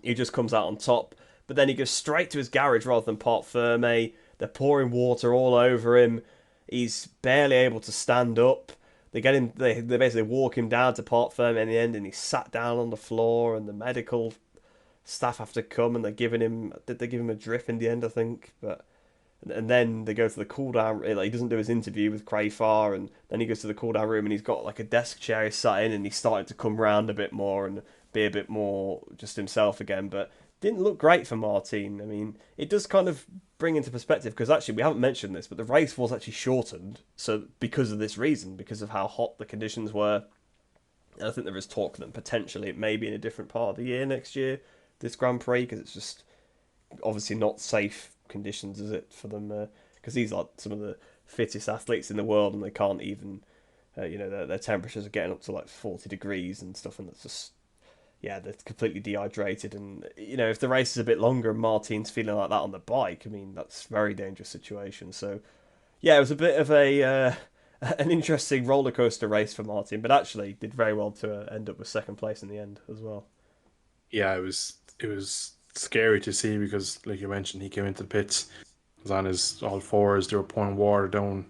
he just comes out on top. But then he goes straight to his garage rather than Parc Ferme. They're pouring water all over him. He's barely able to stand up. They get him. They basically walk him down to Parc Ferme in the end, and he's sat down on the floor. And the medical staff have to come, and they're giving him. Did they give him a drip in the end? I think, but. And then they go to the cool down. Like, he doesn't do his interview with Crayfar, and then he goes to the cool down room, and he's got like a desk chair he's sat in, and he's starting to come round a bit more and be a bit more just himself again. But didn't look great for Martin. I mean, it does kind of bring into perspective because actually we haven't mentioned this, but the race was actually shortened. So because of this reason, because of how hot the conditions were, and I think there is talk that potentially it may be in a different part of the year next year, this Grand Prix, because it's just obviously not safe conditions, is it, for them? Because he's like some of the fittest athletes in the world, and they can't even, their temperatures are getting up to like 40 degrees and stuff, and it's just, yeah, they're completely dehydrated. And if the race is a bit longer and Martin's feeling like that on the bike, I mean, that's a very dangerous situation. So yeah, it was a bit of a an interesting roller coaster race for Martin, but actually did very well to end up with second place in the end as well. Yeah, it was scary to see because, like you mentioned, he came into the pits, was on his all fours. They were pouring water down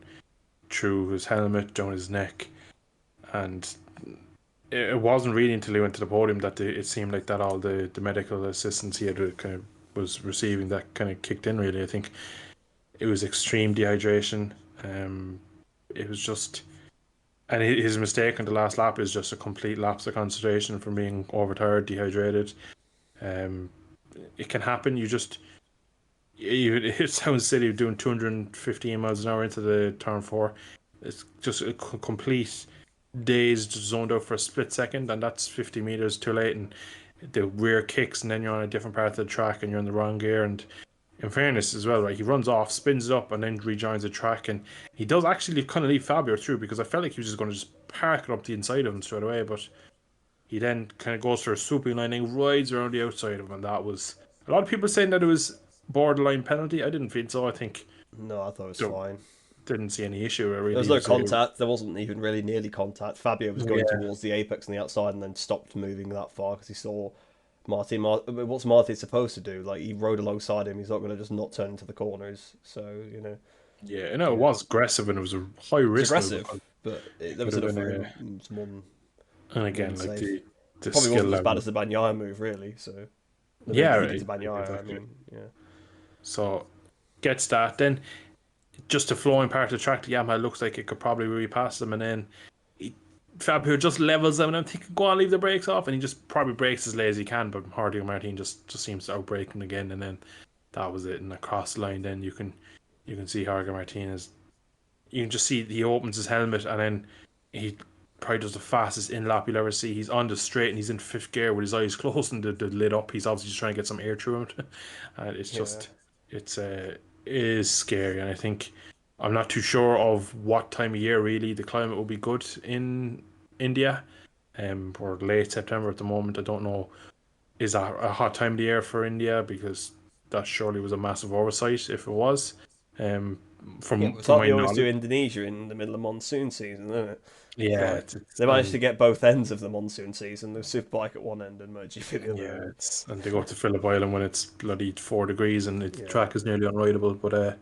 through his helmet, down his neck, and it wasn't really until he went to the podium that it seemed like that all the medical assistance he had kind of was receiving that kind of kicked in. Really, I think it was extreme dehydration. Um, it was just, and his mistake on the last lap is just a complete lapse of concentration from being overtired, dehydrated. Um, it can happen. It sounds silly doing 215 miles an hour into the turn four. It's just a complete dazed, zoned out for a split second, and that's 50 meters too late. And the rear kicks, and then you're on a different part of the track, and you're in the wrong gear. And in fairness as well, right, he runs off, spins it up, and then rejoins the track. And he does actually kind of leave Fabio through because I felt like he was just going to just park it up the inside of him straight away. But he then kind of goes for a swooping landing, rides around the outside of him, and that was a lot of people saying that it was borderline penalty. I didn't feel so. I think No, I thought it was don't fine. didn't see any issue. There was Really, no contact. There wasn't even really nearly contact. Fabio was going yeah, towards the apex on the outside and then stopped moving that far because he saw Martin. What's Martin supposed to do? Like, he rode alongside him. He's not going to just not turn into the corners. So, yeah. No, it yeah. was aggressive and it was a high It's risk move aggressive, because but it there could was have enough been for a. him. It's And more than again, like safe. the Probably skill wasn't as bad level. as the Bagnaia move, really. So the move Yeah, that he did right, to Bagnaia, I exactly. mean, yeah. So gets that. Then just a flowing part of the track, the Yamaha looks like it could probably really pass them, and then he, Fabio just levels them, and I'm thinking, go on, leave the brakes off, and he just probably brakes as late as he can, but Hardy Martin just seems to outbrake him again, and then that was it. And across the line, then you can see Jorge Martinez. You can just see he opens his helmet, and then he probably does the fastest in lap you'll ever see. He's on the straight, and he's in fifth gear with his eyes closed and the lid up. He's obviously just trying to get some air through him, and it's Yeah. just it's it is scary, and I think I'm not too sure of what time of year really the climate will be good in India, or late September at the moment. I don't know. Is that a hot time of the year for India? Because that surely was a massive oversight if it was. Um, Yeah, from but it's from like my they always do knowledge, Indonesia in the middle of monsoon season, isn't it? yeah, Like, they managed to get both ends of the monsoon season. The Superbike at one end and MotoGP at the other yeah, end. it's and they go to Phillip Island when it's bloody 4 degrees and the Yeah. track is nearly unrideable. But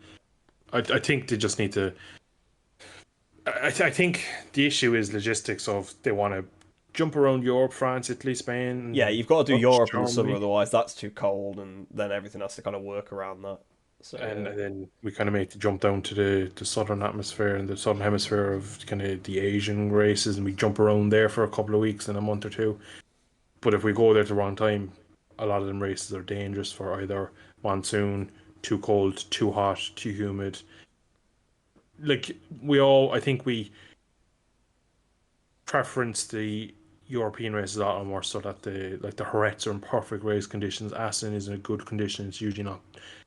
I think they just need to. I think the issue is logistics of they want to jump around Europe, France, Italy, Yeah, Spain, you've got to do Dutch, Europe in the summer, Germany, otherwise that's too cold, and then everything has to kind of work around that. So and yeah, then we kind of make the jump down to the southern atmosphere and the southern hemisphere of kind of the Asian races, and we jump around there for a couple of weeks in a month or two. But if we go there at the wrong time, a lot of them races are dangerous for either monsoon, too cold, too hot, too humid. Like I think we preference the European races a lot more so that the Jerez are in perfect race conditions. Aston is in a good condition. It's usually not.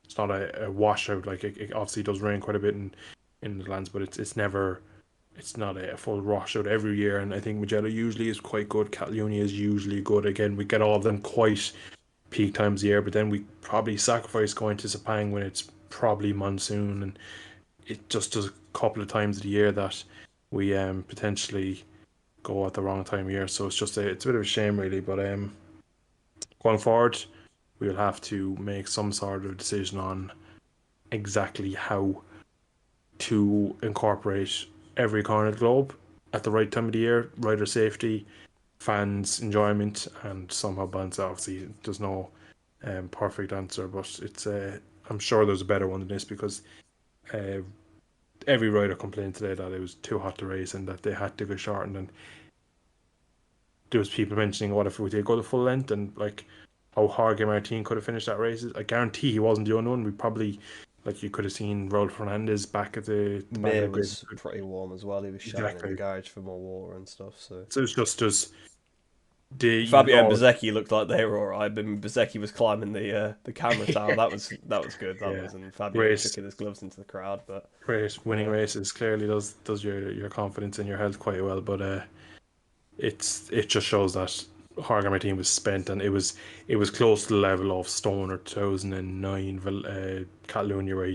It's not a washout. Like it obviously does rain quite a bit in the lands, but it's never. It's not a full washout every year. And I think Mugello usually is quite good. Catalunya is usually good. Again, we get all of them quite peak times a year, but then we probably sacrifice going to Sepang when it's probably monsoon, and it just does a couple of times of the year that we potentially go at the wrong time of year. So it's a bit of a shame really, but going forward, we'll have to make some sort of decision on exactly how to incorporate every corner of the globe at the right time of the year, rider safety, fans enjoyment, and somehow balance. Obviously, there's no perfect answer, but it's I'm sure there's a better one than this because uh, every rider complained today that it was too hot to race and that they had to go shortened. And there was people mentioning what if we did go the full length and like how Jorge Martin could have finished that race. I guarantee he wasn't the only one. We probably like you could have seen Raul Fernandez back at the back of Mir the grid. was pretty warm as well. He was shouting in the Exactly. garage for more water and stuff. So So it's just Fabio and Oh, Bezzecchi looked like they were all right, but Bezzecchi was climbing the camera tower. That was good. That yeah, was, and Fabio was race chucking his gloves into the crowd. But winning yeah, races clearly does your confidence in your health quite well, but it just shows that Hargamer team was spent, and it was close to the level of Stoner 2009 Catalunya, where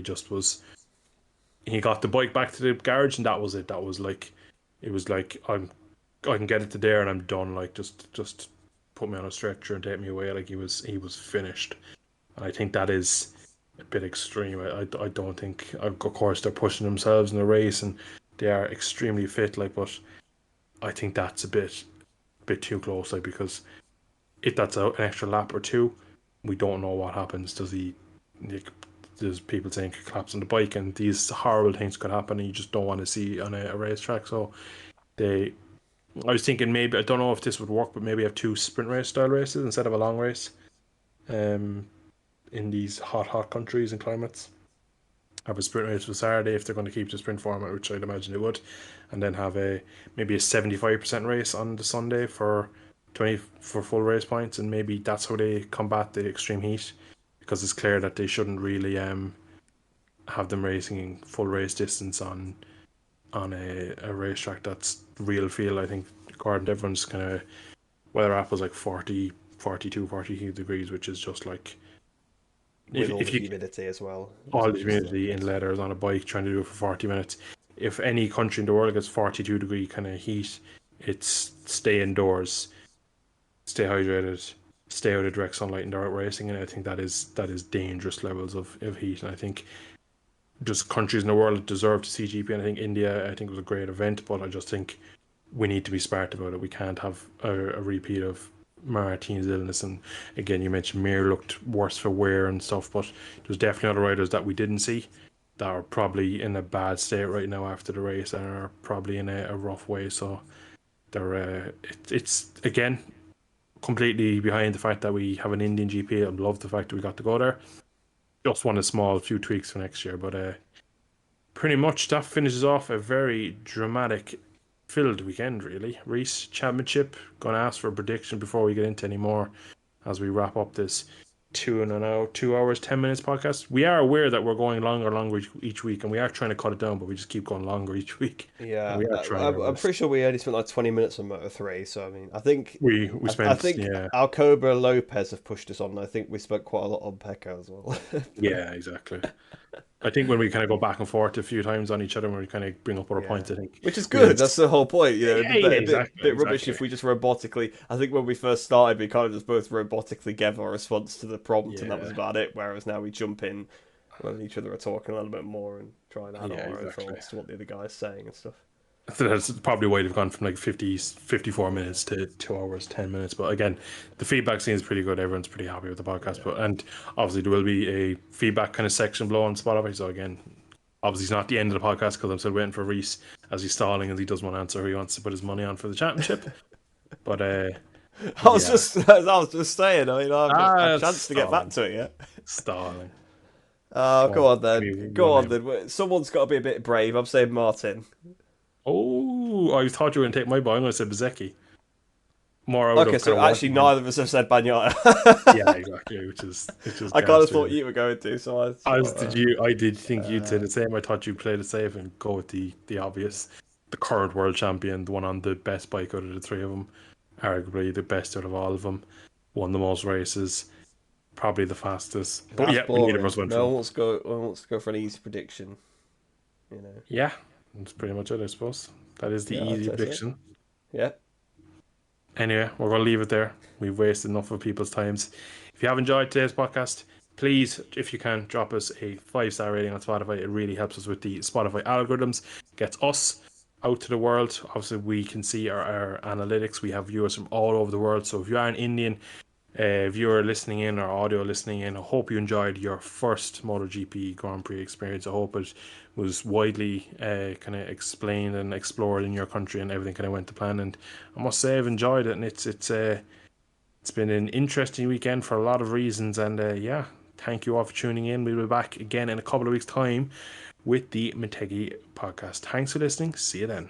he got the bike back to the garage, and that was it. That was like, it was like, I can get it to there and I'm done. Like, just put me on a stretcher and take me away. Like, he was finished. And I think that is a bit extreme. I don't think, of course they're pushing themselves in the race and they are extremely fit. Like, but I think that's a bit too close. Like, because if that's an extra lap or two, we don't know what happens. Like, there's people saying could collapse on the bike, and these horrible things could happen, and you just don't want to see on a racetrack. So they, I was thinking maybe, I don't know if this would work, but maybe have two sprint race style races instead of a long race. Um, in these hot countries and climates, have a sprint race for Saturday if they're going to keep the sprint format, which I'd imagine they would, and then have maybe a 75% race on the Sunday for 20 for full race points, and maybe that's how they combat the extreme heat, because it's clear that they shouldn't really have them racing in full race distance on a racetrack that's real feel. I think according to everyone's kind of weather app was like 40, 42, 43 degrees, which is just like, with all the if you humidity as well, all the it's just humidity in leathers on a bike trying to do it for 40 minutes. If any country in the world gets 42-degree kind of heat, it's stay indoors, stay hydrated, stay out of direct sunlight, and they're out racing. And I think that is dangerous levels of heat. And I think just countries in the world that deserve to see GP. And I think India, I think, was a great event, but I just think we need to be smart about it. We can't have a repeat of Martin's illness. And again, you mentioned Mir looked worse for wear and stuff, but there's definitely other riders that we didn't see that are probably in a bad state right now after the race and are probably in a rough way. So they're it's again completely behind the fact that we have an Indian GP. I love the fact that we got to go there. Just want a small few tweaks for next year, but pretty much that finishes off a very dramatic filled weekend, really. Rhys Championship. Gonna ask for a prediction before we get into any more as we wrap up this 2 hours 10 minutes podcast. We are aware that we're going longer and longer each week, and we are trying to cut it down, but we just keep going longer each week, and yeah. we are trying our I'm best. pretty sure we only spent like 20 minutes on Moto 3, so I mean, I think We I spent, think yeah. Alcoba Lopez have pushed us on. And I think we spent quite a lot on Pecco as well. Yeah, exactly. I think when we kind of go back and forth a few times on each other, when we kind of bring up our Yeah, points, I think which is we had good. That's the whole point. You know, it'd yeah, be yeah, a exactly, bit rubbish exactly. if we just robotically. I think when we first started, we kind of just both robotically gave our response to the prompt, and that was Yeah, about it. Whereas now we jump in when each other are talking a little bit more and try and add yeah, our own exactly. thoughts to what the other guy's saying and stuff. So that's probably why they've gone from like 54 minutes to 2 hours 10 minutes. But again, the feedback seems pretty good. Everyone's pretty happy with the podcast. Yeah, But and obviously there will be a feedback kind of section below on Spotify. So again, obviously it's not the end of the podcast because I'm still waiting for Rhys as he's stalling as he doesn't want to answer who he wants to put his money on for the championship. But yeah, I was just saying. I mean, I haven't had a it's chance to get back stalling, to it yet. stalling. Oh, Come go on, on give then. me Go one on name. then. Someone's got to be a bit brave. I'm saying Martin. Oh, I thought you were going to take my boy. I'm going to say Bezecchi. More out Okay, of kind so of actually wanting him. neither of us have said Bagnaia. Yeah, exactly. Which is I kind gas of thought really. you were going to, so I As thought, did you. I did think you'd say uh, the same. I thought you'd play the safe and go with the obvious, the current world champion, the one on the best bike out of the three of them, arguably the best out of all of them, won the most races, probably the fastest. But that's yeah, neither of boring. us went for No him. one wants to go. No one wants to go for an easy prediction. You know. Yeah, that's pretty much it, I suppose. That is the Yeah, I'd easy say so. prediction. Yeah. Anyway, we're going to leave it there. We've wasted enough of people's times. If you have enjoyed today's podcast, please, if you can, drop us a 5-star rating on Spotify. It really helps us with the Spotify algorithms, gets us out to the world. Obviously, we can see our analytics. We have viewers from all over the world. So if you are an Indian viewer listening in or audio listening in, I hope you enjoyed your first MotoGP Grand Prix experience. I hope it was widely kind of explained and explored in your country and everything kind of went to plan. And I must say I've enjoyed it, and it's been an interesting weekend for a lot of reasons. And yeah, thank you all for tuning in. We'll be back again in a couple of weeks' time with the Motogp podcast. Thanks for listening. See you then.